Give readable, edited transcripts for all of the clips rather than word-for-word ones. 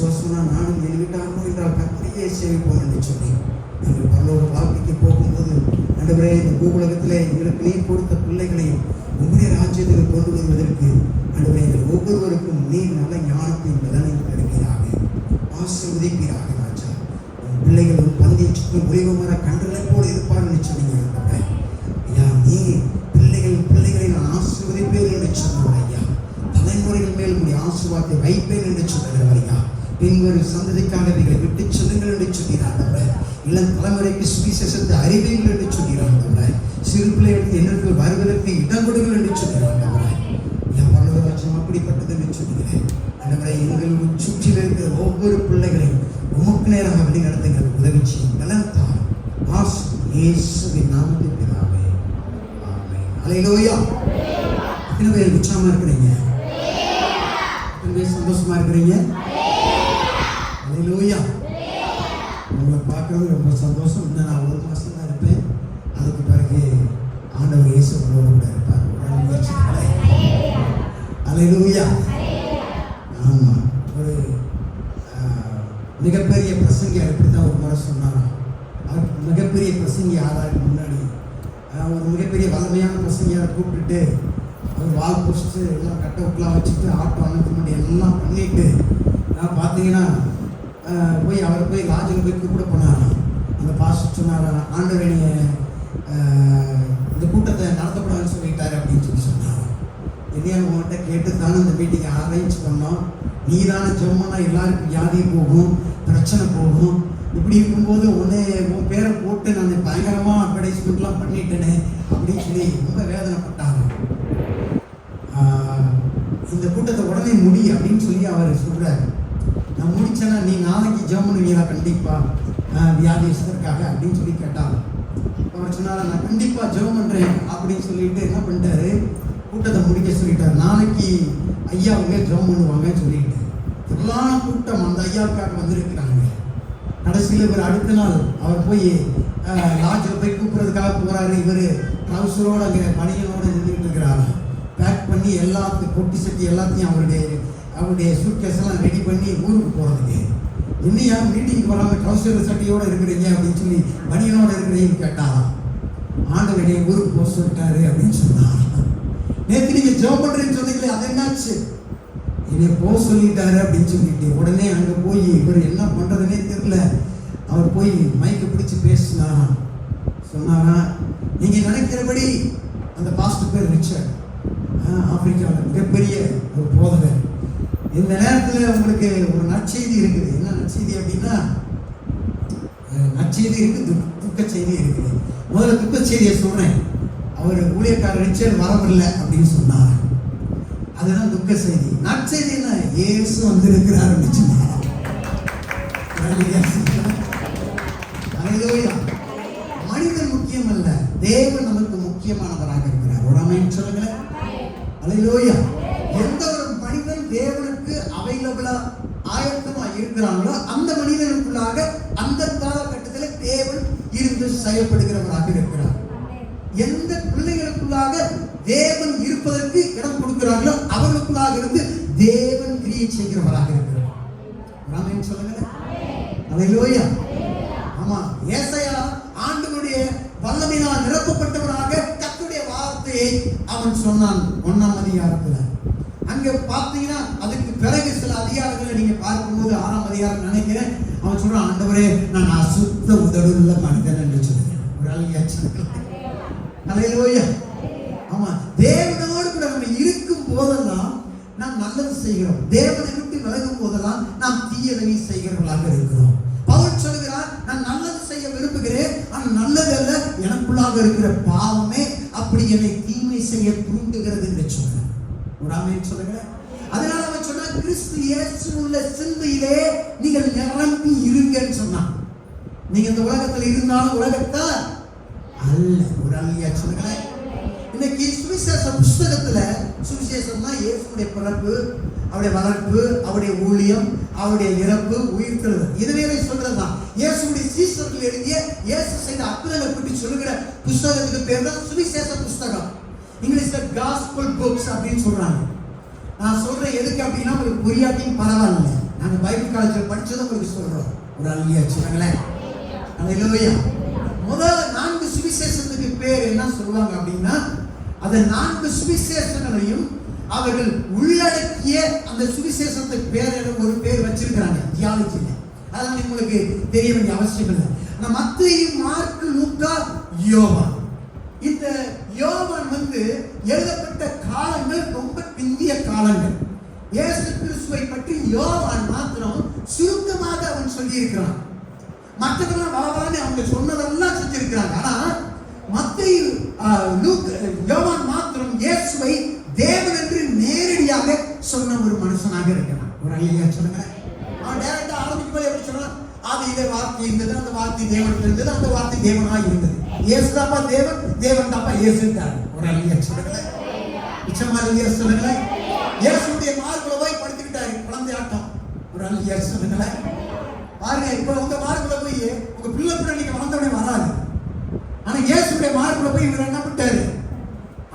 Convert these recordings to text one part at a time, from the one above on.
விசுவாசம்னா நானும் என் வீட்டாரும் என்றால் கர்த்தரையே சேவிப்போம் என்று சொல்லி நாங்கள் பரலோக வாழ்க்கைக்கு போகும்போது ஆண்டவரே இந்த பூவுலகத்திலே எங்களுக்கு நீர் கொடுத்த பிள்ளைகளையும் உங்களுடைய ராஜ்யத்தில் கொண்டு வருவதற்கு ஆண்டவரே எங்கள் ஒவ்வொருவருக்கும் நீர் நல்ல ஞானத்தையும் பலனையும் தருவீராக, ஆசீர்வதிப்பீராக. ராஜா உன் பிள்ளைகள் உன் பந்தியை சுற்றும் ஒளிவு மர கண்டலை போல இருப்பார்கள் சொன்னீங்க. ஐயா நீ பிள்ளைகளை நான் ஆசீர்வதிப்பேன் என்று சொன்னார். ஐயா தலைமுறைகள் மேல் உடைய ஆசீர்வாதத்தை வைப்பேன் என்று சொன்னார். ஐயா பின்வரும் சந்ததிக்காக நீங்கள் விட்டு செல்லுங்கள் என்று சொல்கிறார்கள். இளம் தலைமுறைக்கு சுவிசேஷத்தை அறிவீர்கள் என்று சொல்கிறார்கள். சிறு பிள்ளைகளுக்கு என்னிடத்தில் வருவதற்கு இடம் கொடுங்கள் என்று சொல்கிறார்கள். என் பரலோகராஜ்யம் அப்படிப்பட்டது என்று சொல்கிறேன். அந்தவரை எங்கள் சுற்றில் இருக்கிற ஒவ்வொரு பிள்ளைகளையும் உமக்கு நேராக வழி நடத்துங்கள், உதவி செய்யும் பலன்தான் இயேசுவின் நாமத்தில் பிதாவே, ஆமென். அல்லேலூயா. எத்தனை பேர் உற்சாகமா இருக்கிறீங்க? எத்தனை பேர் சந்தோஷமா இருக்கிறீங்க? அல்லேலூயா. உங்களை பார்க்கறது ரொம்ப சந்தோஷம். இன்னும் நான் 1 மாதம் தான் இருப்பேன். அதுக்கு பிறகு ஆண்டவர் இயேசு உங்களோட கூட இருப்பார். அல்லேலூயா. ஆமாம், ஒரு மிகப்பெரிய பிரசங்கியார் இப்படி தான் ஒரு முறை சொன்னாராம். அவர் மிகப்பெரிய பிரசங்கி ஆளாக்கு முன்னாடி ஒரு மிகப்பெரிய வல்லமையான பிரசங்கியாரை கூப்பிட்டுட்டு அவர் வால் போஸ்ட்டு எல்லாம் கட் அவுட்லாம் வச்சுட்டு ஆட்டோ அனுப்பி எல்லாம் பண்ணிட்டு பார்த்தீங்கன்னா போய் அவரை போய் லாட்ஜில் போய் கூப்பிட போனாராம். அந்த பாஸ்டர் சொன்னாராம், ஆண்டவர் இந்த கூட்டத்தை நடத்தக்கூடாதுன்னு சொல்லிட்டாரு அப்படின்னு சொல்லி சொன்னாராம். என்னையா உங்கள்கிட்ட கேட்டு தானே இந்த மீட்டிங்கை அரேஞ்ச் பண்ணோம். நீ தானே ஜெபம்னா எல்லாருக்கும் வியாதி போகும், பிரச்சனை போகும். இப்படி இருக்கும்போது உன் பேரை போட்டு நான் பயங்கரமாக அட்வர்டைஸ்மெண்ட்லாம் பண்ணிட்டேனே அப்படின்னு சொல்லி ரொம்ப வேதனைப்பட்டாங்க. இந்த கூட்டத்தை உடனே முடி அப்படின்னு சொல்லி அவர் சொல்கிறார். நான் முடிச்சேன்னா நீ நாளைக்கு ஜெபம் பண்ணுவீங்களா கண்டிப்பாக வியாதிஸ்தருக்காக அப்படின்னு சொல்லி கேட்டாங்க. அவர் சொன்னார், நான் கண்டிப்பாக ஜெபம் பண்ணுறேன் அப்படின்னு சொல்லிட்டு என்ன பண்ணிட்டாரு, கூட்டத்தை முடிக்க சொல்லிட்டார். நாளைக்கு ஐயாவுங்க ஜெபம் பண்ணுவாங்கன்னு சொல்லிட்டு எல்லா கூட்டம் அந்த ஐயாவுக்காக வந்திருக்கிறாங்க. கடைசியில் இவர் அடுத்த நாள் அவர் போய் லாட்ஜில் போய் கூப்பிட்றதுக்காக போகிறாரு. இவர் ட்ரௌசரோடு அங்கே பணிகளோடு இருந்துகிட்டு இருக்கிறாரு. பேக் பண்ணி எல்லாத்தையும் கொட்டி சட்டி எல்லாத்தையும் அவருடைய சூட்கேஸ் எல்லாம் ரெடி பண்ணி ஊருக்கு போகிறதுக்கு. இன்னையா மீட்டிங் போகாமல் ட்ரௌசர் சட்டியோடு இருக்கிறீங்க அப்படின்னு சொல்லி பணியனோடு இருக்கிறீங்கன்னு கேட்டாராம். ஆண்டவருடைய ஊருக்கு போக சொல்லிட்டாரு அப்படின்னு சொன்னார். நேற்று நீங்கள் ஜெபம் பண்ணுறேன்னு சொன்னீங்களே அது என்னாச்சு? என்னை போக சொல்லிட்டாரு அப்படின்னு சொல்லிட்டு உடனே அங்கே போய் இவர் என்ன பண்ணுறதுனே தெரியல. அவர் போய் மைக்கை பிடிச்சி பேசினாராம். சொன்னாரா, நீங்கள் நினைக்கிறபடி அந்த பாஸ்டர் பேர் ரிச்சர்ட், ஆப்பிரிக்காவில் மிகப்பெரிய ஒரு போதகர். இந்த நேரத்தில் உங்களுக்கு ஒரு நற்செய்தி இருக்குது. என்ன நற்செய்தி அப்படின்னா, நற்செய்தி இருக்குது, துக்க செய்தி இருக்குது. முதல்ல துக்க செய்தியை சொல்கிறேன். அவர் ஊழியக்காரர் ரிச்சர்ட் வரவில்லை அப்படின்னு சொன்னார். அதுதான் துக்க செய்தி. நற்செய்தின்னா இயேசு வந்திருக்கிறார் அப்படின்னு சொன்னார். மனிதன் முக்கியம் அல்ல, தேவன் நமக்கு முக்கியமானவராக இருக்கிறார். ஒரு ஆமென் சொல்லுங்களேன். அல்லேலூயா. எந்த ஒரு மனிதன் தேவனுக்கு அவைலபிளா ஆயத்தமா இருக்கிறாங்களோ அந்த மனிதனுக்குள்ளாக அந்த காலகட்டத்தில் தேவன் இருந்து செயல்படுகிறவராக இருக்கிறார். எந்த பிள்ளைகளுக்குள்ளாக தேவன் இருப்பதற்கு இடம் கொடுக்கிறார்களோ அவர்களுக்குள்ளாக இருந்து தேவன் கிரியை செய்கிறவராக இருக்கிறார். ஆமென் சொல்லுங்க. அல்லேலூயா. ஆமா, ஏசாயா ஆண்டவருடைய வல்லமையினால் நிரப்பப்பட்டவராக கர்த்தருடைய வார்த்தையை அவன் சொன்னான் 1ஆம் அதிகாரத்துல. அங்க பாத்தீங்கன்னா அதுக்கு பிறகு சில அதிகாரங்களை நீங்க பார்க்கும்போது 6ஆம் அதிகாரம் நினைக்கிறேன், அவன் சொல்றான், ஆண்டவரே நான் அசுத்த உதடுள்ள மனிதன் என்று சொல்றேன். ஒரு அல்லேலூயா. ஆமா, தேவனோடு கூட நம்ம இருக்கும் போதெல்லாம் நாம் நல்லது செய்கிறோம். தேவனை விட்டு விலகும் போதெல்லாம் நாம் தீயதை செய்கிறவர்களாக இருக்கிறோம். பவுல் சொல்கிறார், நான் நல்லது செய்ய விரும்புகிறேன், ஆனால் நல்லது அல்ல, எனக்குள்ளாக இருக்கிற பாவமே அப்படி என்னை தீமை செய்ய தூண்டுகிறது என்று சொல்றார். ஒரு ஆமென் சொல்லுங்க. அதனால அவன் சொன்னா, கிறிஸ்து இயேசு உள்ள சிந்தையிலே நீங்கள் நிரம்பி இருங்கன்னு சொன்னான். நீங்க இந்த உலகத்தில் இருந்தாலும் உலகத்தை அல்ல. ஒரு அல்லையா சொல்லுங்களேன். இன்னைக்கு சுவிசேஷ புஸ்தகத்துல சுவிசேஷம்னா இயேசுடைய பிறப்பு, அவருடைய வளர்ப்பு, அவருடைய ஊழியம், அவருடைய இறப்பு, உயிர்த்தெழுதல், இதுவே சொல்றதுதான். இயேசுடைய சீஷர்கள் எழுதிய இயேசு செய்த அற்புதங்களை பற்றி சொல்லுகிற புஸ்தகத்துக்கு பேர் தான் சுவிசேஷ புஸ்தகம். இங்கிலீஷ்ல காஸ்பல் புக்ஸ் அப்படின்னு சொல்றாங்க. நான் சொல்றேன் எதுக்கு அப்படின்னா உங்களுக்கு புரியாட்டியும் பரவாயில்ல, நாங்க பைபிள் காலேஜில் படிச்சதை உங்களுக்கு சொல்றோம். ஒரு அல்லேலூயா சொல்லுங்களேன். அல்லேலூயா. முதல் 4 சுவிசேஷத்துக்கு பேர் என்ன சொல்லுவாங்க அப்படின்னா, அந்த 4 சுவிசேஷங்களையும் அவர்கள் உள்ளடக்கிய அந்த சுவிசேஷத்துக்கு பேர் ஒரு பேர் வச்சிருக்கிறாங்க தியாலஜில. அதெல்லாம் உங்களுக்கு தெரிய வேண்டிய அவசியம் இல்லை. ஆனா மத்தேயு, மார்க்கு, லூக்கா, யோவான், இந்த யோவான் எழுதப்பட்ட காலங்கள் ரொம்ப பிந்திய காலங்கள். இயேசு கிறிஸ்துவை பற்றி யோவான் மாத்திரம் சுருக்கமாக அவன் சொல்லி இருக்கிறான். மற்றவர்கள் வளவளன்னு அவங்க சொன்னதெல்லாம் செஞ்சிருக்கிறாங்க. ஆனா மத்தேயு, யோவான் மாத்திரம் இயேசுவை தேவன் என்று நேரடியாக சொன்ன ஒரு மனுஷனாக இருக்கிறான். ஒரு அல்லேலூயா சொல்லுங்க. அவன் டைரக்டா ஆரம்பிக்கும் போது எப்படி சொன்னான்? ஆதியிலே வார்த்தை இருந்தது, அந்த வார்த்தை தேவன் இருந்தது, அந்த வார்த்தை தேவனாய் இருந்தது. இயேசு தாப்பா தேவன், தேவன் தாப்பா இயேசுட்டார். ஒரு அல்லேலூயா சொல்லுங்க. நிச்சயமா அல்லேலூயா சொல்லுங்க. இயேசுடைய மார்புல போய் படுத்துக்கிட்டாரு குழந்தை ஆட்டம். ஒரு அல்லேலூயா சொல்லுங்க. பாருங்க, இப்ப உங்க மார்புல போய் உங்க பிள்ளை கூட நீங்க வளர்ந்தவனே வராது. ஆனா இயேசுடைய மார்புல போய் இவர் என்ன பண்ணிட்டாரு?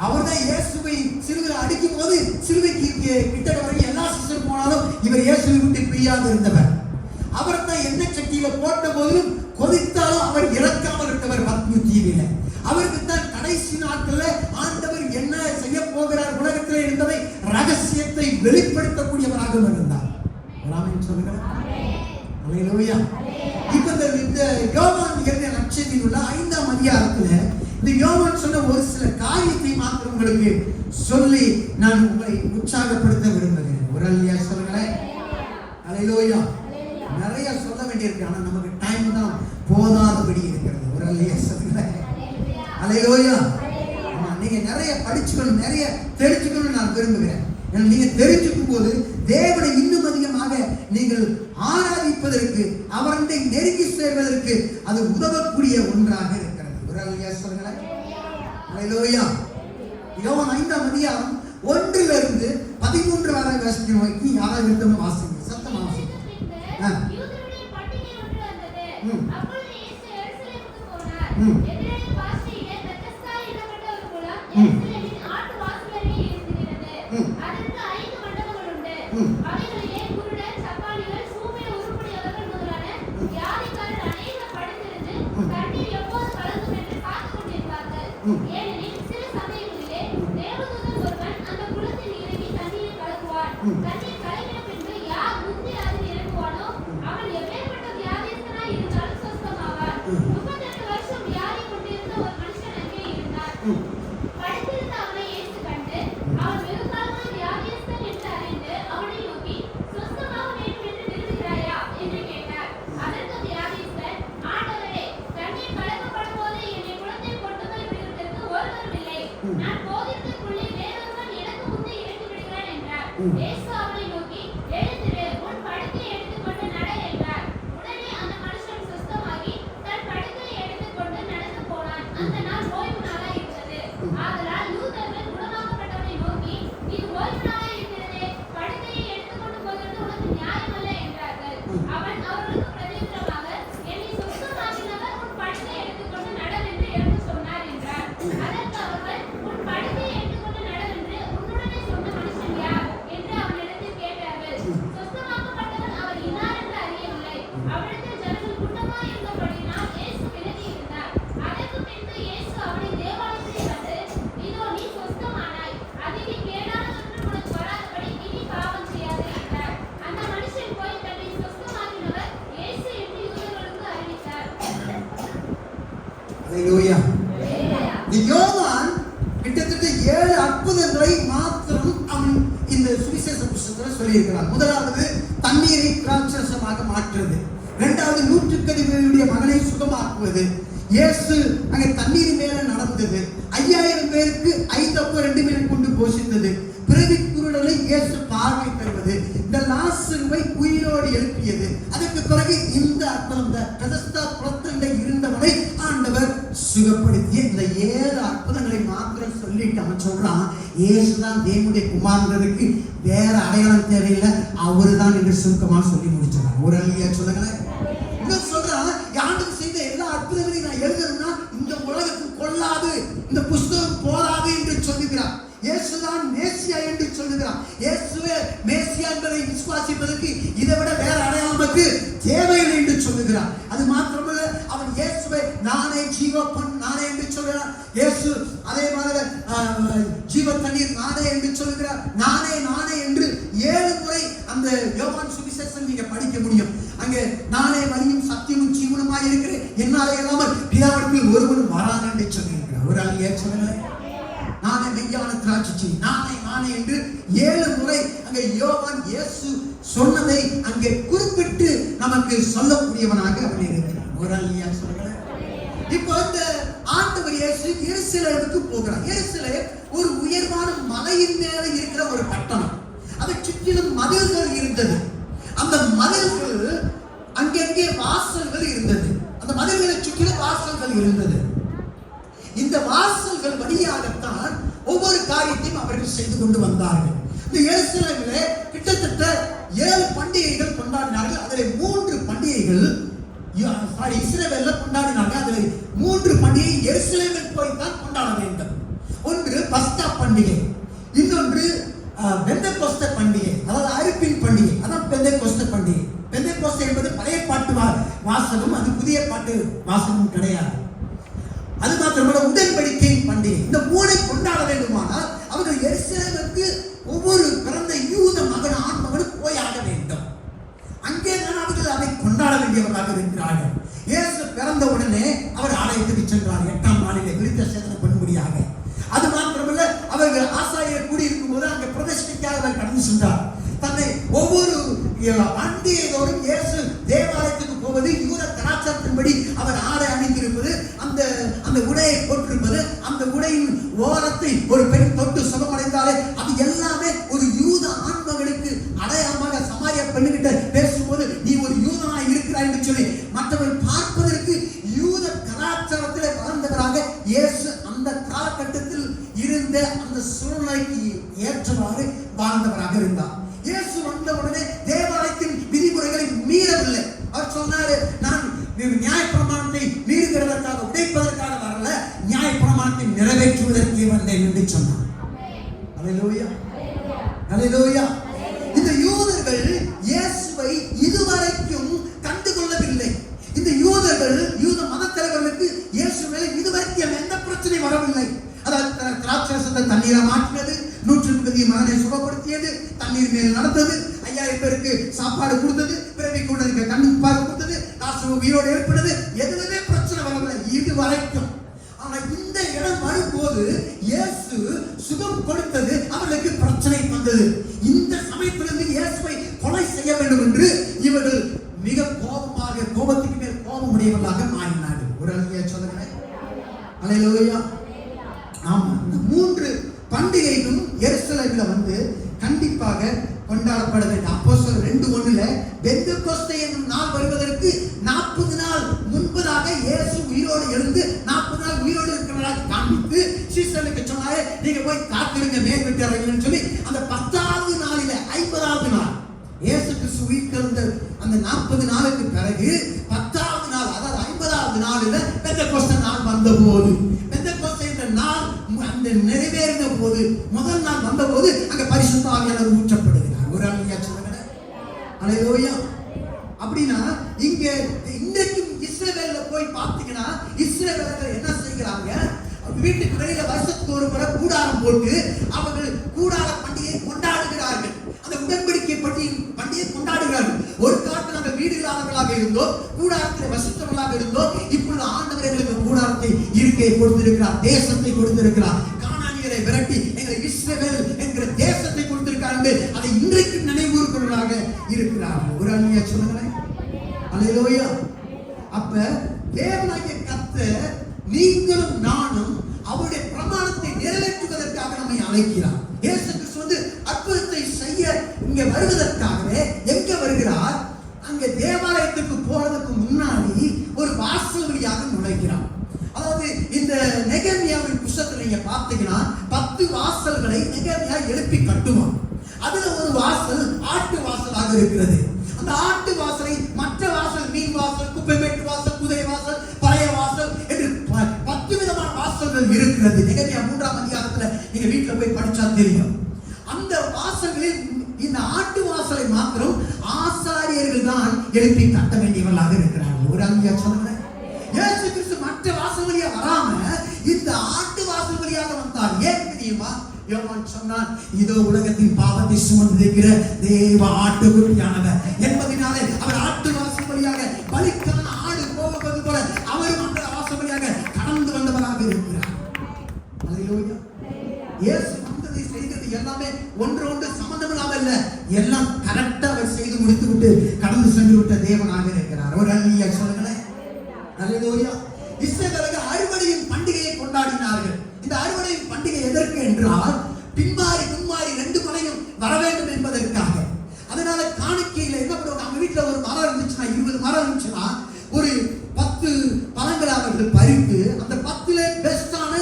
அவர்தான் இயேசுவை சிலுவையில் அடிக்கும் போது சிலுவைக்கு கிட்ட வரைக்கும் எல்லா சிஸ்டர் போனாலும் இவர் இயேசுவை விட்டு பிரியாது இருந்தவர். அவர் தான் எண்ணெய் சட்டியில போட்ட போதும் கொதித்தாலும் அவர் இறக்காமல் இருக்கவர். பத்மு தீவில அவருக்கு தான் கடைசி நாட்கள்ல ஆண்டவர் என்ன செய்ய போகிறார் உலகத்தில் என்பதை ரகசியத்தை வெளிப்படுத்தக்கூடியவராக இருந்தார். சொல்லுங்க. அல்லேலூயா. இப்ப இந்த யோவான் எழுதிய நற்செய்தியில் உள்ள 5ஆம் அதிகாரத்துல இந்த யோவான் சொன்ன ஒரு சில காரியத்தை மாத்திரம் உங்களுக்கு சொல்லி நான் உங்களை உற்சாகப்படுத்த விரும்புகிறேன். ஒரு அல்லேலூயா சொல்லுங்களேன். அல்லேலூயா. நிறைய சொல்ல வேண்டியிருக்கு, ஆனா நமக்கு டைம் தான் போதாதபடி இருக்கிறது. ஒரு அல்லேலூயா சொல்லுங்களேன். அல்லேலூயா. ஆமா, நீங்க நிறைய படிச்சுக்கணும், நிறைய தெரிஞ்சுக்கணும் நான் விரும்புகிறேன். நீங்க தெரிஞ்சுக்கும் போது தேவனை இன்னும் அதிகமாக நீங்கள் ஆராதிப்பதற்கு, அவரை நெருங்கி சேர்வதற்கு அது உதவக்கூடிய ஒன்றாக இருக்கிறது. ஒரு அல்லேலூயா சொல்லுங்களேன். அல்லேலூயா. யோவான் 5ஆம் அதிகாரம் 1லிருந்து 13 வரை வாசிக்கணும். நீ யாராவது இருந்தவங்க வாசிங்க, சத்தமா வாசிங்க. யோவான் கிட்டத்தட்ட 7 அற்புதங்களை மாத்திரம் அவன் இந்த சுவிசேஷ புத்தகத்தில் சொல்லியிருக்கிறான். முதலாவது தண்ணீரை திராட்சரசமாக மாற்றுவது, இரண்டாவது 100 மகனை சுகமாக்குவது, இயேசு அங்கே தண்ணீர் மேல நடந்தது, 5000 பேருக்கு 5 அப்பம் 2 மீன் கொண்டு போஷித்தது, பிறவி குருடனை இயேசு பார்வை தருவது, இந்த லாசருவை உயிரோடு எழுப்பியது, அதற்கு பிறகு இந்த அற்புதம் பெதஸ்தா குளத்தண்டை இருந்தவனை ஆண்டவர் சுகப்படுத்திய இந்த 7 அற்புதங்களை மாத்திரம் சொல்லிட்டு அவன் சொல்றான், இயேசுதான் தேவனுடைய குமாரனுக்கு வேற அடையாளம் தேவையில்லை, அவரு தான் என்று சுருக்கமாக சொல்லி முடிச்சான். ஒரு அல்லேலூயா சொல்லுங்களேன். சொல்றான், ஆண்டவர் செய்த எல்லா அற்புதங்களையும் நான் எழுதணும்னா இந்த உலகத்துக்கு கொள்ளாது, இந்த புஸ்தகம் போராது என்று சொல்லுகிறான். இயேசுதான் மேசியா என்று சொல்லுகிறான். இயேசு இயேசுவே மேசியா என்பதை விசுவாசிப்பதற்கு இதை விட வேற அடையாளம் தேவையில்லை என்று சொல்லுகிறார். அது மாத்திரமல்ல, அவன் இயேசுவை நானே ஜீவப்பன் நானே என்று சொல்கிறார். இயேசு அதே மாதிரி ஜீவ தண்ணீர் நானே என்று சொல்கிறார். நானே நானே என்று 7 முறை அந்த யோவான் சுவிசேஷம் நீங்க படிக்க முடியும். அங்கே நானே வழியும் சத்தியமும் ஜீவனுமாய் இருக்கிறேன், என்னாலே இல்லாமல் பிதாவிடத்தில் ஒருவனும் வரான் என்று சொல்லியிருக்கிறார். ஒரு ஆள் ஏற்றுக்கொள்ளுங்க. நானே மெய்யான திராட்சை நானே நானே என்று 7 முறை அங்கே யோவான் இயேசு சொன்னதை அங்கே குறிப்பிட்டு நமக்கு சொல்லக்கூடியவனாக அவன் இருக்கிறான். ஒரு ஆள் சொல்லுங்க. இப்போ இந்த ஆண்டவர் இயேசு எருசலேமுக்கு போகிறார். எருசலேம் ஒரு உயர்வான மலையின் மேல இருக்கிற ஒரு பட்டணம். அதை சுற்றிலும் மதில்கள் இருந்தது. அந்த மதில்கள் அங்கங்கே வாசல்கள் இருந்தது. அந்த மதில்களை சுற்றிலும் வாசல்கள் இருந்தது. இந்த வாசல்கள் வழியாகத்தான் ஒவ்வொரு காரியத்தையும் அவர்கள் செய்து கொண்டு வந்தார்கள். இந்த எருசலேமிலே கிட்டத்தட்ட 7 பண்டிகைகள் கொண்டாடினார்கள். அதில் 3 பண்டிகைகள் இஸ்ரவேல்ல கொண்டாடினார்கள். அதில் 3 பண்டிகை எருசலேமில் போய் தான் கொண்டாட வேண்டும். ஒன்று பஸ்கா பண்டிகை, இன்னொன்று பெந்தெகோஸ்தே பண்டிகை, அதாவது அறுப்பின் பண்டிகை. அதான் பெந்தெகோஸ்தே பண்டிகை. பெந்தெகோஸ்தே என்பது பழைய பாட்டு வாசகம், அது புதிய பாட்டு வாசகம் கிடையாது. அது மாத்திரமல்ல, உடன்படிக்கையின் பண்டிகை. இந்த 3 கொண்டாட வேண்டுமானால் அவர்கள் எருசலேமுக்கு ஒவ்வொரு பிறந்த யூத மகன் ஆண் மகனும் போய் ஆக வேண்டும். அங்கே தான் அவர்கள் அதை கொண்டாட வேண்டியவர்களாக இருக்கிறார்கள். இயேசு பிறந்த உடனே அவர் ஆலயத்துக்கு சென்றார் 8ஆம் நாளிலே விருத்த சேதனம் பண்ணும்படியாக. அது மாத்திரமல்ல, அவர்கள் ஆசாரியர் கூடியிருக்கும் போது அங்கே பிரதிஷ்டைக்காக அவர் கடந்து சென்றார். தன்னை ஒவ்வொரு பண்டிகையோடும் இயேசு தேவாலயத்துக்கு போவது, யூத கலாச்சாரத்தின்படி அவர் ஆடை அணிந்திருப்பது, அந்த உடையை போட்டிருப்பது, அந்த உடையின் ஓரத்தை ஒரு பெண் தொட்டு சுகமடைந்தாலே அது எல்லாமே ஒரு யூத ஆண்மகளுக்கு அடையாளமாக சமாரிய பெண்ணுகிட்ட பேசும்போது நீ ஒரு யூதனாய் இருக்கிறாய் என்று சொல்லி மற்றவர்கள் பார்ப்பதற்கு யூத கலாச்சாரத்தில் வளர்ந்தவராக இயேசு அந்த காலகட்டத்தில் இருந்த அந்த சூழ்நிலைக்கு ஏற்றவாறு வாழ்ந்தவராக இருந்தார். இயேசு வந்த உடனே தேவாலயத்தின் விதிமுறைகளை மீறவில்லை. அவர் சொன்னாரு, நான் நியாயப்பிரமாணத்தை மீறுகிறதற்காக உடைப்பதற்காக வரல, நியாயப்பிரமாணத்தை நிறைவேற்றுவதற்கு வந்தேன் என்று சொன்னார். அல்லேலூயா, அல்லேலூயா. இந்த யூதர்கள் இயேசுவை இதுவரைக்கும் கண்டுகொள்ளவில்லை. இந்த யூதர்கள், யூத மதத்தலைவர்களுக்கு இயேசு மேல இதுவரைக்கும் எந்த பிரச்சனை வரவில்லை. அதாவது திராட்சரசத்தை தண்ணீரை மாற்றினது, 130 மகனை சுகப்படுத்தியது, தண்ணீர் மேல் நடந்தது, 5000 பேருக்கு சாப்பாடு கொடுத்தது, பிறவி கூட கண்ணு பார்க்க கொடுத்தது, காசு உயிரோடு ஏற்பட்டது, எதுவுமே பிரச்சனை வரவில்லை இது வரைக்கும். ஆனா இந்த இடம் வரும்போது இயேசு சுகம் கொடுத்தது அவர்களுக்கு பிரச்சனை வந்தது. இந்த சமயத்திலிருந்து இயேசுவை கொலை செய்ய வேண்டும் என்று இவர்கள் மிக கோபமாக, கோபத்துக்கு மேல் கோபம் உடையவர்களாக மாறினார்கள். ஒரு அழகிய சொல்லுங்க. அல்லேலூயா. ஆமா, இந்த 3 பண்டிகைகளும் எருசலேமில் வந்து கண்டிப்பாக கொண்டாடப்பட வேண்டும். அப்போஸ்தலர் 2:1 பெந்தெகோஸ்தே என்னும் நாள் வருவதற்கு 40 நாள் முன்பதாக இயேசு உயிரோடு எழுந்து 40 நாள் உயிரோடு இருக்கிறவராக காண்பித்து சீசனுக்கு சொன்னாரே, நீங்க போய் காத்திருங்க மேல் விட்டு இறங்கணும்னு சொல்லி அந்த 10வது நாளில 50வது நாள் இயேசு கிறிஸ்து உயிர்த்தெழுந்த அந்த 40 நாளுக்கு பிறகு 10வது நாள், அதாவது 50வது நாளில பெந்தெகோஸ்தே நாள் வந்தபோது, பெந்தெகோஸ்தே என்ற நாள் அந்த நிறைவேறின போது, முதல் நாள் வந்தபோது அங்க பரிசுத்த ஆவியானவர் ஊற்றப்படுகிறார். ஒரு ஆளுங்க சொல்லுங்க. அல்லேலூயா. அப்படின்னா இங்க இன்றைக்கும் இஸ்ரவேல்ல போய் பார்த்தீங்கன்னா இஸ்ரவேலர்கள் என்ன செய்கிறாங்க, வீட்டுக்கு வெளியில வருஷத்துக்கு ஒரு முறை கூடாரம் போட்டு அவர்கள் கூடார பண்டிகையை கொண்டாடுகிறார்கள். அந்த உடன்படிக்கை பண்டிகை கொண்டாடுகிறார்கள். ஒரு காலத்தில் நாங்கள் வீடு இல்லாதவர்களாக இருந்தோம், கூடாரத்தில் வசித்தவர்களாக இருந்தோம். இப்பொழுது ஆண்டவர் எங்களுக்கு கூடாரத்தை இருக்கையை கொடுத்திருக்கிறார், தேசத்தை கொடுத்திருக்கிறார். கானானியரை விரட்டி எங்களை இஸ்ரவேல் என்கிற தேசத்தை கொடுத்திருக்கிறார்கள். அதை இன்றைக்கு நினைவுறுக்கிறவர்களாக இருக்கிறார்கள். ஒரு அன்னையா சொல்லுங்களேன். அல்லேலூயா. அப்ப தேவனாகிய கர்த்தர் நீங்களும் நானும் அவருடைய பிரமாணத்தை நிறைவேற்றுவதற்காக நம்மை அழைக்கிறார். இயேசு கிறிஸ்து வந்து அற்புதத்தை செய்ய இங்க வருவதற்காகவே எங்க வருகிறார்? அங்க தேவாலயத்துக்கு போறதுக்கு முன்னாடி ஒரு வாசல் வழியாக நுழைக்கிறார். அதாவது இந்த நெகேமியாவின் புத்தகத்துல நீங்க பார்த்தீங்கன்னா 10 வாசல்களை நெகேமியா எழுப்பி கட்டுவான். அதுல ஒரு வாசல் ஆட்டு வாசலாக இருக்கிறது. அந்த ஆட்டு வாசலை மற்ற வாசல், மீன் வாசல், குப்பைமேட்டு வாசல், குதிரை வாசல், பழைய வாசல் என்று 10 விதமான வாசல்கள் இருக்கிறது. நெகேமியா 3ஆம் அதிகாரத்துல நீங்க வீட்டுல போய் படிச்சா தெரியும். அந்த வாசல்களில் இந்த ஆட்டு வாசலை மாத்திரம் ஆசாரியர்கள் தான் எழுப்பி கட்ட வேண்டியவர்களாக இருக்கிறார்கள். ஒரு அங்கேயா சொல்லுங்க. இயேசு கிறிஸ்து மற்ற வாசல் வழியா வராம இந்த ஆட்டு வாசல் வழியாக வந்தார். ஏன் தெரியுமா? யோவான் சொன்னான், இதோ உலகத்தின் பாவத்தை சுமந்திருக்கிற தேவ ஆட்டுக்குட்டியானவர் என்பதனாலே அவர் ஆட்டு வாசல் வழியாக பலிக்கான ஆடு போவது போல அவரும் அந்த வாசல் வழியாக கடந்து வந்தவராக இருக்கிறார். அல்லேலூயா. இயேசு வந்ததை செய்தது எல்லாமே ஒன்றோடு சம்பந்தமில்லாம இல்ல, எல்லாம் கரெக்டா அவர் செய்து முடித்து விட்டு கடந்து சென்று விட்ட தேவனாக இருக்கிறார். ஒரு அல்லேலூயா சொல்லுங்களேன். அல்லேலூயா. இஸ்ரவேலர்கள் அறுவடையின் பண்டிகையை கொண்டாடினார்கள். இந்த அறுவடையின் பண்டிகை எதற்கு என்றால் பின்மாறி முன்மாறி 2 மலையும் வர வேண்டும் என்பதற்காக. அதனால காணிக்கையில என்ன பண்ணுவாங்க, அவங்க வீட்டுல ஒரு மரம் இருந்துச்சுன்னா, 20 மரம் இருந்துச்சுன்னா ஒரு 10 பழங்களை அவர்கள் பறித்து அந்த 10ல பெஸ்டான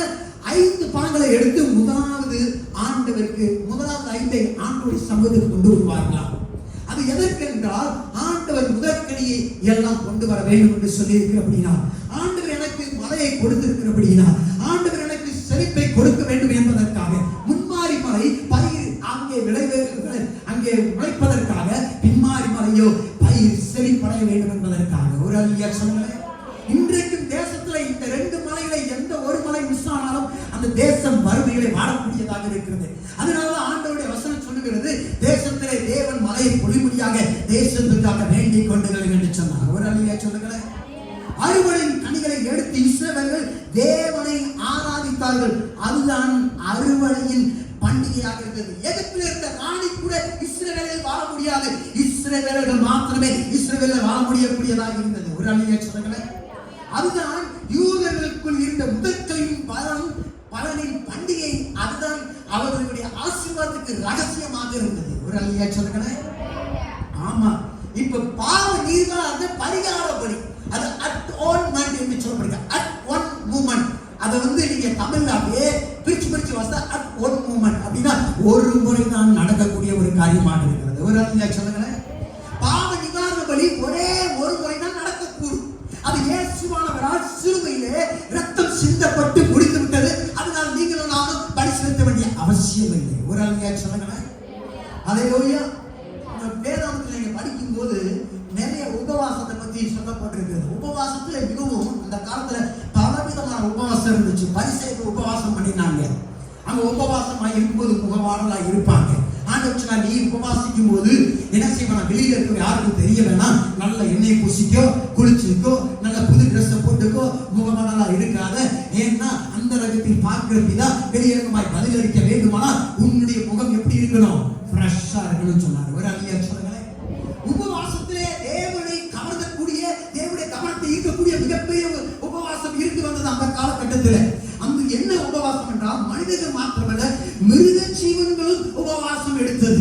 5 பழங்களை எடுத்து முதலாவது 5 ஆண்டவருடைய சமூகத்துக்கு கொண்டு வருவார்களாம். அது எதற்கு என்றால் ஆண்டவர் முதற்கனியை எல்லாம் கொண்டு வர வேண்டும் என்று சொல்லி இருக்கிறபடினா, ஆண்டவர் எனக்கு மலையை கொடுத்திருக்கிறபடினா, ஆண்டவர் எனக்கு செழிப்பை கொடுக்க வேண்டும் என்பதற்காக முன்மாறி மலை பயிர் அங்கே அங்கே உழைப்பதற்காக, பின்மாறி மலையோ பயிர் செழிப்படைய வேண்டும் என்பதற்காக. ஒரு அல்லேலூயா சொல்லுங்களேன். இன்றைக்கும் தேசத்துல இந்த 2 மலைகளை எந்த ஒரு மலை மிஸ் ஆனாலும் அந்த தேசம் வறுமைகளை வாழக்கூடியதாக இருக்கிறது. அதனால ஆண்டவருடைய வசனம் சொல்லுகிறது, தேசத்திலே தேவன் மலையை பொழிமுடியாக தேசத்துக்காக வேண்டிக் கொண்டுகள் என்று சொன்னார். ஒரு அல்லேலூயா சொல்லுங்களேன். அறுவடையின் கனிகளை எடுத்து இஸ்ரவேலர்கள் தேவனை ஆராதித்தார்கள். அதுதான் அறுவடையின் பண்டிகையாக இருந்தது. எகிப்தில் இருந்த ராணி கூட இஸ்ரவேலில் வாழ முடியாது, இஸ்ரவேலர்கள் மாத்திரமே இஸ்ரவேலில் வாழ முடியக்கூடியதாக இருந்தது. ஒரு அல்லேலூயா சொல்லுங்களேன். அதுதான் யூதர்களுக்குள் இருந்த முதற்கனின் பலனின் பண்டிகை. அதுதான் அவர்களுடைய ஆசீர்வாதத்துக்கு ரகசியமாக இருந்தது. ஒரு அல்லேலூயா சொல்லுங்களேன். ஆமா, இப்ப பாவ நீர்கால பரிகார பலி, அது அட் ஒன் மந்த் என்று சொல்லப்படுது. At one moment. அதை நீங்க தமிழ்ல அப்படியே பிரிச்சு வந்தா அட் ஒன் மூமெண்ட் அப்படின்னா ஒரு முறை தான் நடக்கக்கூடிய ஒரு காரியமாக இருக்கிறது. ஒரு அல்லேலூயா சொல்லுங்களேன். பாவ நிவாரண பலி ஒரே ஒரு முறை தான் நடக்கக்கூடும். அது இயேசுவானவரால் சிலுவையிலே ரத்தம் சிந்தப்பட்டு முடித்து விட்டது. அதனால் நீங்களும் நானும் பலி செலுத்த வேண்டிய அவசியம் இல்லை. ஒரு அல்லேலூயா சொல்லுங்களேன். அல்லேலூயா. வேதாகமத்தில் நீங்க படிக்கும் போது நிறைய உபவாசத்தை பத்தி சொல்லப்பட்டிருக்கிறது. உபவாசத்துல மிகவும் அந்த காலத்துல பலவிதமான உபவாசம் இருந்துச்சு. பரிசேயர்கள் உபவாசம் பண்ணினாங்க. அங்க உபவாசமா இருக்கும்போது முகவாடலா இருப்பாங்க. ஆண்டவரே, நீ உபவாசிக்கும் போது என்ன செய்வானா, வெளியில இருக்க யாருக்கும் தெரிய வேணாம், நல்ல எண்ணெய் பூசிக்கோ, குளிச்சுக்கோ, நல்ல புது ட்ரெஸ் போட்டுக்கோ, முகவாடலா இருக்காத. ஏன்னா அந்த ரகத்தில் பார்க்கிறப்பா வெளியேறமாய் பதிலளிக்க வேண்டுமானா உன்னுடைய முகம் எப்படி இருக்கணும், ஃப்ரெஷ்ஷா இருக்கணும்னு சொன்னார். ஒரு அல்லேலூயா சொல்லுங்களேன். உபவாசத்திலே தேவனை கவர்ந்தக்கூடிய, தேவனுடைய கவனத்தை ஈர்க்கக்கூடிய மிகப்பெரிய உபவாசம் இருந்து வந்தது அந்த காலகட்டத்தில். அந்த என்ன உபவாசம் என்றால் மனிதர்கள் மாத்திரமல்ல மிருக ஜீவன்களும் உபவாசம் எடுத்தது.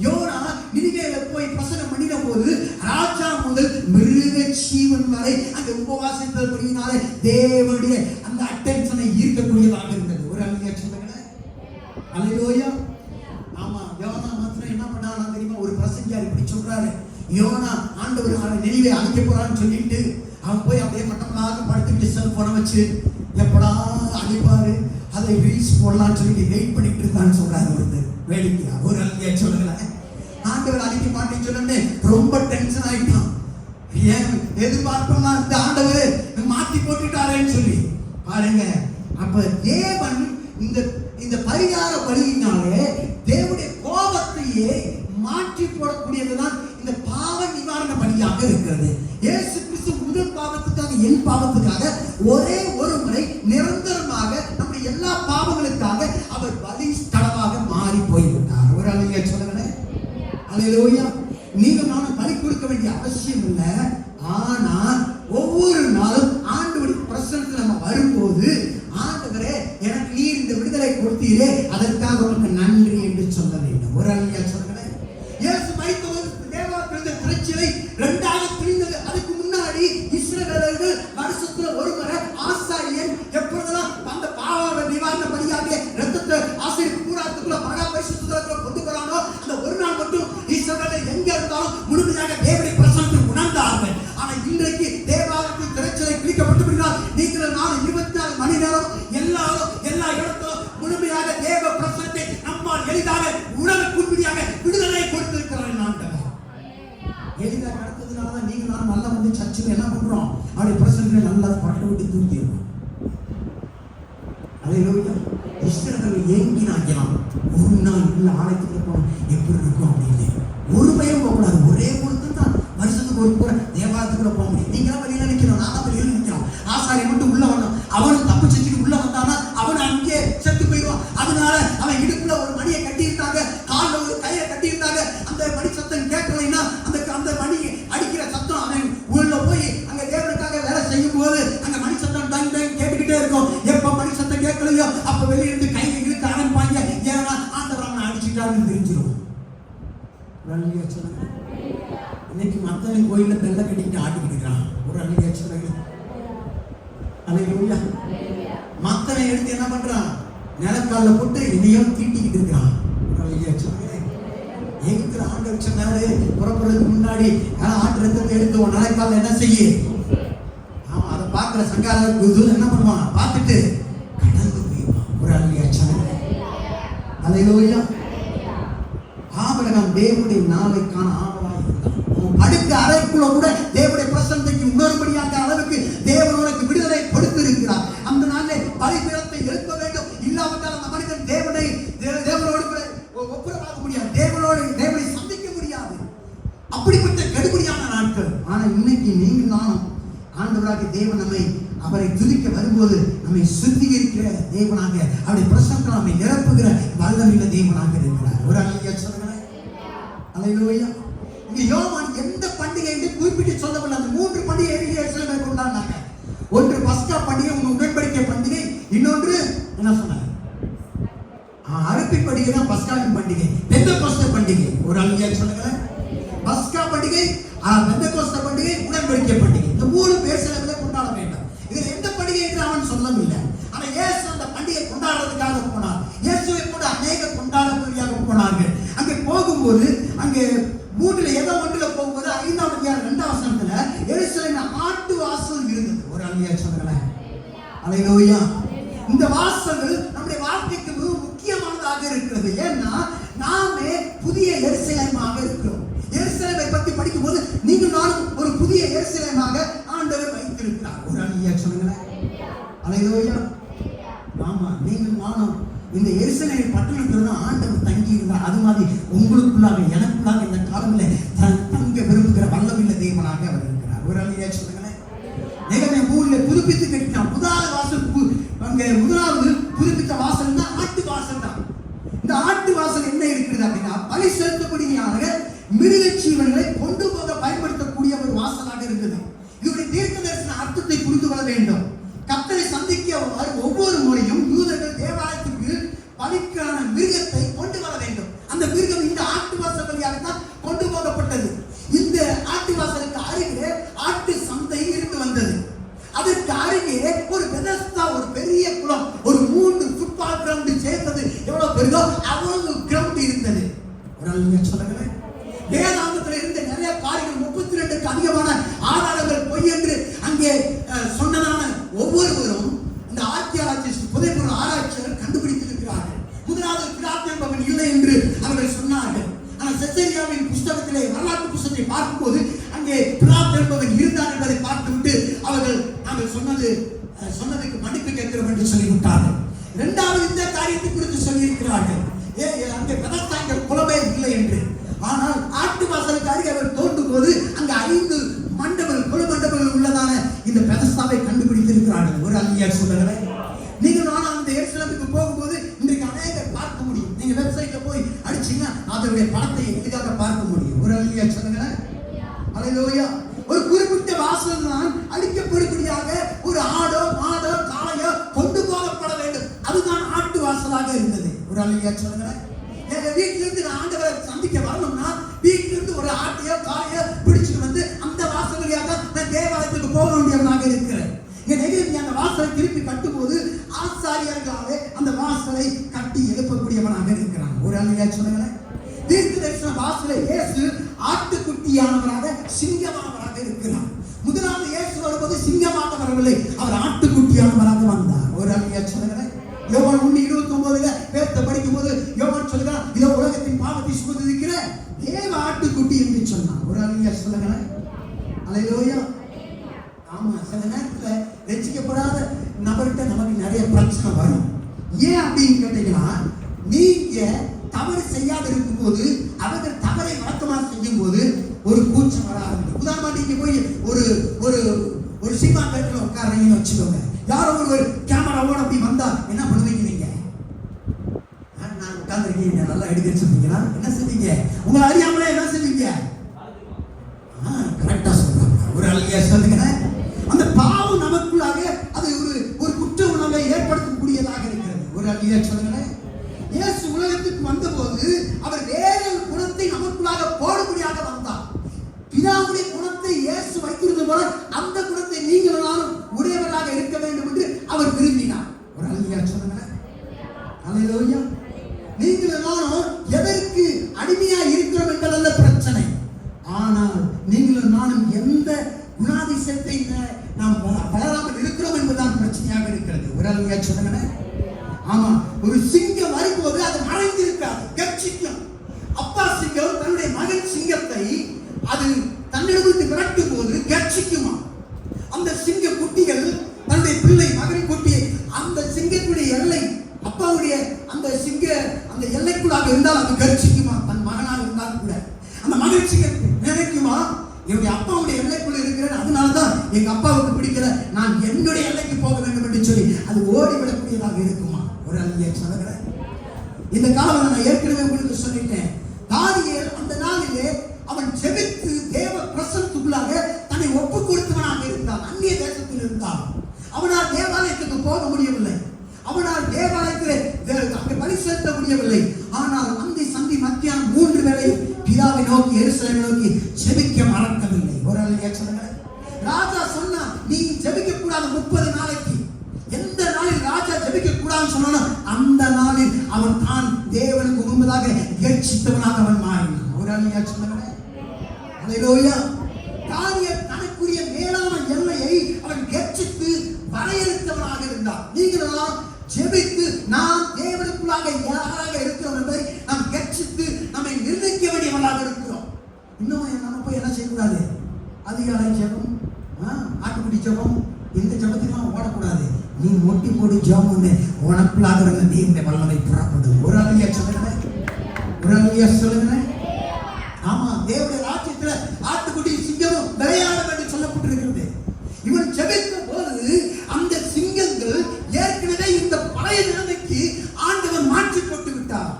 யோனா நினிவேல போய் பிரசங்கம் பண்ணின போது ராஜா முதல் மிருக ஜீவன் வரை அந்த உபவாசித்தபடியினாலே தேவனுடைய அந்த அட்டென்ஷனை ஈர்க்கக்கூடியதாக இருந்தது. ஒரு அல்லேலூயா சொல்லுங்களேன். அல்லேலூயா. ஆமா, யோனா மாத்திரம் என்ன பண்ணாலும் தெரியுமா, ஒரு பிரசங்கியார் இப்படி சொல்றாரு, யோனா ஆண்டவர் நினைவை அழிக்க போறான்னு சொல்லிட்டு அவன் போய் அப்படியே மட்டமாக படுத்துக்கிட்டு செல்போனை வச்சு எப்படா அழிப்பாரு, அதை ரீல்ஸ் போடலான்னு சொல்லிட்டு வெயிட் பண்ணிட்டு இருக்கான்னு சொல்றாரு ஒருத்தர். வேடிக்கையா? ஒரு அல்லேலூயா சொல்லுங்களேன். ஆண்டவர் அழிக்க மாட்டேன்னு சொன்னே ரொம்ப டென்ஷன் ஆயிட்டான். ஏன் எதிர்பார்ப்பா இந்த ஆண்டவர் மாத்தி போட்டுட்டாரேன்னு சொல்லி பாருங்க. அப்ப தேவன் இந்த பரிகார பலியினாலே தேவனுடைய கோபத்தையே மாற்றி போடக்கூடியதுதான் இந்த பாவ நிவாரண பலியாக இருக்கிறது. இயேசு கிறிஸ்து முதல் பாவத்துக்காக, என் பாவத்துக்காக ஒரே ஒரு முறை நிரந்தரமாக நம்முடைய எல்லா பாவங்களுக்காக அவர் பலி ஸ்தலமாக மாறி போய்விட்டார். ஒரு அல்லேலூயா சொல்லுங்களேன். அல்லேலூயா. நீங்க நானும் பலி கொடுக்க வேண்டிய அவசியம் இல்லை. ஆனா ஒவ்வொரு நாளும் ஆண்டவருடைய பிரசன்னத்துல நம்ம வரும்போது, ஆண்டவரே எனக்கு நீர் இந்த விடுதலை கொடுத்தீரே, அதற்காக உனக்கு நன்றி என்று சொல்ல வேண்டும். ஒரு அல்லேலூயா சொல்லுங்களேன். இயேசு மரித்தபோது தேவாலயத்திலிருந்த திரைச்சீலை 2ஆக பிரிந்தது. அதுக்கு முன்னாடி இஸ்ரவேலர்கள் வருஷத்துல ஒரு முறை ஆசாரியன் எப்பொழுதெல்லாம் அந்த பாவ நிவாரண பலியாக ரத்தத்தை ஆசீர்வாத கூடாரத்துக்குள்ள மகா பரிசுத்தத்துக்குள்ள கொண்டு வரானோ அந்த ஒரு நாள் மட்டும் இஸ்ரவேலர் எங்க இருந்தாலும் முழுமையாக தேவனுடைய பிரசன்னத்தை உணர்ந்தார்கள். ஆனா இன்றைக்கு தேவாலயத்தின் திரைச்சீலை கிழிக்கப்பட்டு விட்டால் நீங்களும் நானும் 24 மணி நேரம் எல்லா இடத்திலும் முழுமையாக தேவ பிரசன்னத்தை நம்மால் எளிதாக உணரக்கூடியதாக விடுதலை சர்ச்சில் என்ன பண்றோம், அவருடைய பிரசங்களை நல்லா பரட்ட விட்டு தூக்கிடுறோம். அல்லேலூயா. இஸ்ரவேல் ஏங்கினாங்களாம், ஒரு நாள் உள்ள ஆலயத்துக்கு போனோம் எப்படி இருக்கும் அப்படின்னு. ஒரு பயம் போகக்கூடாது. ஒரே ஒருத்தன் தான் வருஷத்துக்கு ஒரு கூட தேவாலயத்துக்குள்ள போக முடியும். நீங்களாம் வெளியில நிற்கிறோம், நான் தான் வெளியில நிற்கிறோம். ஆசாரியை மட்டும் உள்ள வரணும். அவன் தப்பு செஞ்சுட்டு உள்ள வந்தானா அவன் அங்கே செத்து போயிடுவான். அதனால அவன் இடுப்புல ஒரு மணியை கட்டியிருந்தாங்க, காலில் ஒரு கையை கட்டியிருந்தாங்க. அந்த மணி சத்தம் கேட்கலைன்னா அந்த மணி அடிக்கிற சத்தம் அவன் உள்ள போய் அங்க தேவனுக்காக வேலை செய்யும் போது அந்த மணி சத்தம் டைம் டைம் கேட்டுக்கிட்டே இருக்கும். எப்ப மணி சத்தம் கேட்கலையோ அப்ப வெளியிருந்து கையை இழுக்க ஆரம்பிப்பாங்க. ஏன்னா ஆண்டவர் அவனை அடிச்சுட்டாருன்னு தெரிஞ்சிடும். இன்னைக்கு மத்தனை கோயில பெல்ல கட்டிக்கிட்டு ஆட்டிக்கிட்டு இருக்கிறான். ஒரு அல்லையா சொல்லுங்க. அல்லேலூயா. மத்தனை எடுத்து என்ன பண்றான், நிலக்கால போட்டு இதையும் தீட்டிக்கிட்டு இருக்கிறான். ஒரு அல்லையா சொல்லுங்க. எதுக்கு ஆண்டவர் சொன்னாரு, புறப்படுறதுக்கு முன்னாடி ஆட்டு ரத்தத்தை எடுத்து உன் நிலக்கால என்ன செய்ய, அவன் அதை பார்க்கிற சங்கார என்ன பண்ணுவான், பார்த்துட்டு கடந்து போயிடுவான். ஒரு அல்லையா சொல்லுங்க. அல்லேலூயா. ஆபிரகாம் தேவனுடைய நாளைக்கான ஆவலாய் இருந்தான். அடுத்த அறைக்குள்ள கூட தேவனுடைய பிரசன்னத்தை உணரும்படியாக அளவுக்கு தேவன் உனக்கு விடுதலை கொடுத்து இருக்கிறார். அந்த நாளிலே பலிபீடத்தை எழுப்ப வேண்டும். இல்லாவிட்டால் அந்த மனிதன் தேவனோடு ஒப்புரவாக முடியாது, தேவனை சந்திக்க முடியாது. அப்படிப்பட்ட கடுபடியான நாட்கள். ஆனா இன்னைக்கு நீங்கள் நானும் ஆண்டவராகிய தேவன் அவரை துதிக்க வரும்போது நம்மை சுத்திகரிக்கிற தேவனாக, அவருடைய பிரசன்னத்தால் நம்மை நிரப்புகிற வல்லமையுள்ள தேவனாக இருக்கிறார். ஒரு அல்லேலூயா சொல்லுங்க. அல்லேலூயா. இங்க யோவான் எந்த பண்டிகை என்று குறிப்பிட்டு சொல்லவில்லை. அந்த 3 பண்டிகைகளை எருசலேமில் கொண்டாடினாங்க. ஒன்று பஸ்கா பண்டிகை, உடன்படிக்கை பண்டிகை, இன்னொன்று என்ன சொன்னாங்க, அறுப்பின் பண்டிகை தான் பஸ்காவின் பண்டிகை. பெந்தெகோஸ்தே பண்டிகை. ஒரு அல்லேலூயா சொல்லுங்க. பஸ்கா பண்டிகை, பெந்தெகோஸ்தே பண்டிகை, உடன்படிக்கை பண்டிகை. இந்த 3 எருசலேமில் கொண்டாட வேண்டும். இதுல எந்த பண்டிகை என்று அவன் சொல்லவில்லை. ஆனா இயேசு அந்த பண்டிகை கொண்டாடுறதுக்காக போனார். இயேசுவை கூட அநேக கொண்டாடும்படியாக போனார்கள். அங்கே போகும்போது அங்கே 3ல ஏதோ ஒன்றுல போகும்போது 5ஆம் அதிகாரம் 2ஆம் வசனத்துல எருசலேமில் ஆட்டு வாசல் இருந்தது. ஒரு அல்லேலூயா சொல்லுங்களேன். அல்லேலூயா. இந்த வாசல்கள் நம்முடைய வாழ்க்கைக்கு மிக முக்கியமானதாக இருக்கிறது. ஏன்னா நாமே புதிய எருசலேமாக இருக்கிறோம். எருசலேமை பற்றி படிக்கும்போது நீங்கள் நானும் ஒரு புதிய எருசலேமாக ஆண்டவர் வைத்திருக்கிறார். ஒரு அல்லேலூயா சொல்லுங்களேன். அல்லேலூயா. ஆமா, நீங்கள் நானும் இந்த எருசலேமை பட்டணத்துல தான் ஆண்டவர் தங்கி இருந்தார். அது மாதிரி உங்களுக்குள்ளாக எனக்குள்ளாக இந்த காலங்களில் தங்க விரும்புகிற வல்லமையுள்ள தேவனாக அவர் இருக்கிறார். ஒரு அல்லேலூயா சொல்லுங்களேன். நெகமியா 3ல புதுப்பித்து கட்டினான். முதலாவது புதுப்பித்த வாசல் தான் ஆட்டு வாசல் தான். இந்த ஆட்டு வாசல் என்ன இருக்கிறது அப்படின்னா, பலி செலுத்தக்கூடியதாக மிருக ஜீவன்களை கொண்டு போக பயன்படுத்தக்கூடிய ஒரு வாசலாக இருந்தது. இதனுடைய தீர்க்க தரிசன அர்த்தத்தை புரிந்து கொள்ள வேண்டும். கர்த்தரை சந்திக்க ஒவ்வொரு முறையும் யூதர்கள் தேவாலயத்துக்கு பலிக்கான மிருகத்தை கொண்டு வர வேண்டும். அந்த மிருகம் இந்த ஆட்டு வாசல் வழியாக தான் கொண்டு போகப்பட்டது. இந்த ஆட்டு வாசலுக்கு அருகே ஆட்டு சந்தை இருந்து வந்தது. அதற்கு அருகே ஒரு பெதஸ்தா, ஒரு பெரிய குளம், ஒரு 3 ஃபுட்பால் கிரவுண்ட் சேர்த்தது எவ்வளவு பெரிதோ அவ்வளவு கிரவுண்ட் இருந்தது. ஒரு அல்லேலூயா சொல்லுங்களேன். வேதாந்தத்தில் இருந்த நிறைய காரியங்கள் 32க்கு அதிகமான ஆதாரங்கள் பொய் என்று அங்கே சொன்னதான ஒவ்வொருவரும் இந்த ஆர்கியாலஜிஸ்ட், புதைப்பொருள் ஆராய்ச்சியாளர் கண்டுபிடித்திருக்கிறார்கள். முதலாவது பிலாத்து என்பவன் இல்லை என்று அவர்கள் சொன்னார்கள். ஆனால் செசரியாவின் புஸ்தகத்திலே, வரலாற்று புஸ்தகத்தை பார்க்கும்போது அங்கே பிலாத்து என்பவன் இருந்தார் என்பதை பார்த்துவிட்டு அவர்கள் நாங்கள் சொன்னதுக்கு மன்னிப்பு கேட்கிறோம் என்று சொல்லிவிட்டார்கள். 2வது இந்த காரியத்தை குறித்து சொல்லியிருக்கிறார்கள், அங்கே பெதஸ்தாங்கள் குலமே இல்லை என்று. ஆனால் ஆட்டு வாசலுக்கு அருகே அவர் தோண்டும் போது அங்க 5 மண்டபங்கள், குல மண்டபங்கள் உள்ளதான இந்த பெதஸ்தாவை கண்டுபிடித்திருக்கிறார்கள். ஒரு அல்லேலூயா சொல்லுங்களேன். நீங்கள் நானும் அந்த எருசலேமுக்கு போகும்போது இன்றைக்கு அநேகர் பார்க்க முடியும். நீங்க வெப்சைட்ல போய் அடிச்சீங்கன்னா அதனுடைய படத்தை எளிதாக பார்க்க முடியும். ஒரு அல்லேலூயா சொல்லுங்களேன். அல்லேலூயா. ஒரு குறிப்பிட்ட வாசல் தான் அழிக்கப்படக்கூடியதாக ஒரு ஆடோ மாடோ காளையோ கொண்டு போகப்பட வேண்டும். அதுதான் ஆட்டு வாசலாக இருந்தது. ஒரு அல்லேலூயா சொல்லுங்களேன். எங்க வீட்டுல இருந்து நான் ஆண்டவரை சந்திக்க வரணும்னா வீட்டுல இருந்து ஒரு ஆட்டையோ காளையோ பிடிச்சிட்டு வந்து அந்த வாசல் வழியாக நான் தேவாலயத்துக்கு போக வேண்டியவனாக இருக்கிறேன். நெகேமியா அந்த வாசலை திருப்பி கட்டும்போது ஆசாரியர்களாலே அந்த வாசலை கட்டி எழுப்பக்கூடியவனாக இருக்கிறான். ஒரு அல்லேலூயா சொல்லுங்களேன். தீர்க்க தரிசன வாசலை இயேசு ஆட்டுக்குட்டியானவராக, சிங்கமானவராக இருக்கிறார். முதலாவது இயேசு வரும்போது சிங்கமாக வரவில்லை, அவர் ஆட்டுக்குட்டியானவராக வந்தார். ஒரு அல்லேலூயா சொல்லுங்களேன். யோவான் 1:29 பேர்த்த படிக்கும் போது யோவான் சொல்லுகிறார், இதோ உலகத்தின் பாவத்தை சுமந்திருக்கிற தேவ ஆட்டுக்குட்டி என்று சொன்னார். ஒரு அல்லேலூயா சொல்லுங்களேன். அல்லேலூயா. ஆமா, சில நேரத்துல ரட்சிக்கப்படாத நபர்கிட்ட நமக்கு நிறைய பிரச்சனை வரும். ஏன் அப்படின்னு கேட்டீங்கன்னா, நீங்க தவறு செய்யாத இருக்கும் போது அவர்கள் தவறை வழக்கமாக செய்யும் போது ஒரு கூச்சம் வர ஆரம்பிக்கும். உதாரணமா நீங்க போய் ஒரு ஒரு ஒரு சினிமா தேட்டர்ல உட்கார்றீங்கன்னு வச்சுக்கோங்க. யாரோ ஒரு கேமராவோட அப்படி வந்தா என்ன பண்ணுவீங்க நீங்க? நான் உட்கார்ந்துருக்கீங்க, நல்லா எடுக்க சொன்னீங்கன்னா என்ன செய்வீங்க? உங்களை அறியாமலே என்ன செய்வீங்க? கரெக்டா சொல்றாங்க. ஒரு அழகிய சொல்லுங்க. அந்த பாவம் நமக்குள்ளாக அது ஒரு குற்ற உணர்வை ஏற்படுத்தக்கூடியதாக இருக்கிறது. ஒரு அழகிய சொல்லுங்க. இயேசு உலகத்துக்கு வந்தபோது அவர் வேற குணத்தை நமக்குள்ளாக போடும்படியாக வந்தார். பிதாவுடைய குணத்தை இயேசு வைத்திருந்த போல அந்த குணத்தை நீங்களும் உடையவராக இருக்க வேண்டும் என்று அவர் விரும்பினார். ஒரு அழகிய சொல்லுங்க. அல்லேலூயா. நீங்களும் எதற்கு அடிமையா இருக்கிறோம் என்பதல்ல பிரச்சனை. ஆனால் நீங்களும் நானும் எந்த குணாதிசயத்தை நாம் வளராமல் இருக்கிறோம் என்பதுதான் பிரச்சனையாக இருக்கிறது. ஒரு அழகிய சொல்லுங்க. ஆமா, ஒரு சிங்கம் வரும்போது அது மறைந்து இருக்காது, கர்ச்சிக்கும். அப்பா சிங்கம் தன்னுடைய மகன் சிங்கத்தை அது தன்னிடமிருந்து விரட்டும் போது கர்ச்சிக்குமா. அந்த சிங்க குட்டிகள் தன்னுடைய பிள்ளை மகன் குட்டியை அந்த சிங்கத்துடைய எல்லை அப்பாவுடைய அந்த சிங்க அந்த எல்லைக்குள்ளாக இருந்தால் அது கர்ச்சிக்குமா. தன் மகனாக இருந்தால் கூட அந்த மகன் சிங்கம் நினைக்குமா, என்னுடைய அப்பாவுடைய எல்லைக்குள்ள இருக்கிறேன், அதனாலதான் எங்க அப்பாவுக்கு பிடிக்கல, நான் என்னுடைய எல்லைக்கு போக வேண்டும் என்று சொல்லி அது ஓடிவிடக்கூடியதாக இருக்குமா. ஒரு அழகிய சொல்லுங்க. இந்த காலம் நான் ஏற்கனவே உங்களுக்கு சொல்லிட்டேன். தானியேல் அந்த நாளிலே அவன் ஜெபித்து தேவ பிரசன்னத்துக்குள்ளாக தன்னை ஒப்பு கொடுத்தவனாக இருந்தான். அந்நிய தேசத்தில் இருந்தான். அவனால் தேவாலயத்துக்கு போக முடியவில்லை. அவனால் தேவாலயத்தில் அங்கே பலி செலுத்த முடியவில்லை. ஆனால் அந்த சந்தி மத்தியானம் 3 வேளை பிதாவை நோக்கி எருசலேமை நோக்கி ஜெபிக்க மறக்கவில்லை. ஒரு அழகிய சொல்லுங்க. ராஜா சொன்னா நீ ஜெபிக்க கூடாது 30 நாளைக்கு. எந்த நாளில் ராஜா ஜெபிக்க கூடாதுன்னு சொன்னானோ அந்த நாளில் அவன் தான் தேவனுக்கு முன்பதாக கர்ச்சித்தவனாக அவன் மாறினான். ஒரு அழகிய சொல்லுங்க. அல்லேலூயா. தானியேல் தனக்குரிய மேலான எல்லையை அவன் கர்ச்சித்து வரையறுத்தவனாக இருந்தான். நீங்களும் ஜெபித்து நாம் தேவனுக்குள்ளாக யாராக இருக்கிறோம் என்பதை நாம் கர்ச்சித்து நம்மை நிர்ணயிக்க வேண்டியவர்களாக இருக்கிறோம். இன்னும் நம்ம போய் என்ன செய்யக்கூடாது? அதிகாலை ஜெபம், ஆட்டுக்குடி ஜெபம், இந்த ஜெபத்துக்கெல்லாம் ஓடக்கூடாது. நீ மொட்டி போடு ஜெபம், உனக்குள்ளாக இருந்த தேவனுடைய வல்லமை புறப்படும். ஒரு அழகிய சொல்லுங்க. ஒரு அழகிய சொல்லுங்க. ஆமா, தேவனுடைய ராஜ்யத்துல ஆட்டுக்குடி சிங்கமும் விளையாடும் என்று சொல்லப்பட்டிருக்கிறது. இவன் ஜெபித்த போது அந்த சிங்கங்கள் ஏற்கனவே இந்த பழைய நிலைமைக்கு ஆண்டவன் மாற்றி போட்டு விட்டார்.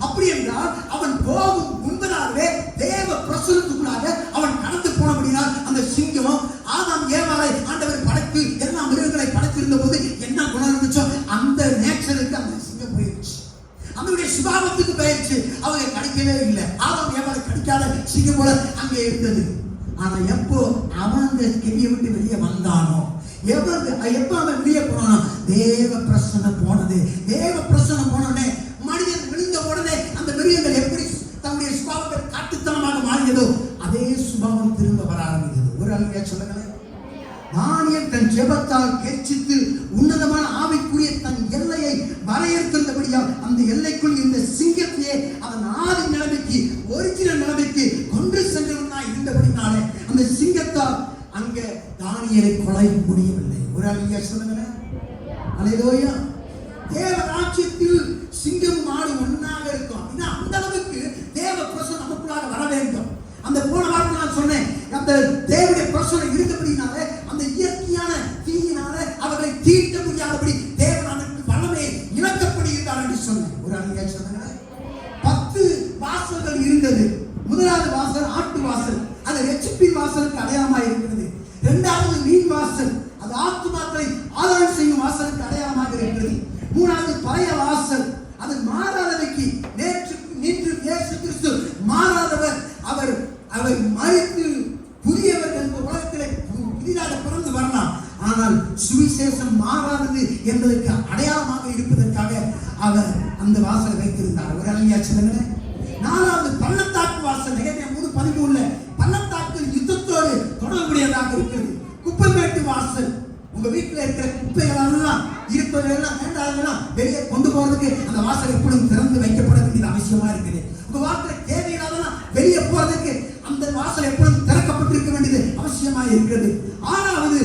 அப்படி என்றால் அவன் போகும் முன்பதாகவே தேவ பிரசன்னத்துக்குள்ளாக அவன் கடந்து போனபடியால் அந்த சிங்கமும் ஆதாம் ஏவாளை ஆண்டவர் படைத்து எல்லா மிருகங்களை படைத்திருந்த போது என்ன குணம் இருந்துச்சோ அந்த நேச்சருக்கு அந்த சிங்கம் போயிடுச்சு. அதனுடைய சுபாவத்துக்கு போயிடுச்சு. அவங்க கடிக்கவே இல்லை. ஆதாம் ஏவாளை கடிக்காத சிங்கம் போல அங்கே இருந்தது. ஆனா எப்போ அவன் அந்த கெவியை விட்டு வெளியே வந்தானோ, எப்ப அவன் வெளியே போனானோ தேவ பிரசன்னம் போனது. தேவ பிரசன்னம் போனோடனே மனிதன் விழுந்த உடனே அந்த மிருகங்கள் எப்படி தன்னுடைய சுபாவத்தை காட்டுத்தனமாக மாறியதோ அதே சுபாவம் திரும்ப வர ஆரம்பித்தது. ஒரு அழகிய சொல்லுங்களேன். தானியேல் தன் ஜெபத்தால் கெர்ச்சித்து உன்னதமான ஆவிக்குரிய தன் எல்லையை வரையறுத்திருந்தபடியால் அந்த எல்லைக்குள் இருந்த சிங்கத்தையே அதன் ஆதி நிலைமைக்கு ஒரிஜினல் நிலைமைக்கு கொண்டு சென்றவனாய் இருந்தபடினாலே அந்த சிங்கத்தால் அங்க தானியேலை கொலை முடியவில்லை. ஒரு அழகிய சொல்லுங்களேன். அல்லேலூயா. தேவ ராஜ்யத்தில் சிங்கம் மாடு ஒன்னாக இருக்கும். அந்த அளவுக்கு தேவ பிரசன்னம் நமக்குள்ளாக வர வேண்டும். அந்த போன வாரத்தில் நான் சொன்னேன், அந்த தேவனுடைய பிரசன்னம் இருந்தபடினாலே அந்த இயற்கையான தீயினால அவர்களை தீட்ட முடியாதபடி தேவன் அதற்கு வல்லமையை இழக்கப்படுகிறார் என்று சொன்னேன். ஒரு அழகிய சொல்லுங்க. 10 வாசல்கள் இருந்தது. முதலாவது வாசல் ஆட்டு வாசல், அது ரட்சிப்பின் வாசலுக்கு அடையாளமாக இருக்கிறது. 2வது மீன் வாசல், அது ஆத்துமாக்களை ஆதாரம் செய்யும் வாசலுக்கு அடையாளமாக இருக்கிறது. 3வது பழைய வாசல், அது மாறாதவைக்கு நேற்று இயேசு கிறிஸ்து மாறாதவர். அவர் மரித்து புதியவர் என்ற உலகத்திலே புதிதாக பிறந்து வரலாம். ஆனால் சுவிசேஷம் மாறாதது என்பதற்கு அடையாளமாக இருப்பதற்காக அவர் அந்த வாசலை வைத்திருந்தார். ஒரு அழகிய சொல்லுங்க. 4வது பள்ளத்தாக்கு வாசல், நெகேமியா 3:13 பள்ளத்தாக்கு யுத்தத்தோடு தொடர்புடையதாக இருக்கிறது. குப்பைமேட்டு வாசல், உங்க வீட்டில் இருக்கிற குப்பைகள் எல்லாம் இருப்பதெல்லாம் வேண்டாதெல்லாம் வெளியே கொண்டு போறதுக்கு அந்த வாசல் எப்பொழுதும் திறந்து வைக்கப்பட வேண்டியது அவசியமா இருக்குது. உங்க வாசல் தேவையில்லாதெல்லாம் வெளியே போறதுக்கு அந்த வாசல் எப்பொழுதும் திறக்கப்பட்டிருக்க வேண்டியது அவசியமாக இருக்கிறது. 6வது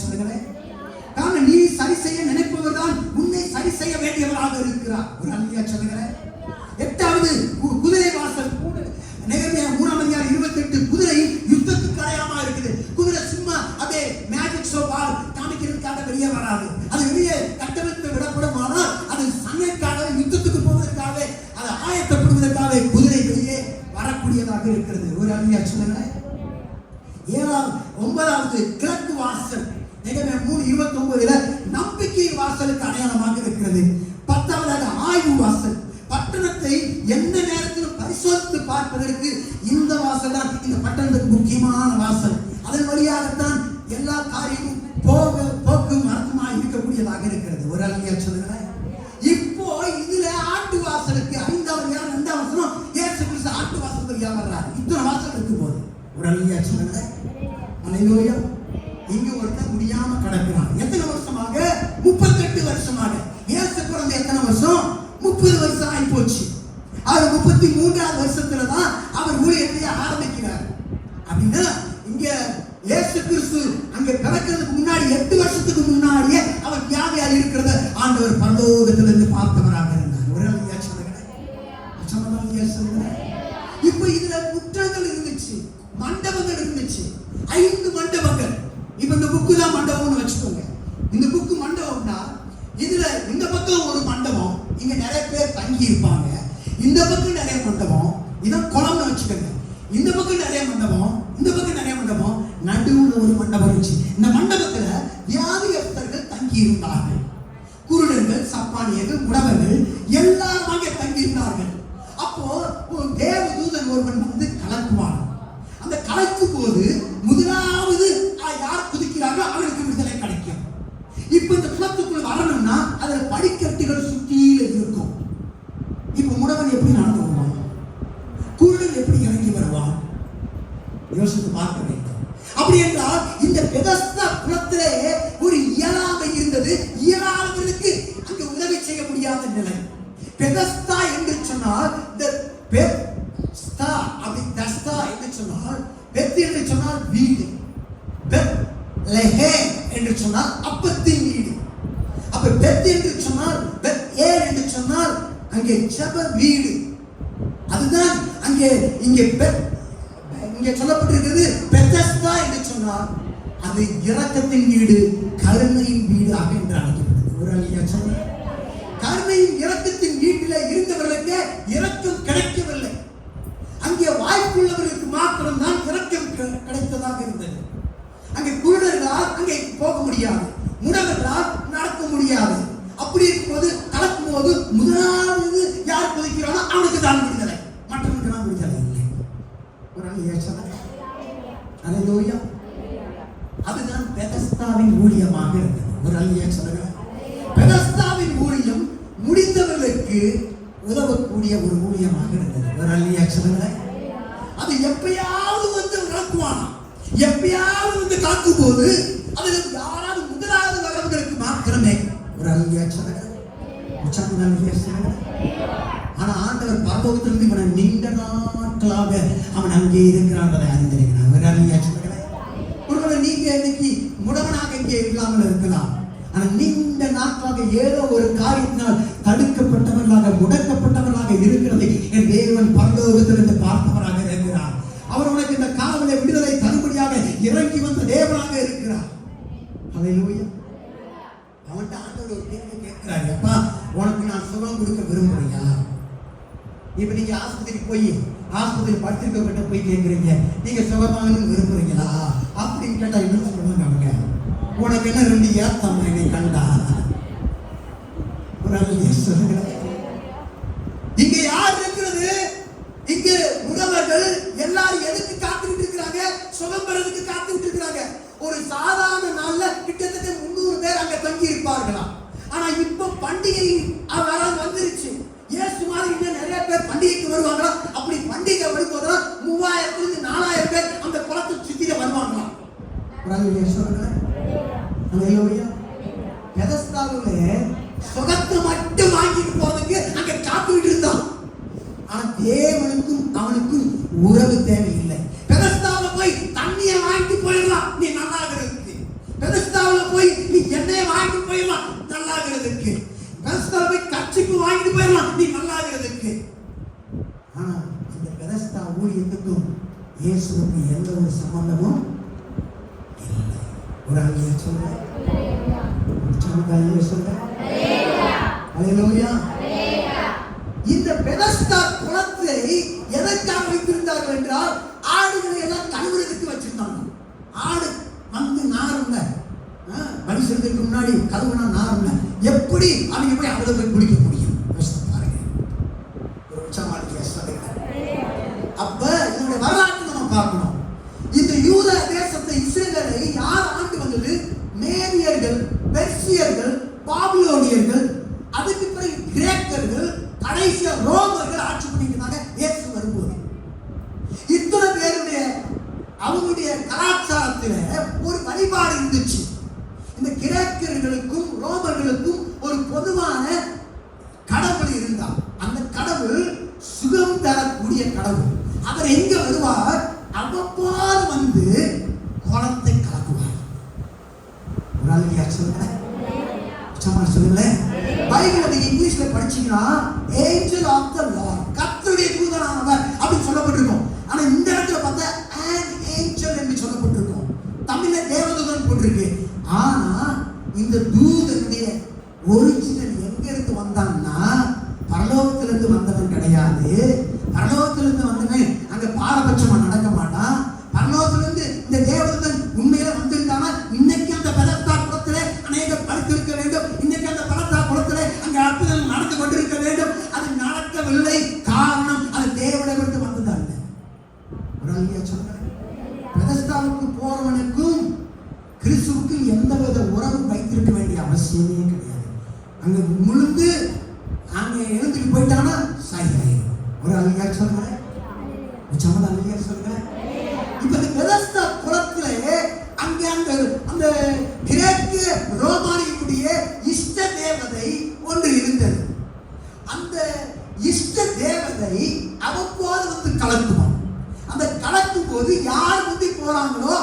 சொல்லுங்களேன். காரணம் நீ சரி செய்ய நினைப்பவர் தான் உன்னை சரி செய்ய வேண்டியவராக இருக்கிறார். ஒரு அல்லேலூயா சொல்லுங்களேன். 8வது குதிரை வாசல். நெகேமியா 3ஆம் அதிகாரம் 28 குதிரை யுத்தத்துக்கு அடையாளமா இருக்குது. குதிரை சும்மா அப்படியே மேஜிக் ஷோ காமிக்கிறதுக்காக வெளியே வராது. அது வெளியே கட்டமைத்து விடப்படும். ஆனால் அது சண்டைக்காக யுத்தத்துக்கு போவதற்காக அது ஆயத்தப்படுவதற்காக குதிரை வெளியே வரக்கூடியதாக இருக்கிறது. ஒரு அல்லேலூயா சொல்லுங்களேன். 9வது கிழக்கு வாசல். நெகேமியா 3:29 நம்பிக்கையின் வாசலுக்கு அடையாளமாக இருக்கிறது. 10வதாக ஆய்வு வாசல். பட்டணத்தை எந்த நேரத்திலும் பரிசோதித்து பார்ப்பதற்கு இந்த வாசல் தான் இந்த பட்டணத்துக்கு முக்கியமான வாசல். அதன் வழியாகத்தான் எல்லா காரியமும் போக்கும் வரத்துமாக இருக்கக்கூடியதாக இருக்கிறது. ஒரு அல்லேலூயா சொல்லுங்களேன். இப்போ இதுல ஆட்டு வாசலுக்கு 5வது 2ஆம் வசனம் இயேசு கிறிஸ்து ஆட்டு வாசல் வழியா வர்றார். இத்தனை வாசல் இருக்கும் போது ஒரு அல்லேலூயா சொல்லுங்களேன். அல்லேலூயா. இங்க ஒருத்தன் முடியாம கிடக்கிறான். எத்தனை வருஷமாக? 38 வருஷமாக. இயேசு பிறந்த எத்தனை வருஷம்? 30 வருஷம் ஆகி போச்சு. அவர் 33வது வருஷத்துல தான் அவர் ஊழியத்தை ஆரம்பிக்கிறார். அப்படின்னா இங்க இயேசு கிறிஸ்து அங்க பிறக்கிறதுக்கு முன்னாடி 8 வருஷத்துக்கு முன்னாடியே அவர் வியாதியா இருக்கிறத ஆண்டவர் பரலோகத்திலிருந்து பார்த்தவராக இருந்தார். ஒரு அல்லேலூயா சொல்லுங்களேன். இப்ப இதுல முற்றங்கள் இருந்துச்சு, மண்டபங்கள் இருந்துச்சு. 5 மண்டபங்கள். இப்ப இந்த புக்கு தான் மண்டபம்னு வச்சுக்கோங்க. இந்த புக்கு மண்டபம்னா இதுல இந்த பக்கம் ஒரு மண்டபம், இங்க நிறைய பேர் தங்கி இருப்பாங்க. இந்த பக்கம் நிறைய மண்டபம், இதான் குளம்னு வச்சுக்கோங்க. இந்த பக்கம் நிறைய மண்டபம், இந்த பக்கம் நிறைய மண்டபம், நடுவுல ஒரு மண்டபம் இருந்துச்சு. இந்த மண்டபத்துல வியாதியஸ்தர்கள் தங்கி இருந்தார்கள். குருடர்கள், சப்பானியர்கள், முடவர்கள் எல்லாரும் அங்கே தங்கி இருந்தார்கள். அப்போ தேவதூதன் ஒருவன் வந்து கலக்குவான். அந்த கலக்கும் போது முதலாவது யார் குதிக்கிறார்களோ அவருக்கு விடுதலை கிடைக்கும். இப்ப இந்த குளத்துக்குள்ள வரணும்னா அதுல படிக்கட்டுகள் சுற்றியில இருக்கும். இப்ப முடவன் எப்படி நடந்து வருவான்? குருடன் எப்படி இறங்கி வருவான்? யோசித்து பார்க்க வேண்டும். அப்படி என்றால் இந்த பெதஸ்தா குளத்திலே ஒரு இயலாமை இருந்தது. இயலாதவர்களுக்கு அங்கு உதவி செய்ய முடியாத நிலை. பெதஸ்தா என்று சொன்னால் பெத் என்று சொன்னால் வீடு, பெத்லெஹேம் என்று சொன்னால் அப்பத்தின் வீடு. அப்ப பெத் என்று சொன்னால் பெத்ஏல் என்று சொன்னால் அங்கே ஜெப வீடு. அதுதான் அங்கே இங்கே சொல்லப்பட்டிருக்கிறது. பெதஸ்தா என்று சொன்னால் அது இரக்கத்தின் வீடு, கருணையின் வீடு என்று அழைக்கப்படுது. ஒரு அல்லேலூயா சொல்லுங்க. கருணையின் இரக்கத்தின் வீட்டிலே இருந்தவர்களுக்கு இரக்கம் கிடைக்கவில்லை. அங்கே வாய்ப்புள்ளவர்களுக்கு மாத்திரம் தான் இரக்கம் கிடைத்ததாக இருந்தது. அங்கே குருடர்களால் அங்கே போக முடியாது, முடவர்களால் நடக்க முடியாது. அப்படி இருக்கும்போது கலக்கும் போது முதலாவது யார் கொதிக்கிறானோ அவனுக்கு தான் விடுதலை, மற்றவனுக்கு தான் விடுதலை இல்லை. ஒரு அல்லேலூயா. அதுதான் பெதஸ்தாவின் ஊழியமாக இருந்தது. ஒரு அல்லேலூயா சொல்லுங்க. பெதஸ்தாவின் ஊழியம் முடிந்தவர்களுக்கு உதவக்கூடிய ஒரு ஊழியமாக இருந்தது. ஒரு அல்லேலூயா சொல்லுங்க. அது எப்பயாவது வந்து நடக்குவானா, எப்பயாவது வந்து காக்கும் போது அதில் யாராவது முதலாவது வரவங்களுக்கு மாத்திரமே. ஒரு அல்லேலூயா சொல்லுங்க. ஆனா ஆண்டவர் பரலோகத்திலிருந்து இவனை நீண்ட நாட்களாக அவன் அங்கே இருக்கிறான் அறிந்திருக்கிறான். ஒரு அல்லேலூயா சொல்லுங்க. ஒருவேளை நீங்க இன்னைக்கு முடவனாக இங்கே இல்லாமல் இருக்கலாம். ஆனால் நீண்ட நாட்களாக ஏதோ ஒரு காரியத்தினால் தடுக்கப்பட்டவர்களாக முடக்கப்பட்டவர்களாக இருக்கிறதை என் தேவன் பரலோகத்திலிருந்து பார்த்தவராக இருக்கிறார். அவர் உனக்கு இந்த காவலை விடுதலை தரும்படியாக இறங்கி வந்த தேவனாக இருக்கிறார். அல்லேலூயா. அவன்கிட்ட ஆண்டவர் ஒரு கேள்வி கேட்கிறாரு. அப்பா, உனக்கு நான் சுகம் கொடுக்க விரும்புறியா? இப்ப நீங்க ஆஸ்பத்திரிக்கு போய் ஆஸ்பத்திரி படுத்திருக்கப்பட்ட போய் கேட்குறீங்க, நீங்க சுகமாகணும்னு விரும்புறீங்களா அப்படின்னு கேட்டா என்ன சொல்லுவாங்க? அவங்க உனக்கு என்ன 2 ஏத்தம் என்னை கண்டா? ஒரு அல்லேலூயா சொல்லுங்க. இங்க யார் இருக்கிறது? இங்க முடவர்கள் எல்லாரும் எதுக்கு காத்துக்கிட்டு இருக்கிறாங்க? சுகம் பெறதுக்கு காத்துக்கிட்டு இருக்கிறாங்க. ஒரு சாதாரண நாள்ல கிட்டத்தட்ட 300 பேர் அங்க தங்கி இருப்பார்களாம். ஆனா இப்ப பண்டிகை வந்துருச்சு. இயேசு மாதிரி இன்னும் நிறைய பேர் பண்டிகைக்கு வருவாங்களா? அப்படி பண்டிகை வரும்போது 3000 4000 பேர் அந்த குளத்தை சுத்தில வருவாங்களாம். பெதஸ்தாவிலே சுகத்தை மட்டும் வாங்கிட்டு போறதுக்கு அங்க காத்துக்கிட்டு இருந்தான். ஆனா தேவனுக்கும் அவனுக்கும் உறவு தேவையில்லை. பெதஸ்தாவில போய் தண்ணியை வாங்கிட்டு போயிடலாம், நீ நல்லா இருக்கு. பெதஸ்தாவில இயேசுவுக்கு எந்த ஒரு சம்பந்தமும் இல்லை. ஒரு அங்கே சொல்ற இந்த பெதஸ்தா குளத்தை எதற்காக வைத்திருந்தார்கள் என்றால் ஆடுகளை எல்லாம் கழுவுறதுக்கு வச்சிருந்தாங்க. ஆடு வந்து நாருங்க மனுஷனுக்கு முன்னாடி கழுவுனா நாருங்க, எப்படி அவங்க போய் அவளை போய் குளிக்க முடியும்? பாருங்க, ஒரு அப்ப இதனுடைய வரலாற்றை நம்ம பார்க்கணும். இந்த யூத தேசத்தை இஸ்ரேலை யார் ஆண்டு வந்தது? மேதியர்கள், பெர்சியர்கள், பாபிலோனியர்கள், அதுக்கு பிறகு கிரேக்கர்கள், கடைசியா ரோமர்கள் ஆட்சி பண்ணிக்கிறாங்க. இயேசு வரும்போது இத்தனை பேருடைய அவங்களுடைய கலாச்சாரத்தில் ஒரு வழிபாடு இருந்துச்சு. இந்த கிரேக்கர்களுக்கும் ரோமர்களுக்கும் ஒரு பொதுவான கடவுள் இருந்தார். அந்த கடவுள் சுகம் தரக்கூடிய கடவுள். அவர் எங்க வருவார்? அவ்வப்போது வந்து குளத்தை கலக்குவார். சொல்லுங்களேன். பைபிள் நீங்க இங்கிலீஷ்ல படிச்சீங்கன்னா ஏஞ்சல் ஆஃப் தி லார்ட், கர்த்தருடைய தூதனானவர் அப்படின்னு சொல்லப்பட்டிருக்கும். ஆனா இந்த இடத்துல பார்த்தா an angel என்று சொல்லப்பட்டிருக்கும். தமிழ்ல தேவதூதன் போட்டிருக்கு. ஆனா இந்த தூதனுடைய ஒரிஜினல் எங்க இருந்து வந்தான்னா பரலோகத்திலிருந்து வந்தவன் கிடையாது. பரலோகத்திலிருந்து வந்தவன் அங்க பாரபட்சமா நடக்க மாட்டான். பரலோகத்திலிருந்து இந்த தேவதூதன் உண்மையில வந்திருந்தானா இன்னைக்கு அந்த பெதஸ்தா குளத்திலே அநேக படுத்திருக்க வேண்டும். இன்னைக்கு அந்த பெதஸ்தா குளத்திலே அங்க அற்புதம் நடந்து கொண்டிருக்க வேண்டும். அது நடக்கவில்லை. காரணம் அது தேவனிடமிருந்து வந்ததல்ல. பெதஸ்தாவுக்கு போறவனுக்கும் கிறிஸ்துவுக்கும் எந்தவித உறவு வைத்திருக்க வேண்டிய அவசியமே கிடையாது. அங்க முழுந்து அங்க எழுந்துட்டு போயிட்டானா சரியாயிடும். ஒரு அழியா சொல்றேன், அழியா சொல்றேன். இப்ப இந்த பெதஸ்தா குளத்திலே அங்க அந்த கிரேக்கு ரோமானியுடைய இஷ்ட தேவதை ஒன்று இருந்தது. அந்த இஷ்ட தேவதை அவ்வப்போது வந்து கலக்குவான். அந்த கலக்கும் போது யார் முந்தி போறாங்களோ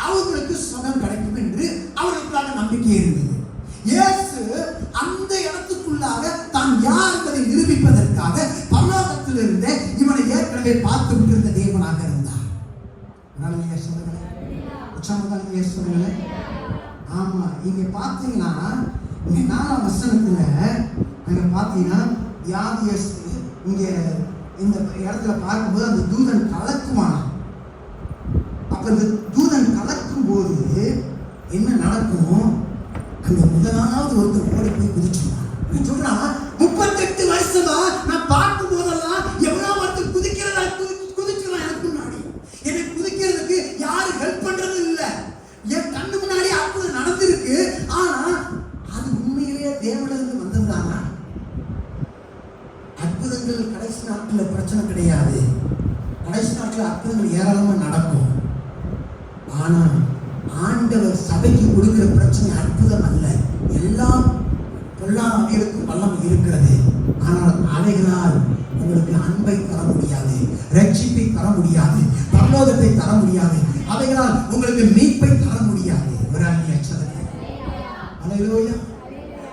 அவங்களுக்கு சுகம் கிடைக்கும் என்று அவர்களுக்காக நம்பிக்கை இருந்தது. இயேசு அந்த இடத்துக்குள்ளாக தான் யார் என்பதை நிரூபிப்பதற்காக பரலோகத்திலிருந்து இவனை ஏற்கனவே பார்த்து விட்டிருந்த தேவனாக இருந்தார். ஆமா, இங்க பாத்தீங்கன்னா இங்க 4ஆம் வசனத்துல அங்க பாத்தீங்கன்னா வியாதியஸ்து இங்க இந்த இடத்துல பார்க்கும்போது அந்த தூதன் கலக்குவான். அப்ப இந்த தூதன் கலக்கும் போது என்ன நடக்கும்? அங்க முதலாவது ஒருத்தர் ஓடி போய் குதிச்சுவான். சொல்றான், 38 வருஷமா நான் பார்க்கும் போதெல்லாம் எவ்வளவு ஒருத்தர் குதிக்கிறதா குதிச்சுவான். எனக்கு முன்னாடி என்னை குதிக்கிறதுக்கு யாரு ஹெல்ப் பண்றது இல்ல. என் கண்ணு முன்னாடி அற்புதம் நடந்திருக்கு. ஆனா அது உண்மையிலேயே தேவனிலிருந்து வந்ததுதானா? அற்புதங்கள் கடைசி நாட்கள் பிரச்சனை கிடையாது. கடைசி நாட்கள் அற்புதங்கள் ஏராளமா நடக்கும். ஆனா ஆண்டவர் சபைக்கு கொடுக்கிற பிரச்சனை அற்புதம் அல்ல. எல்லாம் பொல்லாதவர்களுக்கு வல்லமை இருக்கிறது. ஆனால் அவைகளால் உங்களுக்கு அன்பை தர முடியாது, ரட்சிப்பை தர முடியாது, பரலோகத்தை தர முடியாது. அவைகளால் உங்களுக்கு மீட்பை தர முடியாது.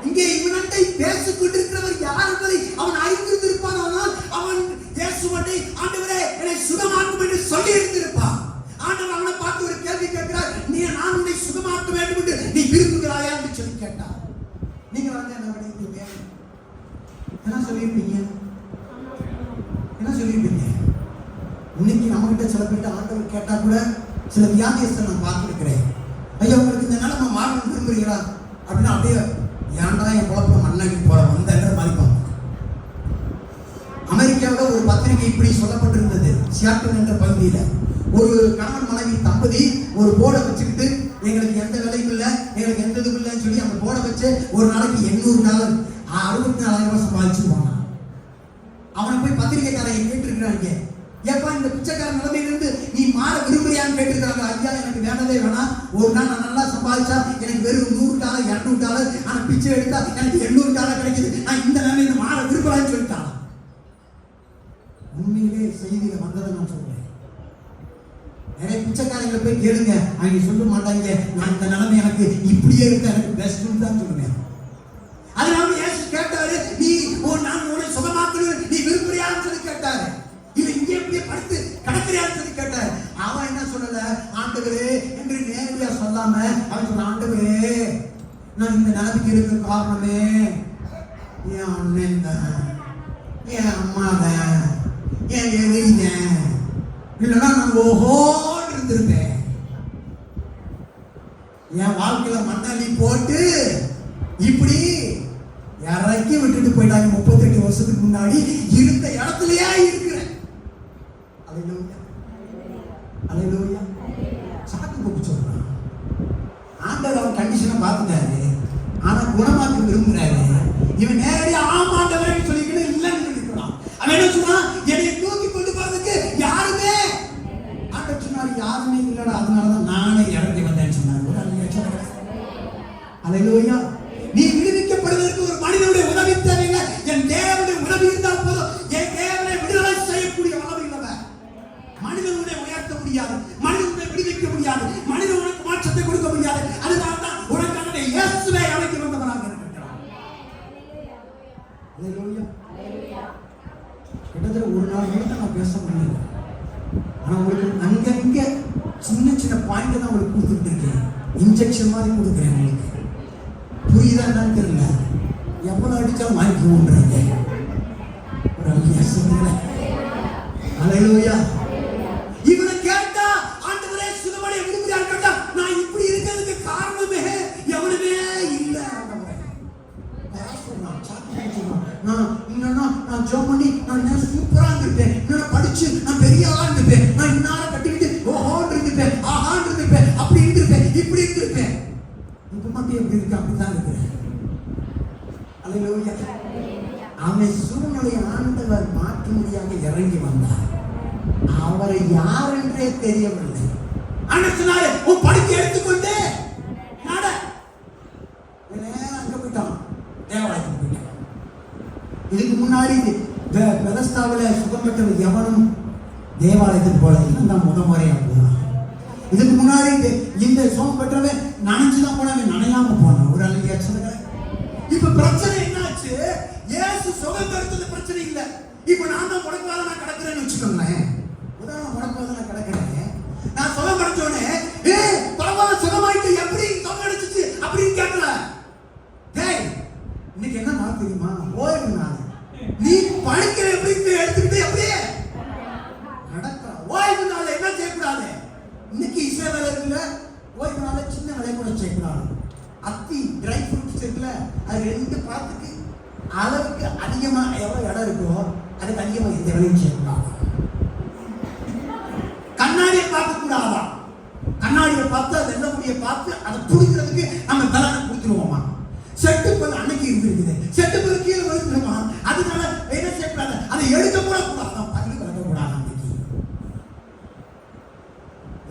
இங்கே இவனண்டை பேசிக் கொண்டிருக்கிறவர் யார் என்பதை அவன் அறிந்திருப்பான். ஆனால் அவன் இயேசுவை ஆண்டவரே என்னை சுகமாக்கும் என்று சொல்லி இருந்திருப்பான். ஆண்டவர் அவனை பார்த்து ஒரு கேள்வி கேட்கிறார், நான் உன்னை சுகமாக்க வேண்டும் என்று நீ விரும்புகிறாயா என்று சொல்லி கேட்டார். நீங்க வந்து என்ன பண்ணிருப்பீங்க? என்ன சொல்லியிருப்பீங்க? என்ன சொல்லியிருப்பீங்க? இன்னைக்கு நம்ம கிட்ட சில பேர் ஆண்டவர் கேட்டா கூட சில வியாதியஸ்தை நான் பார்த்துருக்கிறேன். ஐயா உங்களுக்கு இந்த நிலைமை மாறணும் விரும்புறீங்களா அப்படின்னா அப்படியே ஏன்டா என் குழப்பம் மண்ணாக்கி போற வந்த மதிப்பாங்க. அமெரிக்காவில் ஒரு பத்திரிகை இப்படி சொல்லப்பட்டிருந்தது. சியாட்டில் என்ற பகுதியில் ஒரு கணவன் மனைவி தம்பதி ஒரு போர்டை வச்சுக்கிட்டு எங்களுக்கு எந்த வேலையும் இல்லை, எங்களுக்கு எந்த இதுவும் இல்லைன்னு சொல்லி அந்த போர்டை வச்சு ஒரு நாளைக்கு $800 $64,000 சம்பாதிச்சுருவாங்க. அவனை போய் பத்திரிகைக்காரங்க கேட்டிருக்கிறாங்க, ஏப்பா இந்த பிச்சைக்கார நிலைமையிலிருந்து நீ மாற விரும்புறியான்னு கேட்டிருக்காங்க. ஐயா எனக்கு வேணவே வேணாம், ஒரு நாள் நான் நல்லா சம்பாதிச்சா எனக்கு வெறும் $100 $200, ஆனா பிச்சை எடுத்தா எனக்கு $800 கிடைக்குது, நான் இந்த நிலைமையில மாற விரும்பலான்னு சொல்லிட்டான். உண்மையிலே செய்தியில வந்ததை நான் சொல்றேன். நிறைய பிச்சைக்காரங்களை போய் கேளுங்க, அவங்க சொல்ல மாட்டாங்க நான் இந்த நிலைமை எனக்கு இப்படியே இருக்க எனக்கு பெஸ்ட்னு தான் சொல்லுவேன். அதனால இயேசு கேட்டாரு, நீ நான் உன்னை சுகமாக்கணும் நீ விரும்புறியான்னு சொல்லி கேட்டாரு. இல்ல இங்கே இப்படியே படுத்து கிடக்குறியான்னு சொல்லி கேட்டாரு. அவன் என்ன சொல்லல, ஆண்டவரே என்று நேரடியா சொல்லாம அவன் சொல்ற, ஆண்டவரே நான் இந்த நிலைமைக்கு இருக்க காரணமே என் அண்ணன் தான், என் அம்மா தான், என் எதிரிதான், இல்லைன்னா நான் ஓஹோன்னு இருந்திருப்பேன். என் வாழ்க்கையில மண்ணாளி போட்டு இப்படி இறக்கி விட்டுட்டு போயிட்டாங்க. 38 வருஷத்துக்கு முன்னாடி இருந்த இடத்துலயே இருக்கிறேன். அல்லேலூயா, அல்லேலூயா. சாக்கு போக்கு சொல்றான். ஆண்டவர் அவன் கண்டிஷனை பார்த்துட்டாரு, ஆனா குணமாக்க விரும்புறாரு. இவன் நேரடியா ஆமாண்டவன் சொல்லிக்கிட்டு இல்லைன்னு இருக்கிறான். அவன் என்ன சொன்னா, என்னை தூக்கி கொண்டு போறதுக்கு யாருமே, ஆண்டவர் சொன்னாரு யாருமே இல்லடா, அதனாலதான் நானே இறங்கி வந்தேன்னு சொன்னாரு. அல்லேலூயா. நீ விடுவிக்கப்படுவதற்கு ஒரு மனிதனுடைய உதவி தேவையில்லை, என் தேவனுடைய உதவி இருந்தால் போதும். என் தேவனை விடுதலை செய்யக்கூடிய உதவி இல்லவன். மனிதனுடைய உயர்த்த முடியாது, மனிதனுடைய விடுவிக்க முடியாது, மனிதனுக்கு மாற்றத்தை கொடுக்க முடியாது. அதனால்தான் உனக்கான இயேசுவை அழைக்க வந்தவராக இருக்கிறார். அல்லேலூயா. கிட்டத்தட்ட ஒரு நாள் நேரத்தை நான் பேச முடியல, ஆனா உங்களுக்கு அங்கங்க சின்ன சின்ன பாயிண்ட் தான் உங்களுக்கு கொடுத்துட்டு இருக்கேன். இன்ஜெக்ஷன் மாதிரி கொடுக்குறேன் உங்களுக்கு. புரியுதா என்னன்னு தெரியல, எவ்வளவு அடிச்சாலும் வாங்கிக்குவோன்றாங்க. ஒரு அல்லேலூயா. இவனை கேட்டா ஆண்டவரே சிலுவையை விரும்புகிறார் கேட்டா, நான் இப்படி இருக்கிறதுக்கு காரணமே எவனுமே இல்லை. நான் ஜோம் பண்ணி நான் சூப்பரா இருந்திருப்பேன், நான் படிச்சு நான் பெரிய ஆளா இருந்திருப்பேன், நான் இன்னார கட்டிக்கிட்டு ஓஹோன்னு இருந்திருப்பேன், ஆஹான்னு இருந்திருப்பேன், அப்படி இருந்திருப்பேன், இப்படி இருந்திருப்பேன். இப்ப மட்டும் எப்படி இருக்கு, அப்படித்தான் இருக்கிறேன். அல்லேலூயா. அவன் சூழ்நிலையை ஆண்டவர் மாற்ற முடியாம இறங்கி வந்தார். அவரை யார் என்றே தெரியவில்லை. ஆண்டவர் சொன்னாரு, உன் படுக்கை எடுத்துக்கொண்டு நட. அங்க போயிட்டான், தேவாலயத்துக்கு போயிட்டான். இதுக்கு முன்னாடி பெதஸ்தாவில சுகம் பெற்றவர் எவனும் தேவாலயத்துக்கு போல தான் முறையா போனான். இதுக்கு முன்னாடி இந்த சுகம் பெற்றவன் நனைஞ்சுதான் போனவன், நனையாம போனான். ஒரு அல்லையா சொல்லுங்க. இப்ப பிரச்சனை என்னாச்சு, இயேசு சுகம் பெறுறது பிரச்சனை இல்ல. இப்ப நான் தான் முடக்குவாத நான் கிடக்குறேன்னு வச்சுக்கோங்களேன். உதாரணம், முடக்குவாத நான் கிடக்குறேன், நான் சுகம் கிடைச்சோடனே பரவாயில்ல சுகமாயிட்டு எப்படி சுகம் கிடைச்சிச்சு அப்படின்னு கேட்கல. டேய் இன்னைக்கு என்ன நாள் தெரியுமா, ஓய்வு நாள். நீ படுக்கிற எப்படி எடுத்துக்கிட்டு அப்படியே நடக்கிற ஓய்வு நாள் என்ன செய்யக்கூடாது. இன்னைக்கு இசை வேலை இருக்குல்ல, ஓய்வு நாள சின்ன வேலை கூட செய்யக்கூடாது. அத்தி ட்ரை ஃப்ரூட்ஸ் இருக்குல்ல, அது 2 பழத்துக்கு அளவுக்கு அதிகமா எவ்வளவு இடம் இருக்கோ அதுக்கு அதிகமா இந்த வேலையும் செய்யக்கூடாது. கண்ணாடியை பார்க்க கூடாதா, கண்ணாடியை பார்த்து அது என்ன முடிய பார்த்து அதை புடிக்கிறதுக்கு நம்ம பலனை கொடுத்துருவோமா. செட்டுப்பல் அன்னைக்கு இருந்திருக்குது, செட்டுப்பல் கீழே விழுந்துருமா, அதனால என்ன செய்யக்கூடாது, அதை எடுக்க கூட கூடாதான், பள்ளி வளர்க்க கூடாது.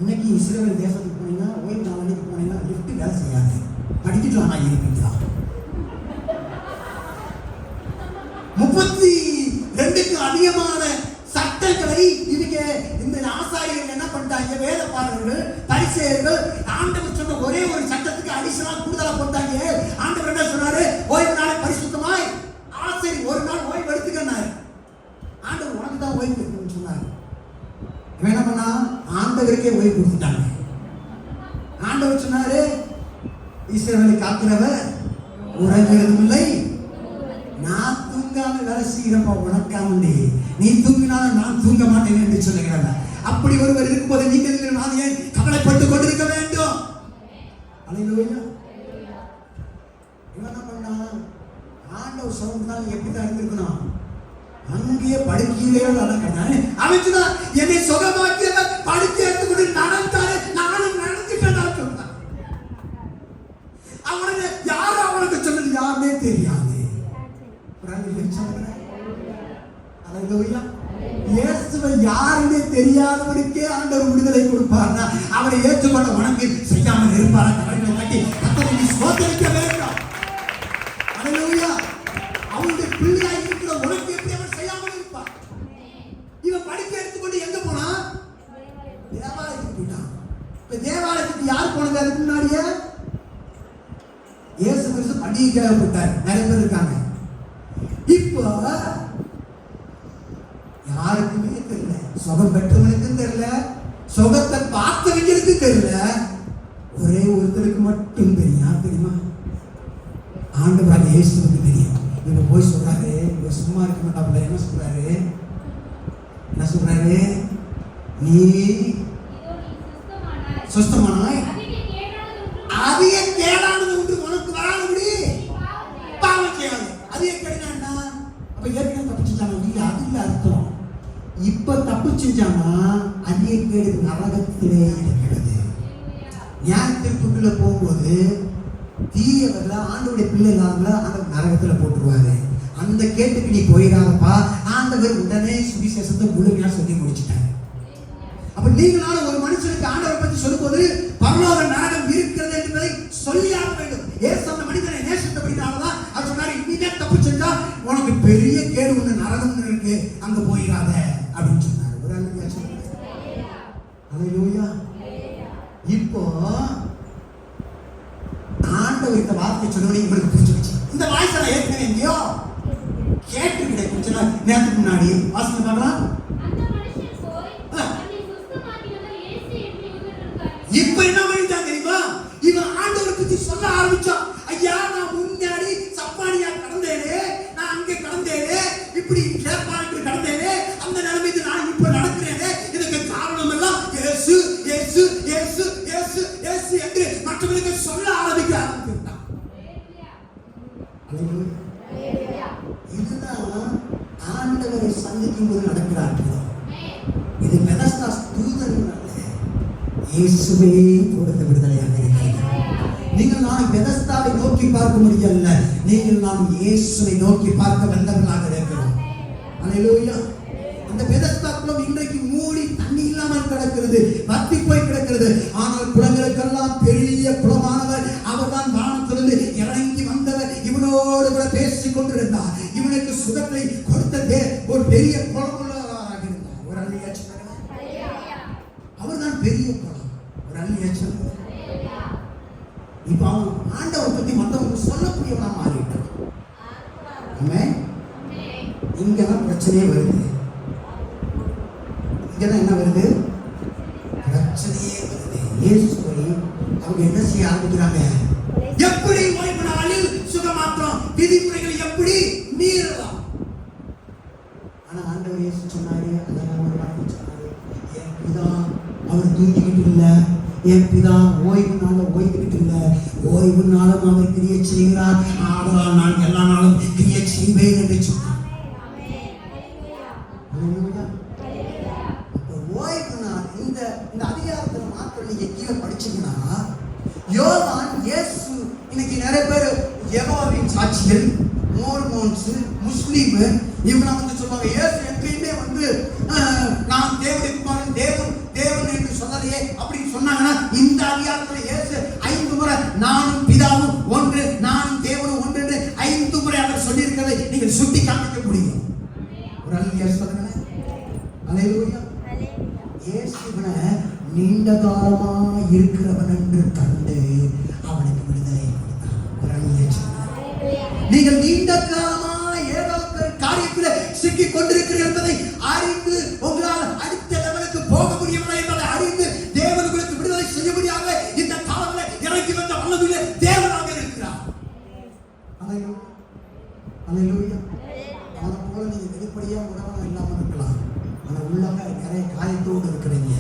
இன்னைக்கு இஸ்ரேல் தேசத்துக்கு போனீங்கன்னா, ஓய்வு நாள் அன்னைக்கு போனீங்கன்னா லிஃப்ட் வேலை செய்யாது, படிச்சுட்டு ஆனா இருப்பீங்களா. 32க்கு அதிகமான சட்டங்களை இவங்க இந்த ஆசாரியர்கள் என்ன பண்ணிட்டாங்க, வேத பாடகர்கள் பரிசேயர்கள் ஆண்டவர் சொன்ன ஒரே ஒரு சட்டத்துக்கு அடிஷனலா கூடுதலா போட்டாங்க. ஆண்டவர் என்ன சொன்னாரு, ஓய்வு நாளை பரிசுத்தமாய் ஆசரி ஒரு நாள் ஓய்வு எடுத்துக்கன்னாரு. ஆண்டவர் உனக்கு தான் ஓய்வு எடுக்கணும்னு சொன்னாரு. இவன் என்ன பண்ணா, ஆண்டவருக்கே ஓய்வு கொடுத்துட்டாங்க. ஆண்டவர் சொன்னாரு, இஸ்ரவேலை காக்கிறவர் உறங்குறதும் இல்லை, நான் தூங்காம வேலை செய்கிறப்ப உனக்காமண்டி, நீ தூங்கினாலும் நான் தூங்க மாட்டேன் என்று சொல்லுகிறாங்க. அப்படி ஒருவர் இருக்கும்போது நீங்கள் நான் ஏன் கவலைப்பட்டுக் கொண்டிருக்க வேண்டும். அல்லேலூயா. இவன் என்ன பண்ணா, ஆண்டவர் சொல்றாங்க எப்படிதான் இருந்திருக்கணும், அங்கேயே படுக்கையிலே நடக்கிறான். அவன் என்னை சுகமாக்கியவர் படுக்கை எடுத்துக்கொண்டு நடந்தாரு, நானும் நடந்துட்டேன் சொல்றான். அவனுக்கு யாரும் அவனுக்கு சொன்னது யாருமே தெரியாது. இயேசுவை யாருமே தெரியாதவனுக்கே ஆண்டவர் விடுதலை கொடுப்பார்னா அவரை ஏற்றுக்கொண்ட வணங்கி செய்யாமல் இருப்பார். சோதரிக்க வேண்டும். அல்லேலூயா. அவனுடைய பிள்ளையாக இருக்கிற உனக்கு எப்படி அவர் செய்யாமல் இருப்பார். இவன் படிக்க எடுத்துக்கொண்டு எங்க போனா, தேவாலயத்துக்கு போயிட்டான். இப்ப தேவாலயத்துக்கு யார் போனது, அதுக்கு முன்னாடியே இயேசு கிறிஸ்து பண்டிகைக்காக போட்டார். நிறைய பேர் இருக்காங்க. இப்போ யாருக்குமே தெரியல, சுகம் பெற்றவனுக்கும் தெரியல, சுகத்தை பார்த்தவங்களுக்கு தெரியல, ஒரே ஒருத்தருக்கு மட்டும் தெரியும். யார் தெரியுமா? ஆண்டவராகிய இயேசுவுக்கு தெரியும். இவர் போய் சொல்றாரு, இவர் சும்மா இருக்க மாட்டாப்புல. என்ன சொல்றாரு? நீ சுஸ்தமானாய், அதிக கேடானது ஒன்று உனக்கு வராதபடி பாவம் செய்யாது. அதிக கேடுனா அப்ப ஏற்கனவே தப்பிச்சுட்டாங்க இல்ல, அது இல்ல அர்த்தம். இப்ப தப்பிச்சுட்டானா அதிக கேடு நரகத்திலே இருக்கிறது. நியாயத்திற்குள்ள போகும்போது தீயவர்கள ஆண்டவருடைய பிள்ளை இல்லாமல அந்த நரகத்துல போட்டுருவாரு. அந்த கேட்டுக்கு நீ போயிடாதப்பா. ஆண்டவர் உடனே சுவிசேஷத்தை முழுமையா சொல்லி முடிச்சுட்டாரு. அப்ப நீங்களால ஒரு மனுஷனுக்கு ஆண்டவரை பத்தி சொல்லும்போது பரலோக நரகம் இருக்கிறது என்பதை சொல்லியாக வேண்டும். ஏசு அந்த மனிதனை நேசித்தபடினாலதான் அவர் சொன்னாரு, இனிமே தப்பு செஞ்சா உனக்கு பெரிய கேடு ஒண்ணு நரகம் இருக்கு, அங்க போயிடாத அப்படின்னு சொன்னாரு. ஒரு அல்லேலூயா. இப்போ ஆண்டவர் இந்த வார்த்தை சொன்னோட இவருக்கு புரிஞ்சுச்சு. இந்த வாய்ஸ் நான் ஏற்கனவே எங்கேயோ கேட்டு கிடைக்கும். கொஞ்ச நேரத்துக்கு முன்னாடி வாசனை பார்க்கலாம். இப்ப என்ன பண்ணிட்டான் தெரியுமா? இவன் ஆண்டவரை பத்தி சொல்ல ஆரம்பிச்சான். ஐயா, நான் முன்னாடி சப்பானியா கடந்தேனே, நான் அங்கே கடந்தேனே, இப்படி கேப்பானுக்கு கடந்தேனே, அந்த நிலைமைக்கு நான் இப்ப நடக்கிறேனே, இதுக்கு காரணம் எல்லாம் இயேசு இயேசு இயேசு இயேசு இயேசு என்று மற்றவர்களுக்கு சொல்ல ஆரம்பிக்க ஆரம்பித்தான். இதுதான் ஆண்டவரை சந்திக்கும் போது நடக்கிற அற்புதம். இது பெதஸ்தா தூதர்கள் இயேசுவே கொடுத்த விடுதலையாக இருக்கிறது. நீங்கள் நான் பெதஸ்தாவை நோக்கி பார்க்க முடியல, நீங்கள் நாம் இயேசுவை நோக்கி பார்க்க வந்தவர்களாக இருக்கிறோம். அல்லேலூயா. அந்த பெதஸ்தா குளம் இன்றைக்கு மூடி தண்ணி இல்லாமல் கிடக்கிறது, வத்தி போய் கிடக்கிறது. ஆனால் குளங்களுக்கெல்லாம் பெரிய குளமானவர் அவர்தான் வானத்திலிருந்து இறங்கி வந்தவர். இவனோடு கூட பேசிக் கொண்டிருந்தார். இவனுக்கு சுகத்தை கொடுத்த ஒரு பெரிய குளம் உள்ளவராக இருந்தார். ஒரு அல்லையா அவர்தான் பெரிய குளம். ஒரு அல்லையா இப்ப அவன் ஆண்டவர் பத்தி மற்றவங்க சொல்லக்கூடியவனா மாறிட்டான். இங்கதான் பிரச்சனையே வருது. இங்கதான் என்ன வருது? பிரச்சனையே வருது. இயேசுவை அவங்க என்ன செய்ய ஆரம்பிக்கிறாங்க? எப்படி ஓய்வு நாளில் சுகமாற்றம் விதிமுறைகளை எப்படி மீறலாம்? ஆனா ஆண்டவர் இயேசு சொன்னாரு, என் பிதா அவர் தூங்கிக்கிட்டு இல்ல, என் பிதா ஓய்வு நாள ஓய்வுகிட்டு இல்ல, ஓய்வு நாளும் அவர் கிரியை செய்கிறார், ஆதலால் நான் எல்லா நாளும் கிரியை செய்வேன் என்று சொன்னார். ஓய்வு நாள் இந்த அதிகாரத்துல மாத்திரம் நீங்க கீழே படிச்சீங்கன்னா, யோவான் இயேசு இன்னைக்கு நிறைய பேர் யெகோவாவின் சாட்சிகள், மோர்மோன்ஸ், முஸ்லீம் இவங்க வந்து சொல்லுவாங்க, இயேசு எப்பயுமே வந்து நான் தேவனுடைய குமாரன், தேவன் என்று சொல்லலையே அப்படின்னு சொன்னாங்கன்னா, இந்த அதிகாரத்துல இயேசு 5 முறை நானும் பிதாவும் ஒன்று, நானும் தேவனும் ஒன்று என்று 5 முறை அவர் சொல்லியிருக்கிறதை நீங்கள் சுட்டி காமிக்க முடியும். ஒரு அல்லேலூயா சொல்லுங்க. அல்லேலூயா. இயேசுவை நீண்ட காலமா இருக்கிறவன் என்று கண்டு அவனுக்கு விடுதலை கொடுத்தார். ஒரு அல்லேலூயா சொல்லுங்க. நீங்கள் நீண்ட காலமா ஏதோ ஒரு காரியத்தில் சிக்கிக் கொண்டிருக்கிறீர்கள் என்பதை அறிந்து உங்களால் அடுத்த லெவலுக்கு போக முடியவில்லை என்பதை அறிந்து தேவன் உங்களுக்கு விடுதலை செய்ய முடியாத இந்த காலத்தில் இறங்கி வந்த வல்லமையிலே தேவனாக இருக்கிறார். அல்லேலூயா. அவனை போல நீங்க வெளிப்படையா உடம்பா இல்லாமல் இருக்கலாம். ஆனா உள்ளாக நிறைய காயத்தோடு இருக்கிறீங்க,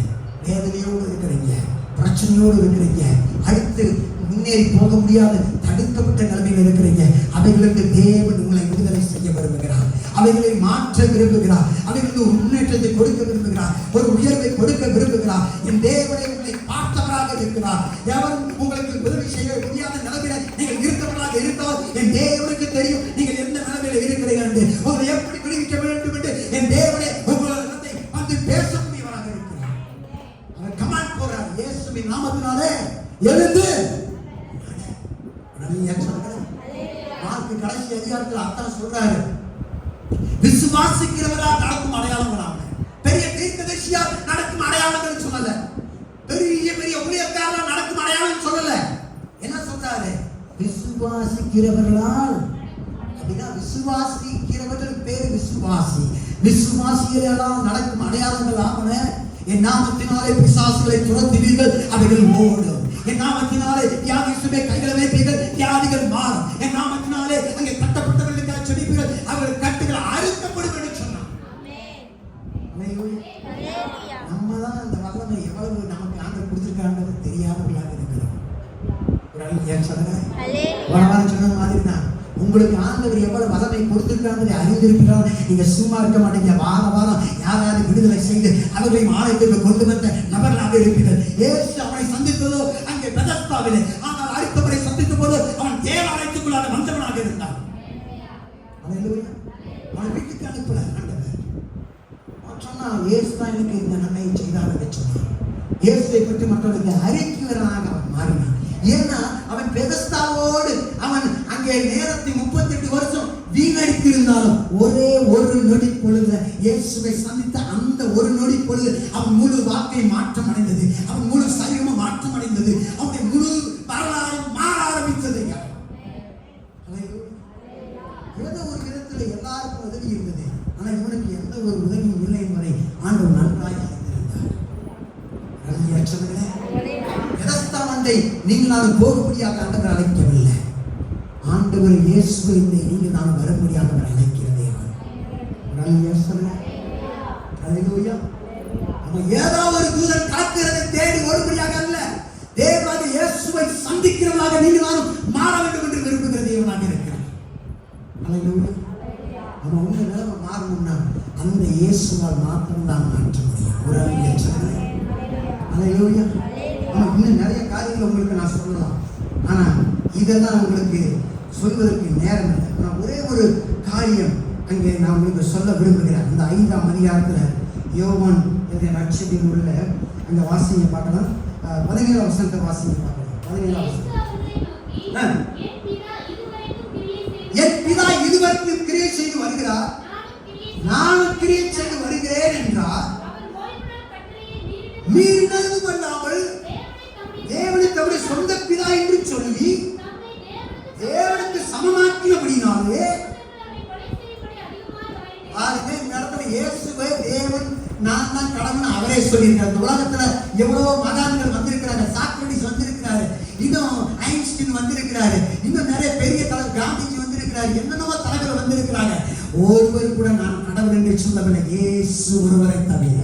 வேதனையோடு இருக்கிறீங்க, பிரச்சனையோடு இருக்கிறீங்க, அடுத்து முன்னேறி போக முடியாத தடுக்கப்பட்ட நிலைமையில் இருக்கிறீங்க. அவைகளுக்கு தேவன் உங்களை விடுதலை செய்ய விரும்புகிறார், அவைகளை மாற்ற விரும்புகிறார், அவைகளுக்கு ஒரு முன்னேற்றத்தை கொடுக்க விரும்புகிறார், ஒரு உயர்வை கொடுக்க விரும்புகிறார். என் தேவனை உங்களை பார்த்தவராக இருக்கிறார். எவரும் உங்களுக்கு உதவி செய்ய முடியாத நிலைமையில நீங்கள் இருக்கிறவராக இருந்தால் என் தேவனுக்கு தெரியும் நீங்கள் எந்த நிலைமையில இருக்கிறீர்கள் என்று. உங்களை எப்படி விடுவிக்க வேண்டும் என்று என் தேவனே உங்களை வந்து பேசக்கூடியவராக இருக்கிறார். அவர் கமாண்ட் போறார், இயேசுவின் நாமத்தினாலே எழுந்து. கடைசி அதிகாரத்தில் அர்த்தம் சொல்றாரு, விசுவாசிக்கிறவரால் நடக்கும் அடையாளங்களாக, பெரிய தீர்க்கதரிசியா நடக்கும் அடையாளங்கள் சொல்லல, பெரிய பெரிய ஊழியக்காரர் நடக்கும் அடையாளம் சொல்லல. என்ன சொல்றாரு? விசுவாசிக்கிறவர்களால். அப்படின்னா விசுவாசிக்கிறவர்கள் பேரு விசுவாசி, விசுவாசிகளால் நடக்கும் அடையாளங்கள் ஆகன. என் நாமத்தினாலே பிசாசுகளை துரத்துவீர்கள், அவைகள் ஓடும். என் நாமத்தினாலே வியாதியை கைகளை வைப்பீர்கள், வியாதிகள் மாறும். என் நாமத்தினாலே அங்கே கட்டப்பட்டவர்களுக்காக செபிப்பீர்கள், அவர்கள் கட்டுகள் அறுக்கப்படும் என்று சொன்னார். நம்ம தான் அந்த வல்லமை எவ்வளவு நமக்கு ஆண்டவர் கொடுத்திருக்கான்றது தெரியாதவர்களாக இருக்கிறோம். சொன்ன மாதிரி தான் உங்களுக்கு ஆண்டவர் எவ்வளவு வல்லமை கொடுத்திருக்காங்க அறிந்திருக்கிறார். நீங்க சும்மா இருக்க மாட்டீங்க. வாரம் யாராவது விடுதலை செய்து அவர்களையும் ஆலயத்திற்கு கொண்டு வந்த நபர்களாக இருப்பீர்கள். இயேசு அவனை சந்தித்ததோ அங்கே பெதஸ்தாவிலே, ஆனால் அடுத்தவரை சந்தித்த போது அவன் தேவாலயத்துக்குள்ளாக வந்தவனாக இருந்தான். அவன் வீட்டுக்கு அனுப்பல ஆண்டவர். சொன்னா இயேசு தான் எனக்கு இந்த நன்மையை செய்தார் என்று சொன்னான். இயேசுவை பற்றி மற்றவர்களுக்கு அறிக்கைவராக அவன் மாறினான். ஏன்னா அவன் பெதஸ்தாவோடு அவன் அங்கே நேரத்தை 38 வருஷம் வீணடித்திருந்தாலும் ஒரே ஒரு நொடி பொழுது இயேசுவை சந்தித்த அந்த ஒரு நொடி பொழுது அவன் முழு வாழ்க்கை மாற்றம் அடைந்தது. அவன் முழு சரீரமும் மாற்றம் அடைந்தது. அவனுடைய முழு வரலாறு மாற ஆரம்பித்தது. ஏதோ ஒரு விதத்தில் எல்லாருக்கும் உதவி இருந்தது. ஆனா இவனுக்கு எந்த ஒரு உதவியும் இல்லை என்பதை ஆண்டவர் நன்றாக அறிந்திருந்தார். நீங்கள் நான் போகும்படியாக ஆண்டவர் அழைக்கவில்லை. ஆண்டவர் இயேசுவை நீங்கள் நான் வரும்படியாக அழைக்கிறதே. ஏதாவது ஒரு தூதன் காக்கிறதை தேடி வரும்படியாக அல்ல, தேவனாகிய இயேசுவை சந்திக்கிறவனாக நீங்கள் நானும் மாற வேண்டும் என்று விரும்புகிற தேவனாக இருக்கிறார். அவன் உங்க நிலைமை மாறணும்னா அந்த இயேசுவால் மாற்றம் தான் மாற்ற முடியும். ஒரு இன்னும் நிறைய காரியங்கள் உங்களுக்கு நான் சொல்லலாம். ஆனா இதெல்லாம் உங்களுக்கு சொல்வதற்கு நேரம் இல்லை. நான் ஒரே ஒரு காரியம் அங்கே நான் உங்களுக்கு சொல்ல விரும்புகிறேன். அந்த 5ஆம் அதிகாரத்தில் யோவான் நற்செய்தியில் உள்ள அந்த வாசியை பார்க்கலாம். 17ஆம் வசனத்தை வாசியை பார்க்கலாம். 17ஆம் வசனம். என் பிதா இதுவரைக்கும் கிரியை செய்து வருகிறார், நானும் கிரியை செய்து வருகிறேன் என்றார். மீறினதும் அல்லாமல் தேவனை தம்முடைய சொந்த பிதா என்று சொல்லி தேவனுக்கு சமமாக்கினபடினாலே இயேசுவை தேவன் நான் தான் கடவுள் அவரே சொல்லியிருக்கார். இந்த உலகத்துல எவ்வளவோ மகான்கள் வந்திருக்கிறாங்க, சாக்ரட்டிஸ் வந்திருக்கிறாரு, இன்னும் ஐன்ஸ்டீன் வந்திருக்கிறாரு, இன்னும் நிறைய பெரிய தலைவர் காந்திஜி வந்திருக்கிறாரு, என்னென்னவோ தலைவர் வந்திருக்கிறாங்க. ஒருவர் கூட நான் கடவுள் என்று சொல்லவில்லை, இயேசு ஒருவரை தவிர.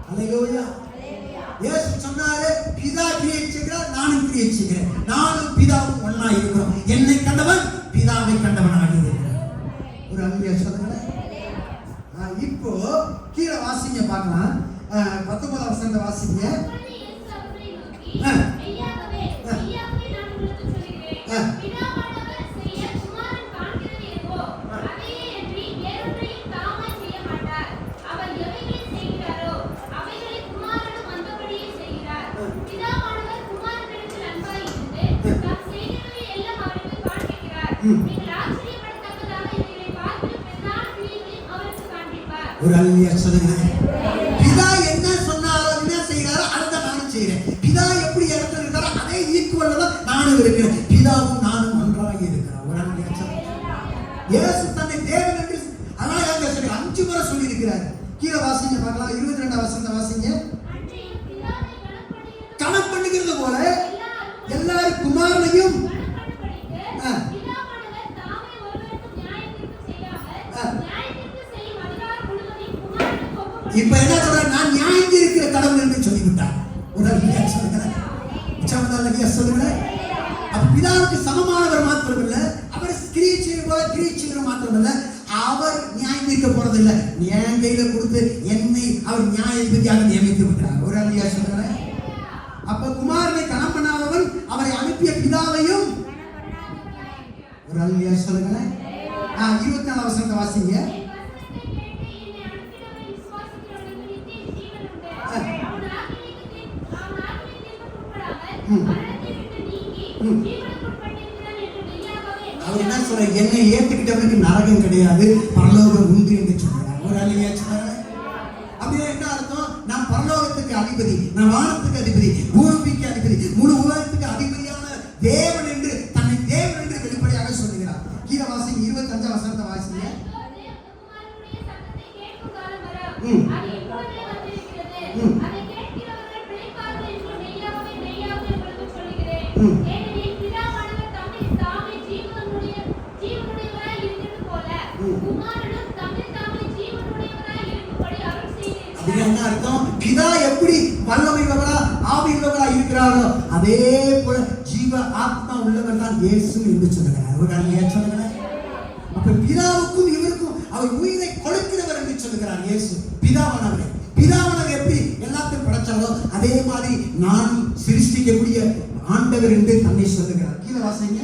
அல்லேலூயா. இயேசு சொன்னாரு, பிதா கிரியை செய்கிறார், நானும் கிரியை செய்கிறேன், நானும் பிதாவும் ஒன்னா இருக்கிறோம். என்னை கண்டவன் பிதாவை கண்டவனாக இருக்கிறார். ஒரு அன்பிய சொல்லுங்க. இப்போ கீழே வாசிங்க பார்க்கலாம். 19ஆம் வசனத்தை வாசிங்க. ஒரு அல்லேலூயா சொல்லுங்க. பிதா என்ன சொன்னாரோ என்ன செய்யறாரோ அதை நானும் செய்கிறேன். பிதா எப்படி இடத்துல இருக்காரோ அதே ஈக்குவலா தான் நானும் இருக்கிறேன். பிதாவும் நானும் ஒன்றாக இருக்கிறோம். ஒரு அல்லேலூயா சொல்லுங்க. இயேசு தன்னை தேவன் என்று அழகாக சொல்லி 5 முறை சொல்லி இருக்கிறார். கீழே வாசிங்க பார்க்கலாம். 22ஆம் வசனத்தை வாசிங்க. கணக்கு பண்ணுகிறது போல எல்லாரும் குமாரனையும் இப்ப என்ன சொல்ற, நான் நியாயம் இருக்கிற கடவுள் என்று சொல்லிவிட்டார். உடனே சொல்லுங்க. பிதாவுக்கு சமமானவர் மாத்திரமல்ல, அவர் கிரியை செய்கிற மாத்திரமல்ல, அவர் நியாயம் தீர்க்க போறதில்லை. என் கையில கொடுத்து என்னை அவர் நியாயாதிபதியாக நியமித்து விட்டார். ஒரு அல்லேலூயா சொல்லுங்க. அப்ப குமாரனை கனம் பண்ணாதவன் அவரை அனுப்பிய பிதாவையும் ஒரு அல்லேலூயா சொல்லுங்க. 24ஆம் வசனத்தை வாசிங்க. அவர் என்ன சொல்ற, என்னை ஏத்துக்கிட்டவனுக்கு நரகம் கிடையாது, பரலோகம் உண்டு என்று சொல்றார். ஒரு அல்லேலூயா சொல்றாங்க. அப்படியே என்ன அர்த்தம்? நான் பரலோகத்துக்கு அதிபதி, நான் வானத்துக்கு அதிபதி, பூமிக்கு அதிபதி, முழு உலகத்துக்கு அதிபதியான தேவன் என்று தன்னை தேவன் என்று வெளிப்படையாக சொல்லுகிறார். கீழே வாசிங்க. 25ஆம் வசனத்தை வாசிங்க. என்ன அர்த்தம்? பிதா எப்படி வல்லமை உள்ளவரா ஆவி உள்ளவரா இருக்கிறாரோ அதே போல ஜீவ ஆத்மா உள்ளவர் தான் இயேசு என்று சொல்லுகிறார். ஒரு அல்லேலூயா சொல்லுங்க. அப்ப பிதாவுக்கும் இவருக்கும் அவர் உயிரை கொடுக்கிறவர் என்று சொல்லுகிறார் இயேசு. பிதாவானவர் எப்படி எல்லாத்தையும் படைச்சாலோ அதே மாதிரி நானும் சிருஷ்டிக்கக்கூடிய ஆண்டவர் என்று தன்னை சொல்லுகிறார். கீழே வாசிங்க.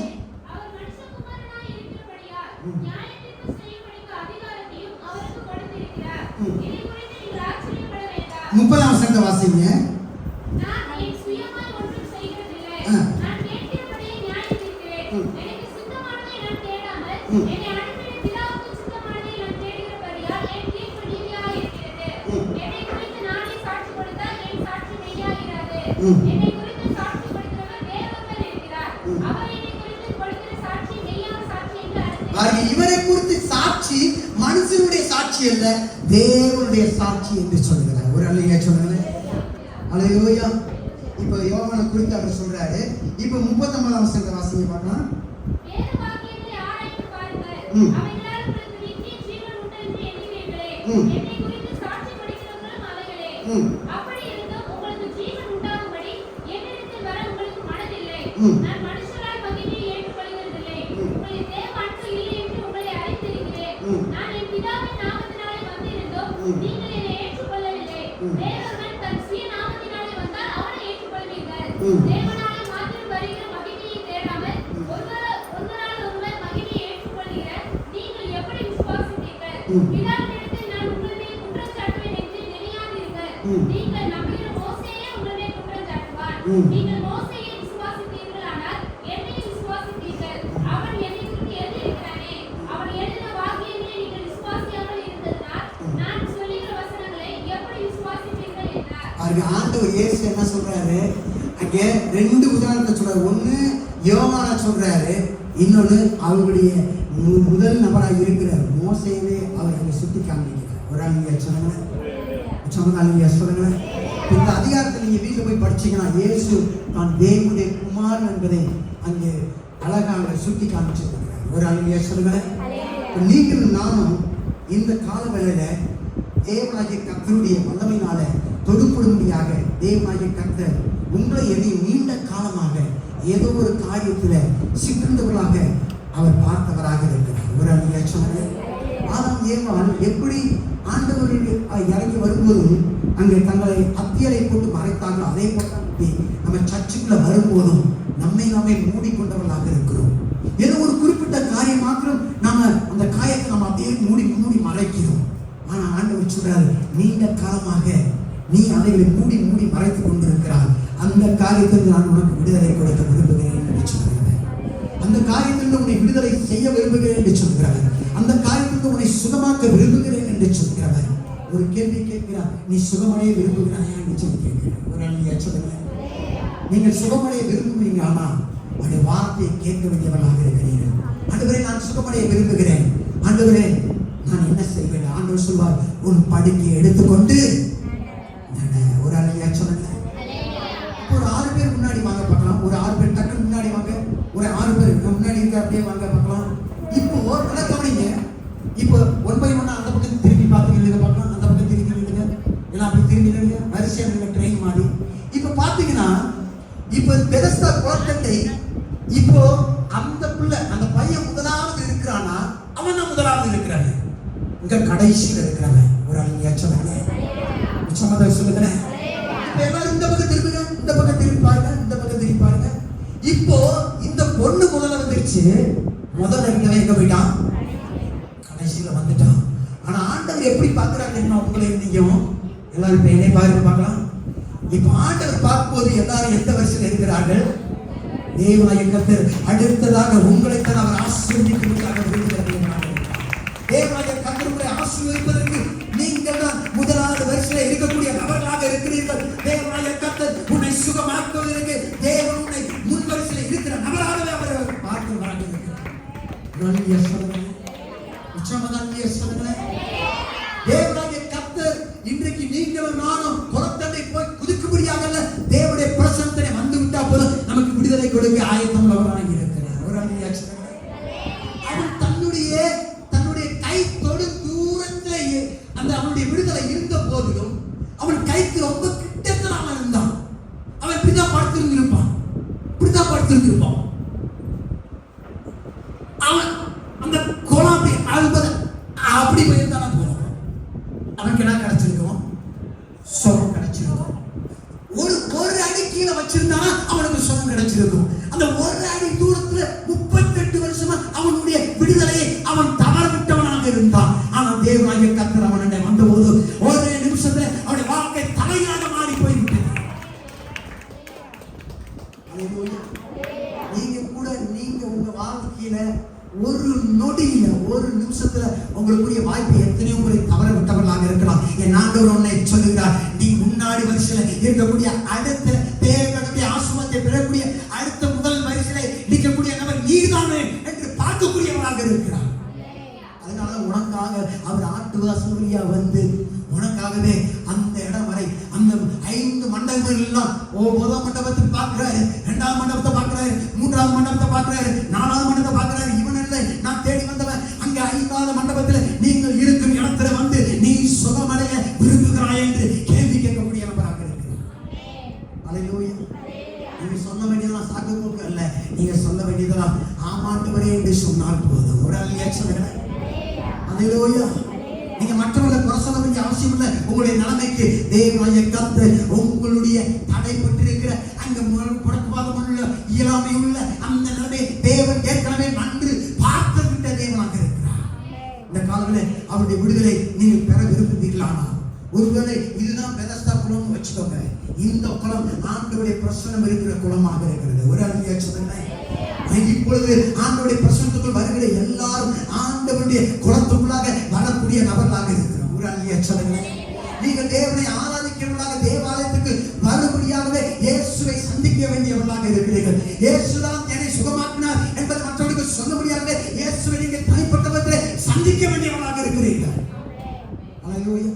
30ஆம் வசனத்தை வாசிங்க. இவரை குறித்து சாட்சி மனுஷனுடைய சாட்சி அல்ல, தேவனுடைய சாட்சி என்று சொல்லுகிறார். ஒரு அல்லேலூயா சொல்லுங்க. அல்லேலூயா. இப்ப யோவானை குறித்து அவர் சொல்றாரு. இப்ப 39ஆம் வசனத்தை வாசிங்க பார்க்கலாம். வேத வாக்கியங்களை ஆராய்ந்து பாருங்கள். அவைகளால் உங்களுக்கு நித்திய ஜீவன் உண்டு என்று எண்ணுகிறீர்களே. என்னை குறித்து சாட்சி படுகிறவர்களும் அவர்களே. அப்படி இருந்தும் உங்களுக்கு ஜீவன் உண்டாகும்படி என்னிடத்தில் வர உங்களுக்கு மனதில்லை. நான் மனுஷரால் மகிமையை ஏற்றுக்கொள்கிறதில்லை. உங்களை தேவ அன்பு இல்லை என்று உங்களை அறிந்திருக்கிறேன். நான் என் பிதாவின் நாமத்தினாலே வந்திருந்தோம், நீங்கள் என்னை ஏற்றுக்கொள்ளவில்லை. வேறொருவன் தன் சுய நாமத்தினாலே வந்தால் அவனை ஏற்றுக்கொள்வீர்கள். தேவனாலே மாத்திரம் வருகிற மகிமையை தேடாமல் ஒருவரால் ஒருவர் மகிமையை ஏற்றுக்கொள்கிற நீங்கள் எப்படி விசுவாசித்தீர்கள்? பிதாவினிடத்தில் நான் உங்கள் மேல் குற்றம் சாட்டுவேன் என்று நினையாதீர்கள். நீங்கள் நம்புகிற மோசேயே உங்கள் மேல் குற்றம் சாட்டுவான். நீங்கள் மோசேயை விசுவாசித்தீர்களானால் என்னையும் விசுவாசித்தீர்கள். அவன் என்னை குறித்து எழுதியிருக்கிறானே, அவன் எழுதின வாக்கியங்களை நீங்கள் விசுவாசியாமல் இருந்ததனால் நான் சொல்லுகிற வசனங்களை எப்படி விசுவாசித்தீர்கள் என்றார். ஆண்டவர் இயேசு என்ன சொல்றாரு? அங்கே ரெண்டு உதாரணத்தை சொல்றாரு. ஒண்ணு யோவானை சொல்றாரு, இன்னொன்னு அவருடைய முதல் நபராக இருக்கிற மோசேவே அவர் அங்கே சுட்டி காண்பிக்கிறார். ஒரு அல்லேலூயா சொல்லுங்க. அல்லேலூயா சொல்லுங்க. இந்த அதிகாரத்தை நீங்க வீட்டுல போய் படிச்சீங்கன்னா இயேசு தான் தேவனுடைய குமாரன் என்பதை அங்கே அழகாக சுட்டி காமிச்சிருக்கிறார். ஒரு அல்லேலூயா சொல்லுங்க. நீங்கள் நானும் இந்த காலவேளையில தேவனாகிய கர்த்தருடைய வல்லமையினால தொடுப்படும்படியாக தேவனாகிய கர்த்தர் உங்களை எதை நீண்ட காலமாக ஏதோ ஒரு காரியத்துல சிக்கந்தவர்களாக அவர் பார்த்தவராக இருக்கிறார். ஒரு அல்லேலூயா சொல்லுங்க. ஆதாம் ஏவாள் எப்படி ஆண்டவர் இறங்கி வரும்போது அங்கே தங்களை அத்தியலை போட்டு மறைத்தாங்களோ அதே போல நம்ம சர்ச்சுக்குள்ள வரும்போதும் நம்மை மூடிக்கொண்டவர்களாக இருக்கிறோம். ஏதோ ஒரு குறிப்பிட்ட காரியம் மாத்திரம் நாம அந்த காயத்தை நம்ம அப்படியே மூடி மறைக்கிறோம். ஆனா ஆண்டவர் சொல்றாரு, நீண்ட காலமாக நீ அதைகளை மூடி மறைத்துக் கொண்டிருக்கிறார். அந்த காரியத்தில் நான் உனக்கு விடுதலை கொடுக்க விரும்புகிறேன் என்று சொல்கிறேன். அந்த காரியத்தில் உன்னை விடுதலை செய்ய விரும்புகிறேன் என்று சொல்கிறார். அந்த காரியத்தில் உன்னை சுகமாக்க விரும்புகிறேன் என்று சொல்கிறவர். ஒரு கேள்வி கேட்கிறார், நீ சுகமடைய விரும்புகிறாயா என்று சொல்லி கேட்கிறார். ஒரு அல்லேலூயா சொல்லுங்க. நீங்கள் சுகமடைய விரும்புகிறீங்க, ஆனா அந்த வார்த்தையை கேட்க வேண்டியவர்களாக இருக்கிறீர்கள். ஆண்டவரே, நான் சுகமடைய விரும்புகிறேன். ஆண்டவரே, நான் என்ன செய்வேன்? ஆண்டவர் சொல்வார், உன் படுக்கையை எடுத்துக்கொண்டு ஒரு அல்லேலூயா சொல்லுங்க. ஒரு 6 பேர் முன்னாடி வாங்க பார்க்கலாம். ஒரு 6 பேர் டக்கு முன்னாடி வாங்க. ஒரு 6 பேர் முன்னாடி இருக்க அப்படியே வாங்க பார்க்கலாம். இப்போ நல்லா கவனிங்க. இப்போ 1 by 1 அந்த பக்கத்துக்கு திரும்பி பார்த்துக்கிட்டு பார்க்கலாம். அந்த பக்கம் திரும்பி நில்லுங்க. எல்லாம் அப்படி திரும்பி நில்லுங்க. வரிசையா நில்லுங்க, ட்ரெயின் மாதிரி. இப்போ பார்த்தீங்கன்னா இப்போ பெதஸ்தா குளத்தை இப்போ அந்த பிள்ளை அந்த பையன் முதலாவது இருக்கிறானா அவன் தான் முதலாவது இருக்கிறான். இங்க கடைசியில் இருக்கிறாங்க. ஒரு அல்லேலூயா சொல்லுங்க. சமதா சொல்லுங்க. எல்லாரும் இந்த பக்கம் திரும்புங்க, இந்த பக்கம் திரும்பி பாருங்க, இந்த பக்கம் திரும்பி பாருங்க. இப்போ இந்த பொண்ணு முதல்ல வந்துருச்சு. முதல்ல எங்க போயிட்டான்? கடைசியில வந்துட்டான். ஆனா ஆண்டவர் எப்படி பார்க்கிறாங்க? உங்களை நீயும் எல்லாரும் இப்ப என்னை பாருங்க பார்க்கலாம். இப்ப ஆண்டவர் பார்க்கும்போது எல்லாரும் எந்த வரிசையில் இருக்கிறார்கள்? தேவனாகிய கர்த்தர் அடுத்ததாக உங்களைத்தான் அவர் ஆசீர்வதிப்பதற்காக விரும்புகிறார். தேவனாகிய கர்த்தர் உங்களை ஆசீர்வதிப்பதற்கு நீங்கள் தான் முதலாவது வரிசையில் இருக்கக்கூடிய நபர்களாக இருக்கிறீர்கள். தேவனாகிய கர்த்தர் உன்னை சுகமாக்குவதற்கு தேவன் உன்னை முன் வரிசையில் இருக்கிற நபராகவே அவர் பார்க்கிறார். அல்லேலூயா சொல்லுங்க. அல்லேலூயா சொல்லுங்க. தேவனாகிய கர்த்தர் இன்றைக்கு நீங்களும் நானும் குளத்தண்டை போய் குதிக்கும்படியாக தேவனுடைய பிரசன்னத்தை வந்து விட்டா போதும் நமக்கு விடுதலை கொடுக்க ஆயத்தம் உள்ளவராக இருக்கிறார். ஒரு அல்லேலூயா சொல்லுங்க. அவன் தன்னுடைய கை தொடும் தூரத்திலேயே அந்த அவனுடைய விடுதலை இருந்த போதிலும் அவன் அந்த குழந்தை அழுபது அப்படி போயிருந்தான போறோம், அவனுக்கு என்ன கிடைச்சிருக்கும்? சுகம் கிடைச்சிருக்கும். ஒரு அடி கீழே வச்சிருந்தானா அவனுக்கு சுகம் கிடைச்சிருக்கும். அந்த ஒரு அடி தூரத்துல 38 வருஷமா அவனுடைய விடுதலையை அவன் தவற விட்டவனாக இருந்தான். ஆனால் தேவனாகிய கர்த்தர் அவனை வந்தபோது ஒரே நிமிஷத்துல அவனுடைய வாழ்க்கை தலையாக மாறி போய்விட்டது. நீங்க உங்க வாழ்க்கையில ஒரு நொடியில ஒரு நிமிஷத்துல உங்களுக்குரிய வாய்ப்பை எத்தனையோ முறை தவற விட்டவர்களாக இருக்கலாம். என் ஆண்டவர் உன்னை சொல்லுகிறார், நீ முன்னாடி வரிசையில இருக்கக்கூடிய அடுத்த தேவனுடைய ஆசீர்வாதத்தை பெறக்கூடிய அடுத்த முதல் வரிசையில நிற்கக்கூடிய நபர் நீதானே என்று பார்க்கக்கூடியவராக இருக்கிறார். அதனால உனக்காக அவர் ஆட்டு வாசல் வழியா வந்து உனக்காகவே அந்த இடம் வரை அந்த 5 மண்டபங்கள் எல்லாம் முதல் மண்டபத்தை பார்க்கிறாரு, 2ஆவது மண்டபத்தை பார்க்கிறாரு, 3ஆவது மண்டபத்தை பார்க்கிறாரு, 4ஆவது மண்டபத்தை பார்க்கிறாரு. இவன் இல்லை, நான் தேடி வந்தவன். அங்க 5ஆவது மண்டபத்தில் நீங்கள் இருக்கும் இடத்துல வந்து நீ சுகமடைய விரும்புகிறாய் என்று கேள்வி கேட்கக்கூடிய நபராக இருக்கிறார். அல்லேலூயா. நீங்க சொல்ல வேண்டியதெல்லாம் சாக்கு போக்கு அல்ல, நீங்க சொல்ல வேண்டியதெல்லாம் ஆமாண்டவரே என்று சொன்னால் போதும். ஒரு அல்லையா சொல்லுங்க. அல்லேலூயா. நீங்க மற்றவர்களை குறை சொல்ல வேண்டிய அவசியம் இல்லை. உங்களுடைய நிலைமைக்கு தேவனாகிய கர்த்தர் உங்களுடைய தடைப்பட்டிருக்கிற அங்க முடக்குவாதம் உள்ள இயலாமை உள்ள அந்த நிலைமை தேவன் ஏற்கனவே நன்று பார்த்து விட்ட தேவனாக இருக்கிறார். இந்த காலங்களில் அவருடைய விடுதலை நீங்கள் பெற விரும்புகிறீர்களானா, ஒருவேளை இதுதான் பெதஸ்தா குளம்னு வச்சுக்கோங்க, இந்த குளம் ஆண்டவருடைய பிரசன்னம் இருக்கிற குளமாக இருக்கிறது. ஒரு அழகிய சொல்லுங்க. இப்பொழுது ஆண்டவருடைய பிரசன்னத்துக்குள் வருகிற எல்லாரும் ஆண்டவருடைய குளத்துக்குள்ளாக வரக்கூடிய நபர்களாக இருக்கிறோம். ஒரு அழகிய சொல்லுங்க. நீங்கள் தேவனை ஆராதிக்கிறவர்களாக தேவாலயத்துக்கு வரும்படியாகவே இயேசுவை சந்திக்க வேண்டியவர்களாக இருக்கிறீர்கள். இயேசுதான் என்னை சுகமாக்கினார் என்பது மற்றவர்களுக்கு சொல்லும்படியாகவே இயேசுவை நீங்கள் தனிப்பட்டவர்களை சந்திக்க வேண்டியவர்களாக இருக்கிறீர்கள். அல்லேலூயா.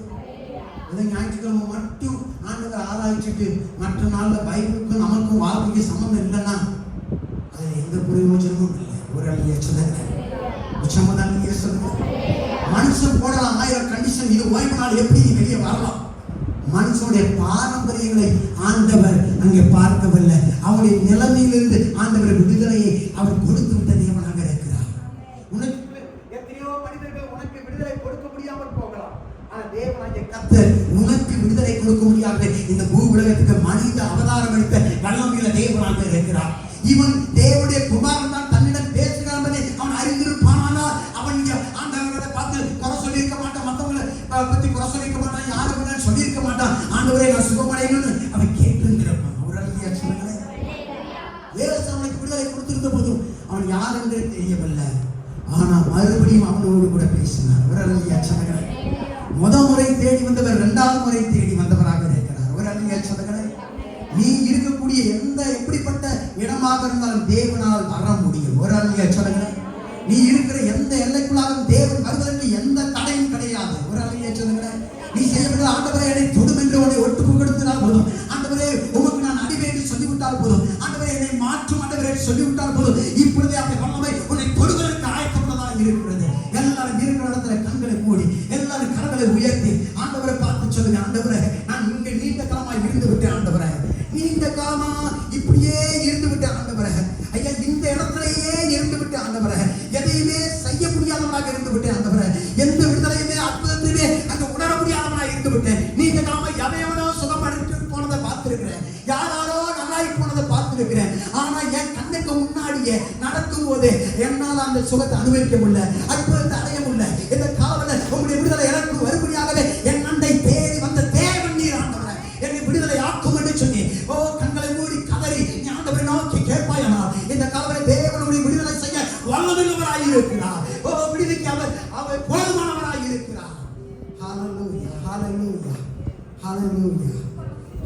இதை ஞாயிற்றுக்கிழமை மட்டும் ஆண்டவர் ஆராய்ச்சிட்டு மற்ற நாள்ல பைபிளுக்கும் நமக்கும் வாழ்க்கைக்கு சம்பந்தம் இல்லைன்னா அது எந்த பிரயோஜனமும் இல்லை. ஒரு அழிய சொல்லுங்க. மனுஷன் போடலாம் 1000 கண்டிஷன், இது ஓய்வு நாள் எப்படி வெளியே வரலாம். மனுஷனுடைய பாரம்பரியங்களை ஆண்டவர் அங்கே பார்க்கவில்லை. அவருடைய நிலைமையிலிருந்து ஆண்டவர் விடுதலையை அவர் கொடுத்து விட்ட தேவனாக இருக்கிறார். உனக்கு எத்தனையோ மனிதர்கள் உனக்கு விடுதலை கொடுக்க முடியாமல் போகலாம். ஆனால் தேவனாகிய கர்த்தர் உனக்கு விடுதலை கொடுக்க முடியாது. இந்த பூ உலகத்துக்கு மனித அவதாரம் எடுத்த வல்லமையுள்ள தேவனாக இருக்கிறார். இவன் தேவனுடைய குமாரன் தான் தன்னிடம் பேசுகிறான் என்பதை அவன் அறிந்திருப்பானால் அவன் ஆண்டவரை பார்த்து குறை சொல்லியிருக்க மாட்டான், மற்றவங்களை பத்தி குறை சொல்லியிருக்க மாட்டான், யாரும் சொல்லியிருக்க மாட்டான். ஆண்டவரை நான் சுகமடையணும்னு அவன் கேட்டிருந்திருப்பான். அவரால் சொல்லுங்களேன். இயேசு அவனுக்கு விடுதலை கொடுத்திருந்த போதும் அவன் யார் என்றே தெரியவில்லை. ஆனால் மறுபடியும் அவனோடு கூட பேசினார். அவரால் சொல்லுங்களேன். முறை தேடி வந்தவர் 2வது முறை தேடி வந்தவராக இருக்கிறார். அவரால் சொல்லுங்களேன். நீ இருக்கக்கூடிய எந்த எப்படிப்பட்ட இடமாக இருந்தாலும் தேவனால் வர முடியும். ஒரு அழிய சொல்லுங்க. நீ இருக்கிற எந்த எல்லைக்குள்ளாலும் தேவன் வருவதற்கு எந்த தடையும் கிடையாது. ஒரு அழிய சொல்லுங்க. நீ செய்யப்பட்ட ஆண்டவரே என்னை தொடும் என்று உன்னை ஒட்டுக்கு கொடுத்தால் போதும். ஆண்டவரே உமக்கு நான் அடிமை என்று சொல்லிவிட்டால் போதும். ஆண்டவரே என்னை மாற்றும் ஆண்டவரே சொல்லிவிட்டால் போதும். இப்பொழுதே அப்படி வல்லமை உன்னை தொடுவதற்கு ஆயத்தப்பட்டதாக இருக்கிறது. எல்லாரும் இருக்கிற இடத்துல கண்களை மூடி எல்லாரும் கரங்களை உயர்த்தி ஆண்டவரை பார்த்து சொல்லுங்க. ஆண்டவரே நான் இங்கே நீண்ட காலமாக இருந்து விட்டேன். ஆண்டவரே நீண்ட காலமா இப்படியே இருந்து விட்டு ஆண்டவரே, ஐயா இந்த இடத்திலேயே இருந்து விட்டு ஆண்டவரே, எதையுமே செய்ய முடியாதவனாக இருந்து விட்டேன் ஆண்டவரே, எந்த விடுதலையுமே அற்புதத்தையுமே அங்க உணர முடியாதவனாக இருந்து விட்டேன். நீண்ட காலமா எவையவனோ சுகமடைந்து போனதை பார்த்திருக்கிறேன், யாராரோ நல்லாய் போனதை பார்த்திருக்கிறேன். ஆனா என் கண்ணுக்கு முன்னாடியே நடக்கும் போது என்னால் அந்த சுகத்தை அனுபவிக்க முடியல, அற்புதத்தை அடைய முடியல. இந்த காவல உங்களுடைய விடுதலை எனக்கு வரும்படியாகவே என் அண்டை தேடி வந்த தேவன் நீர் ஆண்டவரே என்னை விடுதலை ஆக்கும் என்று சொன்னி ஓ கண்களை மூடி கதறி ஆண்டவரை நோக்கி கேட்பாயானால் இந்த காவலை தேவனுடைய விடுதலை செய்ய வல்லமையுள்ளவராய் இருக்கிறார். ஓ விடுதலைக்கு அவர் போதுமானவராய் இருக்கிறார். ஹalleluya ஹalleluya ஹalleluya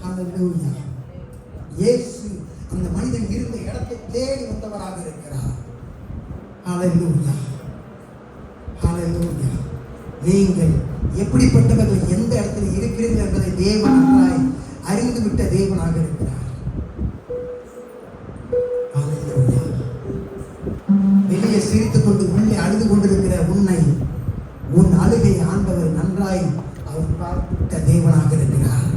ஹalleluya. இயேசு அந்த மனிதன் இருந்த இடத்தை தேடி வந்தவராக இருக்கிறார். ஹalleluya ஹalleluya. நீங்கள் எப்படிப்பட்டவர்கள் எந்த இடத்துல இருக்கிறீர்கள் என்பதை தேவன் நன்றாய் அறிந்து விட்ட தேவனாக இருக்கிறார். ஹalleluya. வெளியே சிரித்துக் கொண்டு உள்ளே அழுது கொண்டிருக்கிற உன்னை உன் அழுகை ஆண்டவர் நன்றாய் அவர் பார்த்த தேவனாக இருக்கிறார்.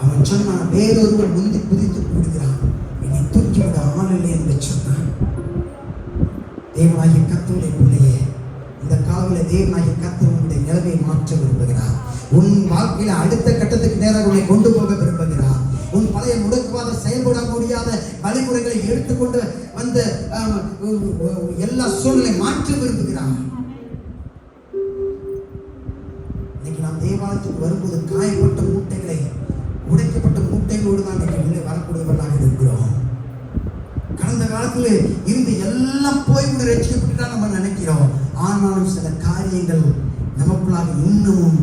அவன் சொன்னான், வேறொருவர் முந்தி குதித்து கூடுகிறான், தேவனாகிய கர்த்தர் உன்னுடைய நிலைமையை மாற்ற விரும்புகிறார். உன் வாழ்க்கையில அடுத்த கட்டத்துக்கு நேராக உன்னை கொண்டு போக விரும்புகிறார். உன் பழைய முடக்குவாத செயல்பட முடியாத வழிமுறைகளை எடுத்துக்கொண்டு வந்த எல்லா சூழ்நிலை மாற்ற விரும்புகிறார். இன்னைக்கு நாம் தேவாலயத்துக்கு வரும்போது காயப்பட்ட மூட்டைகளை, உடைக்கப்பட்ட மூட்டைகளோடு தான் இன்னைக்கு உள்ளே வரக்கூடியவர்களாக இருக்கிறோம். கடந்த காலத்தில் இருந்து எல்லாம் போய்விட ரட்சிக்கப்பட்டு தான் நம்ம நினைக்கிறோம். ஆனாலும் சில காரியங்கள் நமக்குள்ளாக இன்னமும்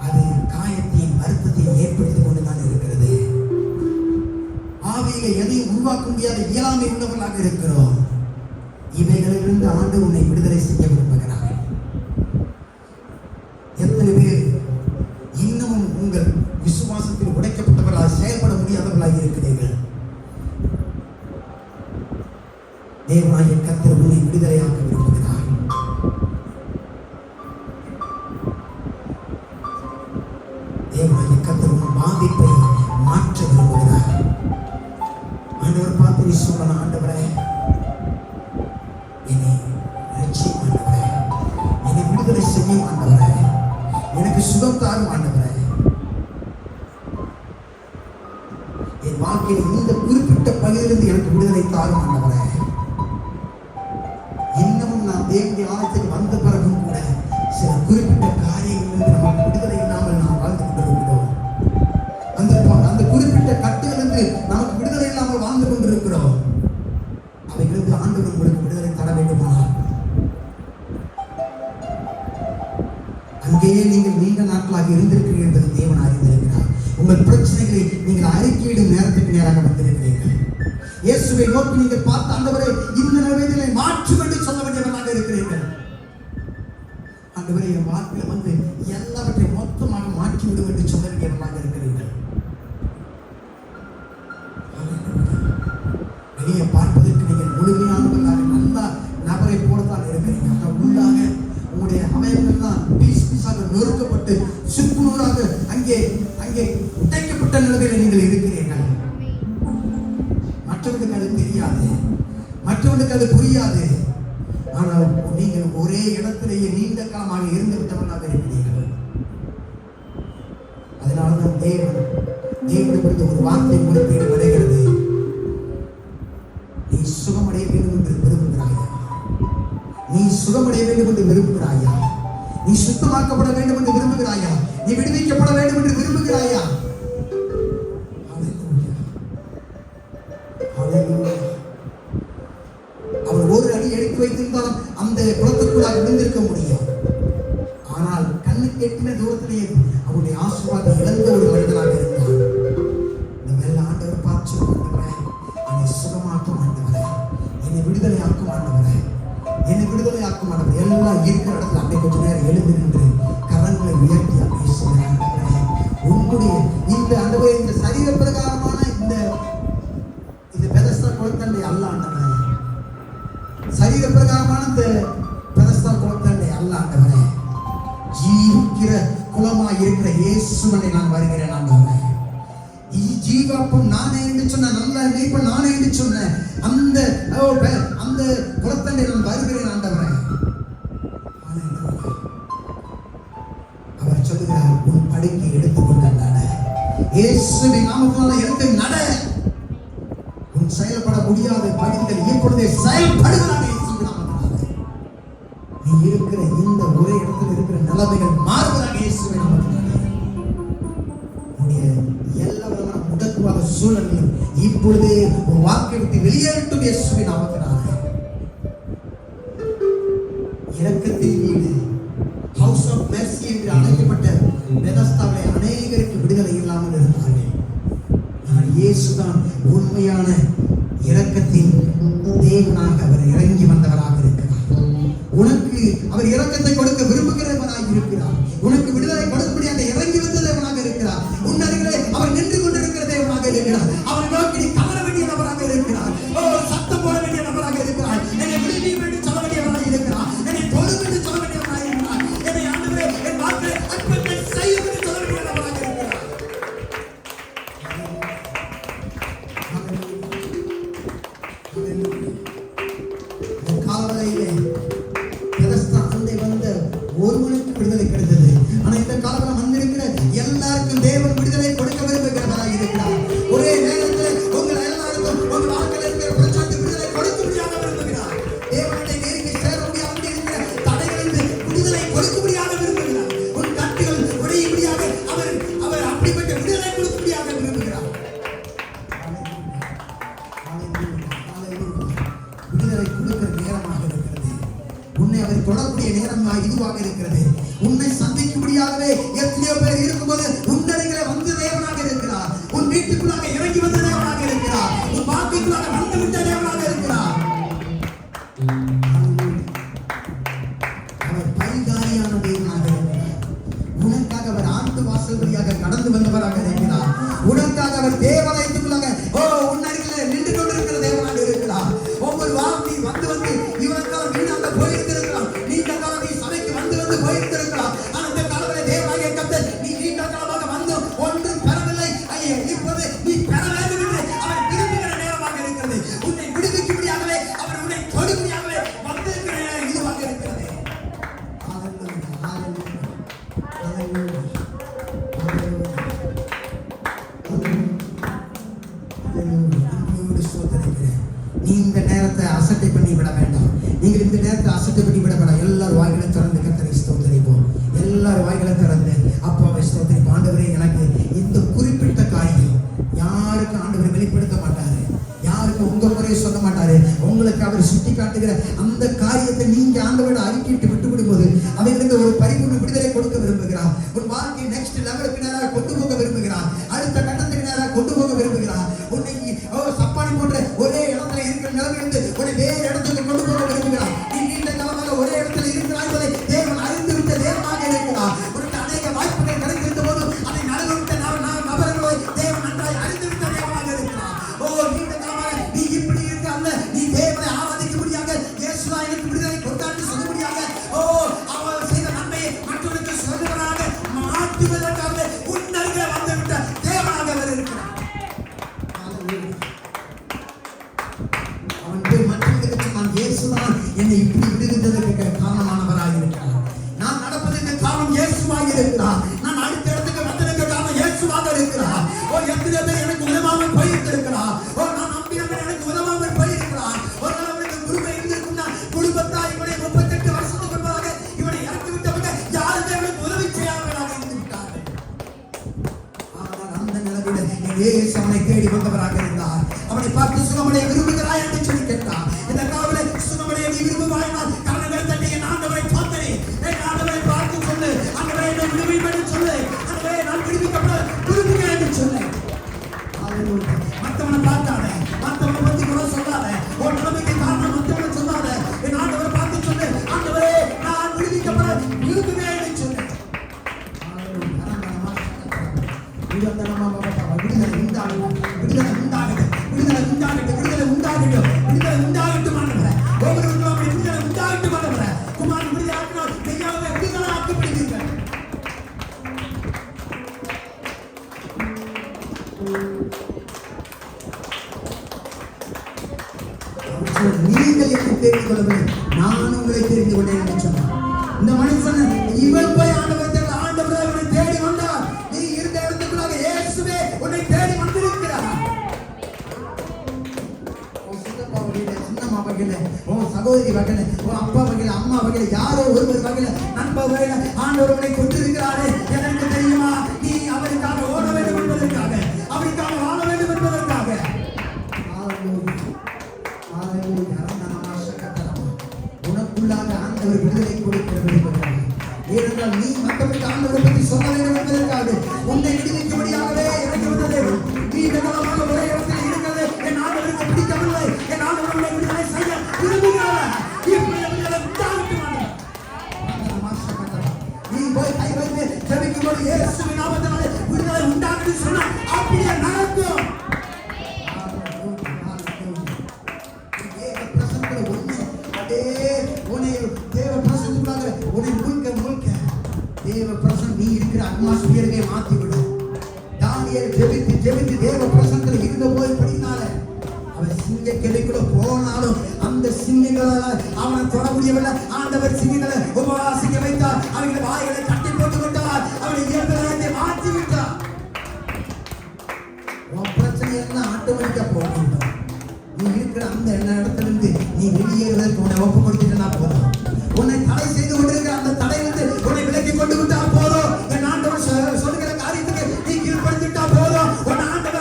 அது காயத்தையும் வருத்தத்தையும் ஏற்படுத்திக் கொண்டுதான் இருக்கிறது. ஆவியில எதையும் உருவாக்க முடியாத இயலாமை உள்ளவர்களாக இருக்கிறோம். இவைகளிலிருந்து ஆண்டு உன்னை விடுதலை செய்ய விரும்புகிறார். எத்தனை பேர் இன்னமும் உங்கள் விசுவாசத்தில் உடைக்கப்பட்டவர்களாக செயல்பட முடியாதவர்களாக இருக்கிறீர்கள்? தேவனாகிய கர்த்தர் உன்னை விடுதலையாக்க விரும்புகிறார். தேவனாகிய கர்த்தர் உன் பாதிப்பை மாற்ற விரும்புகிறார். ஆண்டவர் பார்த்து நீ சொல்லணும், ஆண்டவரே என்னை ரட்சியும், ஆண்டவரே என்னை விடுதலை செய்யும், ஆண்டவரே எனக்கு சுகம் தாரும், ஆண்டவரே என் வாழ்க்கையில் இந்த குறிப்பிட்ட பகுதியிலிருந்து எனக்கு விடுதலை தாரும், ஆண்டவரே. இன்னமும் நான் தேவனுடைய ஆலயத்துக்கு வந்த பிறகும் கூட சில குறிப்பிட்ட காரியங்களிலிருந்து நமக்கு விடுதலை இல்லாமல் நாம் வாழ்ந்து கொண்டிருக்கிறோம். அந்த குறிப்பிட்ட கட்டுகளிலிருந்து நமக்கு விடுதலை இல்லாமல் வாழ்ந்து கொண்டிருக்கிறோம். அவைகளிலிருந்து ஆண்டவர் உங்களுக்கு விடுதலை தர வேண்டுமானால் அங்கேயே நீங்கள் நீண்ட நாட்களாக இருந்திருக்கிறீர்கள் என்பது தேவன் அறிந்திருக்கிறார். உங்கள் பிரச்சனைகளை நீங்கள் அறிக்கையிடும் நேரத்துக்கு நேராக வந்திருக்கிறீர்கள். இயேசுவை நோக்கி நீங்கள் பார்த்த ஆண்டவரே இந்த நிலைமையை மாற்றும் என்று சொல்ல வேண்டியவர்களாக இருக்கிறீர்கள். ஆண்டவரே என் வாழ்க்கையில வந்து எல்லாவற்றையும் மொத்தமாக மாற்றிவிடும் என்று சொல்ல வேண்டியவர்களாக இருக்கிறீர்கள். வெளியே பார்ப்பதற்கு நீங்கள் முழுமையானவர்களாக நல்ல நபரை போலத்தான் இருக்கிறீங்க. ஆனால் உள்ளாக உங்களுடைய அவயவங்கள் தான் பீஸ் பீஸாக நொறுக்கப்பட்டு சுக்குநூறாக அங்கே அங்கே உடைக்கப்பட்ட நிலைமையில் நீங்கள் இருக்கிறீர்கள். மற்றவர்களுக்கு அது தெரியாது, மற்றவர்களுக்கு அது புரியாது. ஆனால் நீங்கள் ஒரே இடத்திலேயே நீண்ட காலமாக இருந்து விட்டவர்களாக இருக்கிறீர்கள். அதனால்தான் தேவனிடமிருந்து ஒரு வார்த்தை உங்களுக்கு வருகிறது. நீ சுகமடைய வேண்டும் என்று விரும்புகிறாயா? நீ சுகமடைய வேண்டும் என்று விரும்புகிறாயா? நீ சுத்தமாக்கப்பட வேண்டும் என்று விரும்புகிறாயா? நீ விடுவிக்கப்பட வேண்டும் என்று விரும்புகிறாயா? அவன் ஒரு அடி எடுத்து வைத்திருந்தாலும் அந்த குளத்துக்குள்ளாக விழுந்திருக்க முடியும். ஆனால் கண்ணுக்கு எட்டின தூரத்திலேயே அவனுடைய ஆசீர்வாதம் இழந்த ஒரு மனிதனாக இருந்தான். இந்த வெள்ள ஆண்டவர் பார்த்து, ஆண்டவரே என்னை சுகமாக்கும், ஆண்டவரே என்னை விடுதலையாக்கும், ஆண்டவரே என்னை விடுதலையாக்கும், ஆண்டவரே. எல்லாம் இருக்கிற இடத்துல அப்படியே கொஞ்ச நேரம் எழுந்து நின்று கரங்களை உயர்த்தி அப்படி சொல்றேன், உங்களுடைய இந்த ஆண்டவரே இந்த சரீர பிரகாரமான இந்த பெதஸ்தா குளத்தண்டை அல்ல, ஆண்டவரே சரீர பிரகாரமான இந்த பெதஸ்தா குளத்தண்டை அல்ல, ஆண்டவரே ஜீவிக்கிற குளமாய் இருக்கிற இயேசுவனை நான் வருகிறேன், ஆண்டவரே. ஜீவாப்பம் நானே என்று சொன்ன, நல்ல மேய்ப்பன் நானே என்று சொன்ன அந்த குளத்தண்டை நான் வருகிறேன், ஆண்டவரே. அவர் சொல்லுகிறார், உன் படுக்கை எடுத்துக்கொண்டு நட, இயேசுவின் நாமத்தினால எழுந்து நட. உன் செயல்பட முடியாத பகுதிகள் இப்பொழுதே செயல்படுகிறார்கள் இயேசுவின் நாமத்தினால. நீ இருக்கிற இந்த ஒரே இடத்தில் இருக்கிற நிலைமைகள் மாறுகிறாங்க இயேசுவின் நாமத்தினால. எல்லா விதமான முடக்குவாத சூழல்களும் இப்பொழுதே உன் வாக்கை விட்டு வெளியேறட்டும் இயேசுவின் நாமத்தினால. இரக்கத்தின் வீடு, ஹவுஸ் ஆஃப் மெர்சி என்று அழைக்கப்பட்ட பெதஸ்தாவிலே அநேகருக்கு விடுதலை இல்லாமல் இருந்தார்கள். ஆனால் இயேசுதான் உண்மையான இரக்கத்தின் தேவனாக அவர் இறங்கி வந்தவராக இருக்கிறார். உனக்கு அவர் இரக்கத்தை கொடுக்க விரும்புகிறவராக இருக்கிறார். உனக்கு விடுதலை கொடுப்படியாக இறங்கி வந்த தேவனாக இருக்கிறார். உன் அருகிலே அவர் நின்று கொண்டிருக்கிற தேவனாக இருக்கிறார். அவர் நோக்கி நீ கவர வேண்டிய நபராக இருக்கிறார். சத்தம் போட வேண்டிய நபராக இருக்கிறார். என்னை விடுவிக்க வேண்டிய சொல்ல வேண்டியவராக இருக்கிறார். என்னை தொடு என்று சொல்ல வேண்டியவராக இருக்கிறார். என்னை ஆண்டவரே என் வாழ்க்கையை அற்புதத்தை செய்ய என்று சொல்ல வேண்டிய நபராக இருக்கிறார். காலையிலே பெதஸ்தா அண்டை வந்த விரும்புகிறார். விடுதலை கொடுக்கிற நேரமாக இருக்கிறது. உன்னை அவர் தொடரக்கூடிய நேரமாக இதுவாக இருக்கிறது. உன்னை சந்திக்கும்படியாகவே எத்தனையோ பேர் இருக்கும்போது உன்னருகிலே வந்து தேவனாக இருக்கிறார். உன் வீட்டுக்குள்ளாக இறங்கி வந்த தேவனாக இருக்கிறார். உன் வாழ்க்கைக்குள்ளாக வந்து விட்ட தேவனாக இருக்கிறார். அவர் பரிகாரியான தேவனாக இருக்கிறார். உனக்காக அவர் ஆண்டு வாசல் வழியாக கடந்து வந்தவராக இருக்கிறார். உனக்காக அவர் தேவாலயத்துக்குள்ளாக உன் அருகிலே நின்று கொண்டிருக்கிற தேவனாக இருக்கிறார். ஒவ்வொரு வாரம் நீ வந்து வந்து இவனுக்காக வீணாக போயிருந்திருக்கலாம். நீண்ட காலம் நீ சபைக்கு வந்து வந்து போயிருந்திருக்கலாம். அந்த காலத்தில் தேவனாகிய கர்த்தர் நீ நீண்ட காலமாக வந்து ஒன்றும் பெறவில்லை. இப்போது நீ பெற வேண்டும் என்று அவர் விரும்புகிற நேரமாக இருக்கிறது. உன்னை விடுவிக்கும்படியாகவே அவர் உன்னை தொடும்படியாகவே வந்திருக்கிற நேரம் இதுவாக இருக்கிறது. நீ இந்த நேரத்தை அசட்டை பண்ணி விட வேண்டாம். நீங்கள் இந்த நேரத்தை அசட்டை பண்ணி விட வேண்டாம். எல்லாரும் வாய்களை திறந்து கர்த்தரை ஸ்தோத்திரிப்போம். எல்லாரும் வாய்களை திறந்து அப்பாவை ஸ்தோத்திரிப்போம். ஆண்டவரே, எனக்கு இந்த குறிப்பிட்ட காரியம் யாருக்கு ஆண்டவர் வெளிப்படுத்த மாட்டாரு, யாருக்கு உங்க முறையை சொல்ல மாட்டாரு. உங்களுக்கு அவர் சுட்டி காட்டுகிற அந்த காரியத்தை நீங்க ஆண்டவரோட அறிக்கையிட்டு விட்டுவிடும் போது அவைகளுக்கு ஒரு பரிபூர்ண விடுதலை கொடுக்க விரும்புகிறார். ஒரு வாழ்க்கை நெக்ஸ்ட் லெவலுக்கு நேராக கொண்டு போக விரும்புகிறார். அடுத்த கட்டத்துக்கு நேராக கொண்டு போக விரும்புகிறார். உன்னை சப்பானி போன்ற ஒரே இடத்துல இருக்கிற நிலைமையிலிருந்து உன்னை வேறு இடத்துக்கு கொண்டு போக விரும்புகிறார். நீ நீண்ட காலமாக ஒரே இடத்துல இருக்கிறாய் என்பதை தேவன் அறிந்து விட்ட தேவனாக இருக்கிறார். உனக்கு அநேக வாய்ப்புகள் கிடைத்திருந்த போது அதை நடுவிட்ட நபர்களை தேவன் நன்றாய் அறிந்து விட்ட தேவனாக இருக்கிறார். நீண்ட காலமாக நீ இப்படி இருக்க அல்ல, நீ தேவனை ஆராதிக்கும்படியாக இயேசுவா எனக்கு விடுதலை கொண்டாடி சொல்லும்படியாக அவர் செய்த நன்மையை மற்றவருக்கு சொல்லுவதாக மாற்றுவதற்காக உன்னருகே வந்துவிட்ட தேவனாக அவர் இருக்கிறார். அவன் போய் மற்றவர்களுக்கு நான் இயேசுதான் என்னை இப்படி விடுவித்ததற்கு காரணமானவராக இருக்கிறார். நான் நடப்பதற்கு காரணம் இயேசுவாக இருக்கிறார். நான் அடுத்த இடத்துக்கு வந்ததற்கு காரணம் இயேசுவாக இருக்கிறார். எத்தனை பேர் எனக்கு உதவாமல் போயிருக்கிறார். நான் நம்பினவன் எனக்கு உதவாமல் போயிருக்கிறார். ஒரு அவனுக்கு குருவை இருந்திருக்கும்னா குடும்பத்தார் இவனை 38 வருஷத்துக்கு முன்பாக இவனை இறக்கி விட்டவங்க யாருமே அவனுக்கு உதவி செய்யாதவர்களாக இருந்து விட்டார்கள். ஆனால் அந்த நிலையில் இயேசு அவனை தேடி வந்தவராக இருந்தார். அவனை பார்த்து சுகமடைய விரும்புகிறாய் என்று சொல்லி கேட்டார். இந்த காவலை சுகமடைய நீ விரும்புவாயினால் கரணங்களை தட்டி என் ஆண்டவரை தோத்தரி, என் ஆண்டவரை பார்த்து சொல்லு, ஆண்டவரை என்னை விடுவிப்பேன் சொல்லு, ஆண்டவரை நான் விடுவிக்கப்பட விரும்புகிறேன் என்று சொல்லு. மற்றவனை பார்க்காத, மற்றவனை பத்தி கூட சொல்லாத, ஒரு நிலைமைக்கு காரணம் மற்றவனை சொல்லாத, என் ஆண்டவரை பார்த்து சொல்லு, ஆண்டவரே நான் விடுவிக்கப்பட விரும்புகிறேன் என்று சொல்லு. விடுதலை உண்டாகட்டும், விடுதலை உண்டாகட்டும், விடுதலை உண்டாகட்டும், விடுதலை உண்டாகட்டும், விடுதலை உண்டாகட்டும் ஆண்டவரே. ஒவ்வொருவருக்கும் அப்படி விடுதலை உண்டாகட்டும் ஆண்டவரே. குமாரன் விடுதலை ஆக்கினால் மெய்யாகவே விடுதலை ஆக்கப்படுவீர்கள். நீங்கள் என்னை தெரிந்து கொள்ளவில்லை, நான் உங்களை தெரிந்து கொண்டேன் என்று சொன்னார். இந்த மனுஷன் இவன் போய் ஆண்டவரை அவனை தேடி வந்தார். நீ இருந்த இடத்துக்குள்ளாக இயேசுவே உன்னை தேடி வந்திருக்கிறார். சித்தப்பா வகையில, சின்னம்மா வகையில, சகோதரி வகையில, அப்பா வகையில, அம்மா வகையில, யாரோ ஒருவர் வகையில, நண்பர் வகையில ஆண்டவர் உன்னை கொண்டிருக்கிறாரே. எனக்கு தெரியுமா, நீ அவருக்காக ஓட வேண்டும் என்பதற்காக, அவருக்காக வாழ வேண்டும் என்பதற்காக. உனக்குள்ளாக ஆண்டவர் விடுதலை கொடுக்கிற விரும்புகிறார். ஏனென்றால் நீ மற்றவருக்கு ஆண்டவரை பற்றி சொல்ல வேண்டும் என்பதற்காக உன்னை விடுவிக்கும்படியாகவே இறங்கி வந்தது. நீ காலமாக ஒரே இடத்தில் இருக்கிறது என் ஆண்டவருக்கு பிடிக்கவில்லை. என் ஆண்டவர் உன்னை விடுதலை செய்ய விரும்புகிறார். நீ போய் கை வைத்து ஜெபிக்கும் போது இயேசுவின் நாமத்தினாலே விடுதலை உண்டாகுது சொன்னா அப்படியே நடக்கும். தேவ பிரசன்னம் நீ இருக்கிற அட்மாஸ்பியரை மாற்றி விடும். தானியேல் ஜெபித்து ஜெபித்து தேவ பிரசன்னத்தில் இருந்த போது படினால அவன் சிங்க கெடைக்குள்ள போனாலும் அந்த சிங்கங்களால் அவனை தொட முடியவில்லை. ஆண்டவர் சிங்கங்களை உபவாசிக்க வைத்தார். அவர்கள் வாய்களை கட்டி போட்டுக் கொண்டார். அவனை இயற்கை மாற்றி விட்டார். உன் பிரச்சனை எல்லாம் ஆட்டோமேட்டிக்கா போகும். நீ இருக்கிற அந்த இடத்திலிருந்து நீ வெளியேறுவதற்கு உன்னை ஒப்பு கொடுத்துட்டா போதும். உன்னை தடை செய்து கொண்டிருக்கிற அந்த தடையிலிருந்து உன்னை விலக்கி கொண்டு விட்டா போதும். என் ஆண்டவர் சொல்லுகிற காரியத்துக்கு நீ கீழ்படுத்திட்டா போதும். உன் ஆண்டவர்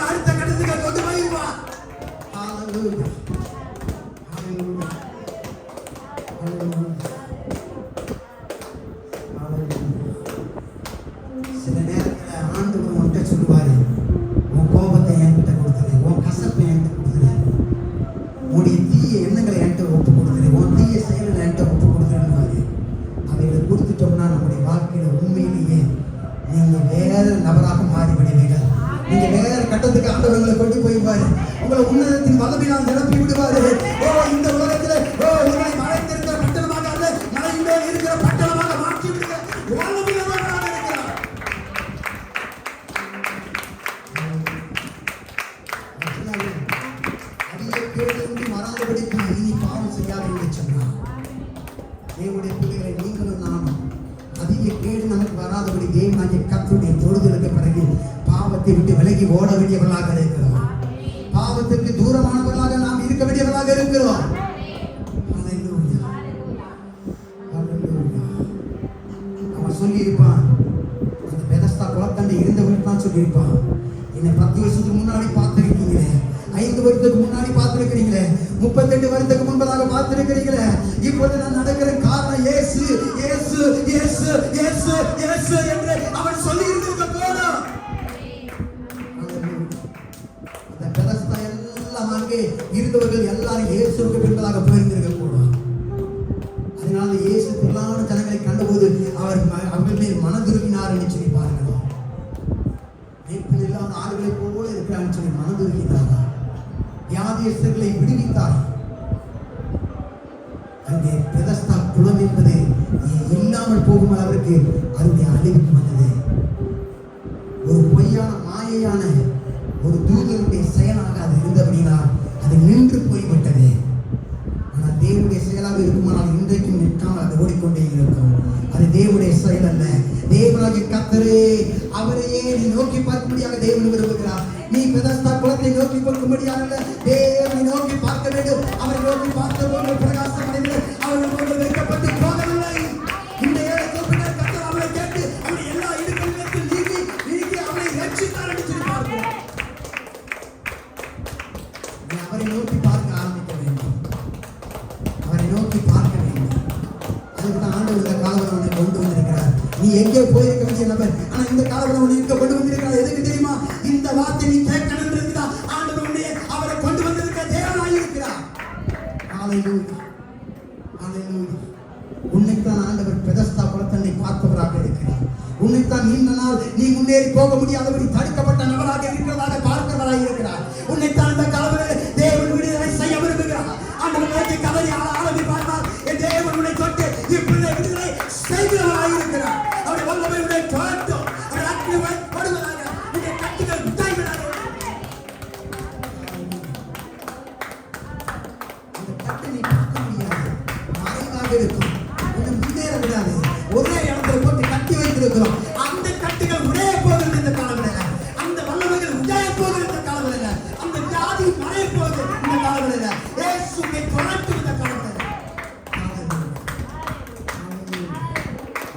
உங்களை கொண்டு போய்வாரு. உங்களை உன்னதத்தின் வல்லமையால் நிரப்பி விடுவாரு. இந்த உலகத்துல உங்களை மறைந்திருக்கிற பட்டணமாக அல்ல, மறைந்தே இருக்கிற பட்டணமாக மாற்றி விடுங்க. வல்லமையானவராக இருக்கிறார். அடியே கேட்டு மறாதபடிக்கு இனி பாவம் செய்யாது என்று சொன்னார். தேவனுடைய பிள்ளைகளை நீங்களும் நானும் அதிக கேடு நமக்கு வராதபடி தேவனாகிய கர்த்தருடைய தொழுதலுக்கு பிறகு பாவத்தை விட்டு விலகி ஓட வேண்டியவர்களாக இருக்கிறோம். பாவத்திற்கு தூரமானவர்களாக நாம் இருக்க வேண்டியவர்களாக இருக்கிறோம். அவன் சொல்லியிருப்பான், அந்த பெதஸ்தா குளத்தண்டை இருந்தவர்கள் தான் சொல்லியிருப்பான், என்னை 10 வருஷத்துக்கு முன்னாடி பார்த்திருக்கீங்களே, 5 வருஷத்துக்கு முன்னாடி பார்த்திருக்கிறீங்களே, 32 வருஷத்துக்கு முன்பதாக பார்த்திருக்கிறீங்களே, இப்போது நான் நடக்கிற காரணம் இயேசு இயேசு இயேசு இயேசு இயேசு என்று அவன் சொல்லி இருந்திருக்க போறான். அந்த பெதஸ்தா எல்லாம் அங்கே இருந்தவர்கள் எல்லாரும் இயேசுவுக்கு பின்பதாக போயிருந்திருக்க போறான். அதனால இயேசு திரளான ஜனங்களை கண்டபோது அவர்கள் மேல் மனதுருகினார் என்று சொல்லி பார்க்கலாம். மேற்பில் இல்லாத ஆடுகளை போல இருக்கிறான்னு சொல்லி மனதுருகினாரா, வியாதியஸ்தர்களை விடுவித்தார். அங்கே பெதஸ்தா குளம் என்பது இல்லாமல் போகும் அளவிற்கு அதனுடைய அழிவுக்கு வந்தது. ஒரு பொய்யான மாயையான ஒரு தூதருடைய செயலாக அது இருந்தபடினால் அது நின்று போய்விட்டது. ஆனால் தேவனுடைய செயலாக இருக்குமானால் இன்றைக்கும் நிற்காமல் அது ஓடிக்கொண்டே இருக்கும். அது தேவனுடைய செயல் அல்ல. தேவனாகிய கர்த்தரே அவரையே நீ நோக்கி பார்க்கும்படியாக தேவன் விரும்புகிறார். நீ பெதஸ்தா குளத்தை நோக்கி பார்க்கும்படியாக அல்ல, தேவனை நோக்கி பார்க்க வேண்டும். அவரை நோக்கி பார்த்தபோது பிரகாசம் அடைந்து அவர்கள் கொண்டு வைக்கப்பட்டு போகவில்லை. இந்த ஏழை கோபினர் கர்த்தர் அவரை கேட்டு அவருடைய எல்லா இடுக்கண்களுக்கும் நீக்கி அவரை ரட்சித்தார் என்று சொல்லி பார்க்கிறோம். நீ அவரை நோக்கி பார்க்க ஆரம்பிக்க வேண்டும். அவரை நோக்கி பார்க்க வேண்டும். அதுக்குதான் ஆண்டவர் இந்த காலவரை உன்னை கொண்டு வந்திருக்கிறார். நீ எங்கே போயிருக்க வேண்டிய நபர், ஆனா இந்த காலவரை உன்னை இங்க கொண்டு வந்திருக்கிறார். எதுக்கு தெரியுமா? இந்த வார்த்தை நீ கேட்கணும் இருக்குதான் ஆண்டவர் உன்னை அவரை கொண்டு வந்திருக்க தேவனாய் இருக்கிறார். ஹல்லேலூயா ஹல்லேலூயா. உன்னைத்தான் ஆண்டவர் பெதஸ்தா குளத்தண்டை பார்த்தவராக இருக்கிறார். உன்னைத்தான் நீண்ட நாள் நீ முன்னேறி போக முடியாதபடி தடுக்கப்பட்ட நபராக இருக்கிறதாக பார்க்கிறவராக இருக்கிறார். உன்னைத்தான் இந்த காலவரை தேவன் விடுதலை செய்ய விரும்புகிறார். ஆண்டவர் நோக்கி கதறி ஆரம்பி பார்த்தால் என் தேவன் உன்னை தொட்டு இப்படி விடுதலை செய்கிறவராக இருக்கிறார். அவருடைய வல்லமை உன்னை தொட்டும் அவர் அக்னி படுவதாக உன்னுடைய கட்டுகள் உத்தாய்விடாது. அந்த கட்டை நீ பார்க்க முடியாது, மறைவாக இருக்கும். உன்னை முன்னேற விடாது. ஒரே இடத்துல போட்டு கட்டி வைத்திருக்கிறோம். அந்த கட்டுகள் உடைய போகிறது இந்த காலவரையில. அந்த வல்லமைகள் உடைய போகிறது இந்த காலவரையில. அந்த ஜாதி மறைய போகிறது இந்த காலவரையில. இயேசுவை தொடர்ந்து இந்த காலவரையில.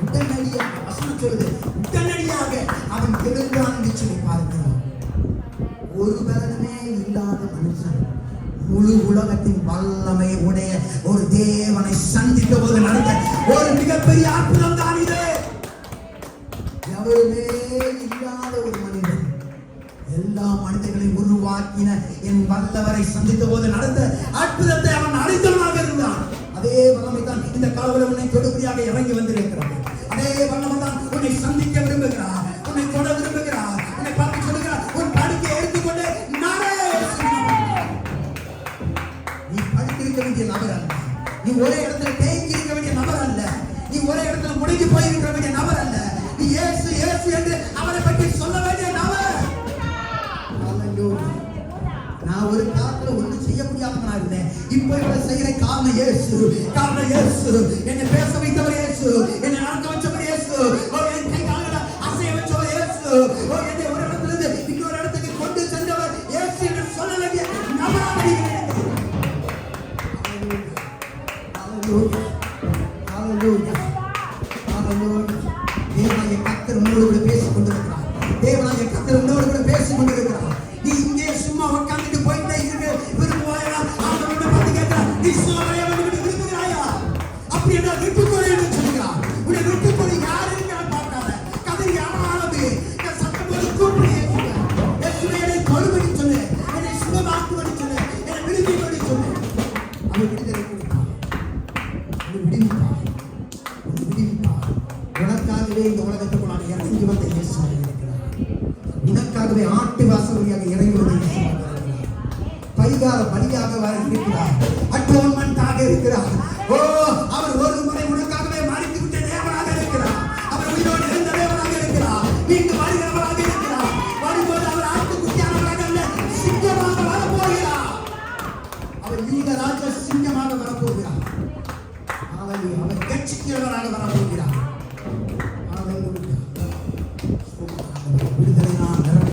உடனடியாக வசனம் சொல்லுது, உடனடியாக அவன் எழுந்தான் என்று சொல்லி பார்க்கிறோம். ஒரு பலனுமே இல்லாத மனுஷன் முழு உலகத்தின் வல்லமை உடைய ஒரு தேவனை சந்தித்த போது நடந்த ஒரு மிகப்பெரிய அற்புதம் தான் இது. எவருமே இல்லாத ஒரு மனிதன் எல்லா மனிதர்களையும் உருவாக்கின என் வல்லவரை சந்தித்த போது நடந்த அற்புதத்தை அவன் அடைந்தவனாக இருந்தான். அதே வல்லமை தான் இந்த காலவரை உன்னை தொடுபடியாக இறங்கி வந்திருக்கிறது. அதே வல்லமை தான் உன்னை சந்திக்க விரும்புகிறார், உன்னை தொட விரும்புகிறார், உன்னை பார்த்து சொல்லுகிறார், உன் படுக்கையை எடுத்துக்கொண்டு நானே. நீ படுத்திருக்க வேண்டிய நபர் அல்ல, நீ ஒரே இடத்துல தேங்கி இருக்க வேண்டிய நபர் அல்ல, நீ ஒரே இடத்துல முடங்கி போயிருக்க வேண்டிய நபர் அல்ல. நீ இயேசு இயேசு என்று அவரை பற்றி சொல்ல வேண்டிய நபர். நான் ஒரு காலத்துல ஒண்ணு செய்ய முடியாம இருந்தேன். இப்போ இவ்வளவு செய்யற காரணம் இயேசு, காரணம் இயேசு. என்னை பேச வைத்தவர் இயேசு, என்னை நடக்க வச்சவர் இயேசு, என் கை கால்களை அசைய வச்சவர் இயேசு, என்னை ஒரு இடத்துல இருந்து இன்னொரு இடத்துக்கு கொண்டு சென்றவர் இயேசு என்று சொல்ல வேண்டிய நபராக இருக்கிறேன். தேவனாகிய கர்த்தர் உங்களோடு கூட பேசிக் கொண்டிருக்கிறார். தேவனாகிய கர்த்தர் உங்களோடு கூட பேசிக் கொண்டிருக்கிறார். நீ இங்கே சும்மா உட்கார்ந்துட்டு போயிட்டே இருக்க விரும்புவாயா? ஆண்டவரை பார்த்து கேட்கிறார், நீ சோலையை விரும்புகிறாயா? அப்படி என்றால் விட்டுக்கொள் என்று சொல்கிறார். உன்னை விட்டுக்கொள் பரிகார பலியாக வர இருக்கிறார். அட்டோன்மென்ட்டாக இருக்கிறார். ஓ, அவர் ஒரு முறை உனக்காகவே மரித்து விட்ட தேவனாக இருக்கிறார். அவர் உயிரோடு இருந்த தேவனாக இருக்கிறார். மீண்டும் வருகிறவராக இருக்கிறார். வரும்போது அவர் ஆட்டுக்குட்டியானவராக அல்ல, சிங்கமாக வரப்போகிறார். அவர் யூத ராஜ சிங்கமாக வரப்போகிறார். அவர் கட்சிக்கிறவராக வரப்போகிறார்.